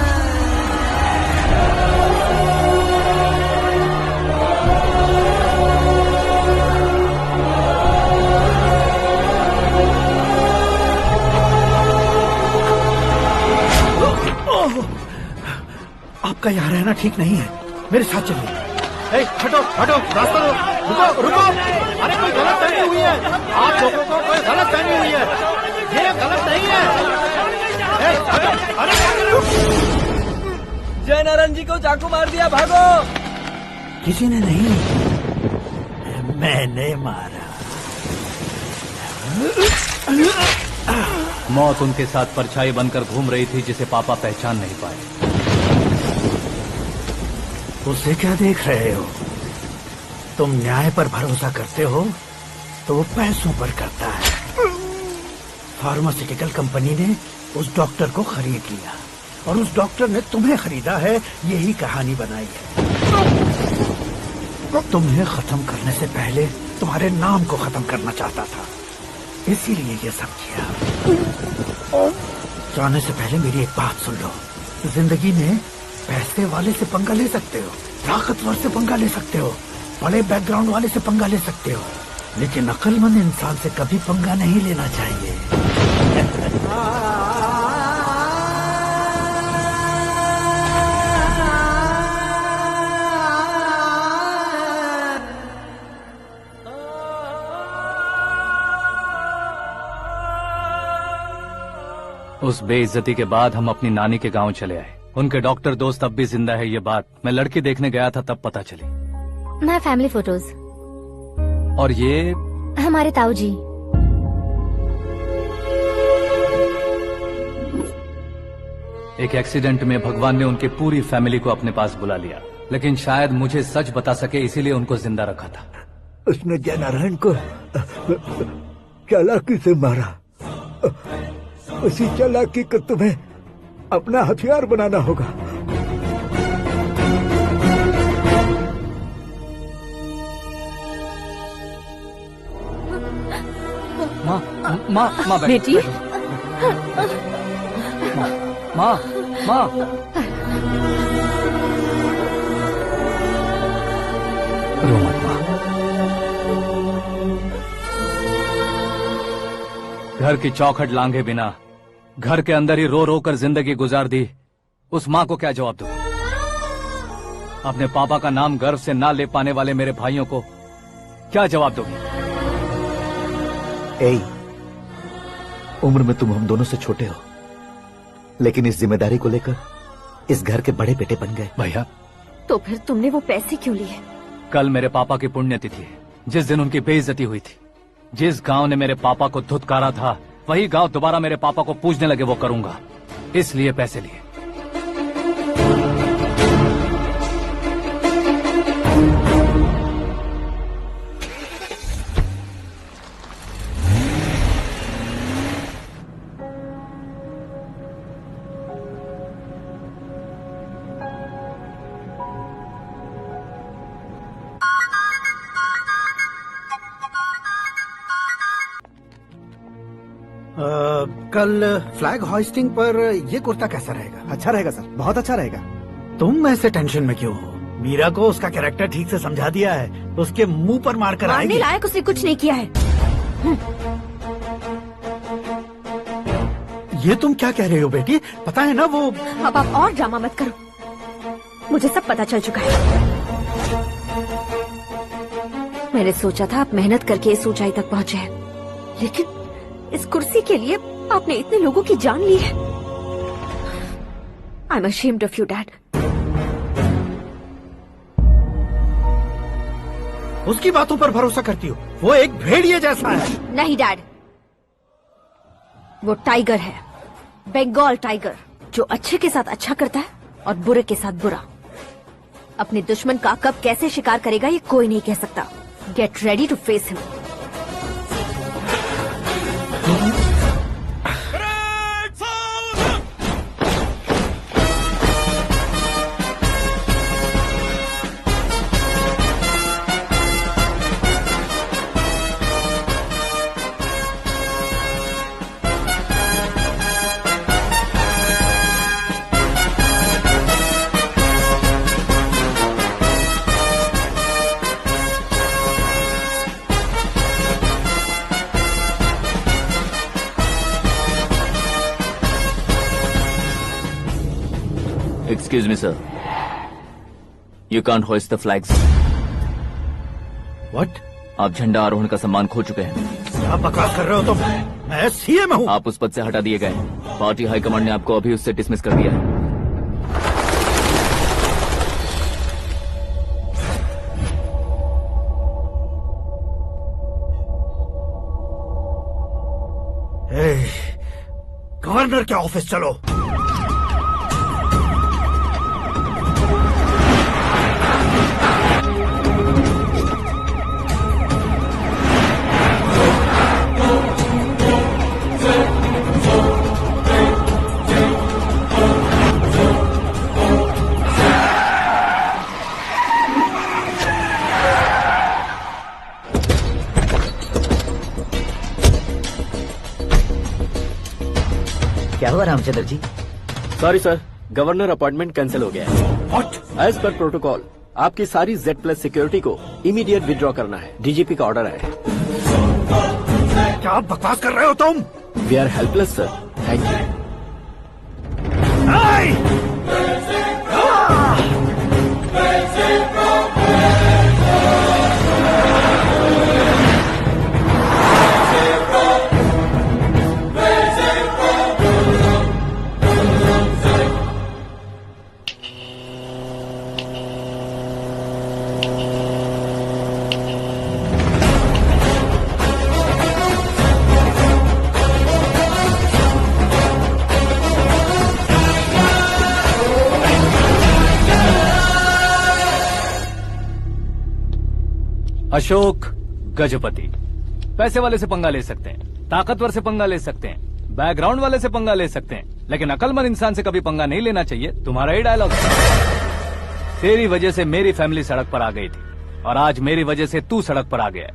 आपका यहाँ रहना ठीक नहीं है, मेरे साथ चलिए। हटो हटो, रास्ता रुको रुको। अरे कोई गलत फहमी हुई है, आप लोगों को कोई गलत फहमी हुई है, ये गलत नहीं है। जय नारायण जी को चाकू मार दिया, भागो। किसी ने नहीं, मैंने मारा। मौत उनके साथ परछाई बनकर घूम रही थी, जिसे पापा पहचान नहीं पाए। उसे क्या देख रहे हो? तुम न्याय पर भरोसा करते हो तो वो पैसों पर करता है। फार्मास्यूटिकल कंपनी ने उस डॉक्टर को खरीद लिया और उस डॉक्टर ने तुम्हें खरीदा है, यही कहानी बनाई है। तुम्हें खत्म करने से पहले तुम्हारे नाम को खत्म करना चाहता था, इसीलिए ये सब किया। जाने से पहले मेरी एक बात सुन लो। जिंदगी में पैसे वाले से पंगा ले सकते हो, ताकतवर से पंगा ले सकते हो, बड़े बैकग्राउंड वाले से पंगा ले सकते हो, लेकिन अक्लमंद इंसान से कभी पंगा नहीं लेना चाहिए। उस बेइज्जती के बाद हम अपनी नानी के गांव चले आए। उनके डॉक्टर दोस्त अब भी जिंदा है, ये बात मैं लड़की देखने गया था तब पता चली। My family photos. और ये हमारे ताऊ जी। एक एक्सीडेंट में भगवान ने उनकी पूरी फैमिली को अपने पास बुला लिया, लेकिन शायद मुझे सच बता सके इसीलिए उनको जिंदा रखा था। उसने जयनारायण को चालाकी से मारा। उसी चालाकी को तुम्हें अपना हथियार बनाना होगा। माँ माँ माँ बेटी। माँ माँ रो मत माँ। घर की चौखट लांघे बिना घर के अंदर ही रो रो कर जिंदगी गुजार दी उस माँ को क्या जवाब दूं? अपने पापा का नाम गर्व से ना ले पाने वाले मेरे भाइयों को क्या जवाब दोगी? उम्र में तुम हम दोनों से छोटे हो, लेकिन इस जिम्मेदारी को लेकर इस घर के बड़े बेटे बन गए। भैया तो फिर तुमने वो पैसे क्यों लिए? कल मेरे पापा की पुण्यतिथि है, जिस दिन उनकी बेइज्जती हुई थी। जिस गांव ने मेरे पापा को धुतकारा था वही गांव दोबारा मेरे पापा को पूजने लगे वो करूंगा, इसलिए पैसे लिए। कल फ्लैग होइस्टिंग पर ये कुर्ता कैसा रहेगा? अच्छा रहेगा सर, बहुत अच्छा रहेगा। तुम ऐसे टेंशन में क्यों हो? मीरा को उसका कैरेक्टर ठीक से समझा दिया है, उसके मुंह पर मारकर आएगी। मारने लायक उसने कुछ नहीं किया है। ये तुम क्या कह रहे हो बेटी? पता है ना वो। अब आप और ड्रामा मत करो, मुझे सब पता चल चुका है। मैंने सोचा था आप मेहनत करके इस ऊंचाई तक पहुंचे हैं, लेकिन इस कुर्सी के लिए आपने इतने लोगों की जान ली है। I am ashamed of you, Dad. उसकी बातों पर भरोसा करती हो? वो एक भेड़िए जैसा है। नहीं डैड, वो टाइगर है, बंगाल टाइगर, जो अच्छे के साथ अच्छा करता है और बुरे के साथ बुरा। अपने दुश्मन का कब कैसे शिकार करेगा ये कोई नहीं कह सकता। Get ready to face him. Excuse me, sir. You can't hoist the flags. What? आप झंडा आरोहण का सम्मान खो चुके हैं। क्या बकवास कर रहे हो तुम? मैं सीएम हूँ। आप उस पद से हटा दिए गए। पार्टी हाईकमांड ने आपको अभी उससे डिसमिस कर दिया है। गवर्नर के ऑफिस चलो। क्या हुआ Ramchandra ji? Sorry sir, governor appointment cancel हो गया है। एज पर प्रोटोकॉल आपकी सारी Z+ सिक्योरिटी को इमीडिएट विड्रॉ करना है। डीजीपी का ऑर्डर है। क्या बकवास कर रहे हो तुम? We are helpless sir. Thank you. Ashok Gajapati पैसे वाले से पंगा ले सकते हैं, ताकतवर से पंगा ले सकते हैं, बैकग्राउंड वाले से पंगा ले सकते हैं, लेकिन अकलमंद इंसान से कभी पंगा नहीं लेना चाहिए। तुम्हारा ही डायलॉग है। तेरी वजह से मेरी फैमिली सड़क पर आ गई थी और आज मेरी वजह से तू सड़क पर आ गया है।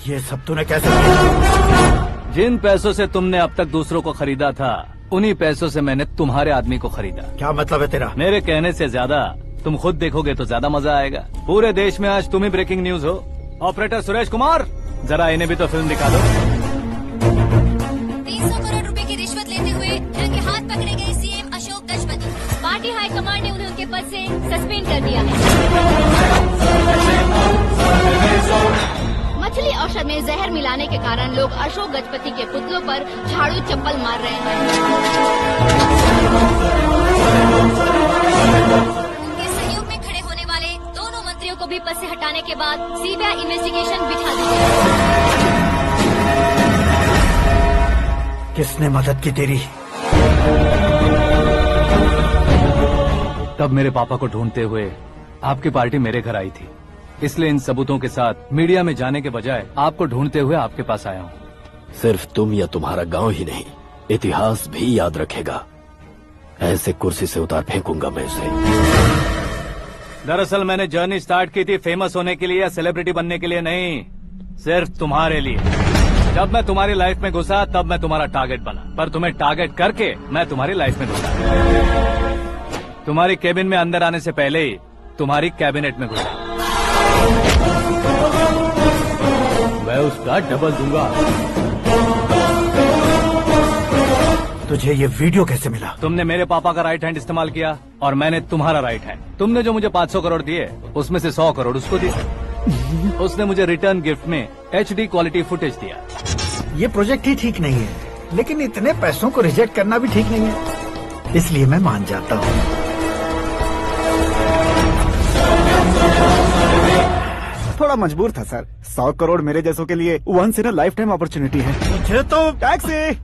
ये सब तूने कैसे किया? जिन पैसों से तुमने अब तक दूसरों को खरीदा था, उन्हीं पैसों से मैंने तुम्हारे आदमी को खरीदा। क्या मतलब है तेरा? मेरे कहने से ज्यादा तुम खुद देखोगे तो ज्यादा मजा आएगा। पूरे देश में आज तुम ही ब्रेकिंग न्यूज हो। ऑपरेटर सुरेश कुमार, जरा इन्हें भी तो फिल्म दिखा दो। 300 करोड़ रुपए की रिश्वत लेते हुए रंगे हाथ पकड़े गए CM Ashok Gajapati. Party high command ने उन्हें उनके पद से सस्पेंड कर दिया है। मछली औषध में जहर मिलाने के कारण लोग अशोक गजपति के पुतलों पर झाड़ू चप्पल मार रहे हैं। उनके सहयोग में खड़े होने वाले दोनों मंत्रियों को भी पद से हटाने के बाद सीबीआई इन्वेस्टिगेशन बिठा दी है। किसने मदद की तेरी? तब मेरे पापा को ढूंढते हुए आपकी पार्टी मेरे घर आई थी, इसलिए इन सबूतों के साथ मीडिया में जाने के बजाय आपको ढूंढते हुए आपके पास आया हूँ। सिर्फ तुम या तुम्हारा गांव ही नहीं, इतिहास भी याद रखेगा। ऐसे कुर्सी से उतार फेंकूंगा मैं उसे। दरअसल मैंने जर्नी स्टार्ट की थी फेमस होने के लिए या सेलिब्रिटी बनने के लिए नहीं, सिर्फ तुम्हारे लिए। जब मैं तुम्हारी लाइफ में घुसा तब मैं तुम्हारा टारगेट बना, पर तुम्हें टारगेट करके मैं तुम्हारी लाइफ में घुसा। तुम्हारी केबिन में अंदर आने से पहले ही तुम्हारी कैबिनेट में घुसा। मैं उसका डबल दूंगा। तुझे ये वीडियो कैसे मिला? तुमने मेरे पापा का राइट हैंड इस्तेमाल किया और मैंने तुम्हारा राइट हैंड। तुमने जो मुझे 500 करोड़ दिए उसमें से 100 करोड़ उसको दिए। उसने मुझे रिटर्न गिफ्ट में HD क्वालिटी फुटेज दिया। ये प्रोजेक्ट ही ठीक नहीं है, लेकिन इतने पैसों को रिजेक्ट करना भी ठीक नहीं है, इसलिए मैं मान जाता हूँ। थोड़ा मजबूर था सर। 100 करोड़ मेरे जैसों के लिए once in a lifetime opportunity है। मुझे तो टैक्सी।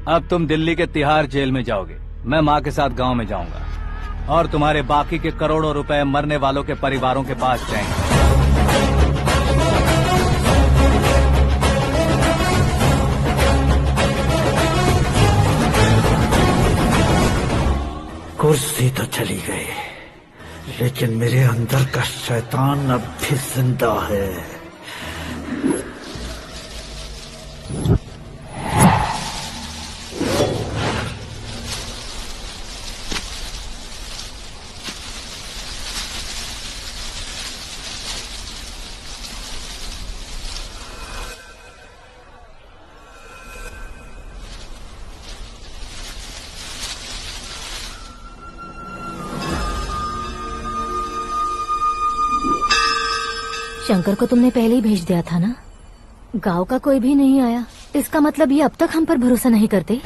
अब तुम दिल्ली के तिहाड़ जेल में जाओगे, मैं माँ के साथ गांव में जाऊंगा और तुम्हारे बाकी के करोड़ों रुपए मरने वालों के परिवारों के पास जाएंगे। कुर्सी तो चली गई, लेकिन मेरे अंदर का शैतान अब भी जिंदा है। शंकर को तुमने पहले ही भेज दिया था ना? गांव का कोई भी नहीं आया, इसका मतलब ये अब तक हम पर भरोसा नहीं करते।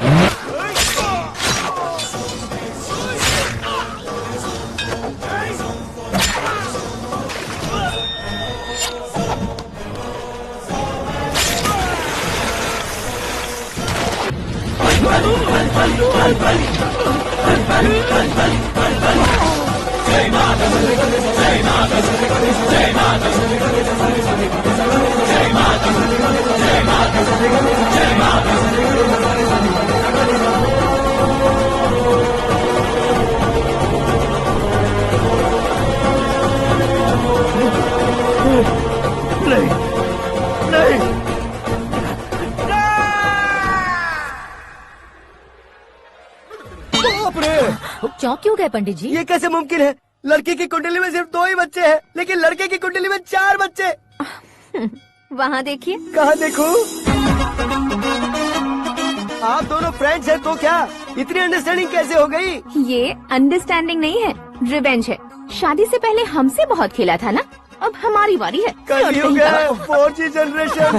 चौंक क्यों गए पंडित जी? ये कैसे मुमकिन है? लड़की की कुंडली में सिर्फ 2 ही बच्चे हैं, लेकिन लड़के की कुंडली में 4 बच्चे। वहाँ देखिए। कहाँ देखूं? आप दोनों फ्रेंड्स हैं तो क्या इतनी अंडरस्टैंडिंग कैसे हो गई? ये अंडरस्टैंडिंग नहीं है, रिवेंज है। शादी से पहले हमसे बहुत खेला था ना, अब हमारी बारी है। कलयुग है, 4G जनरेशन।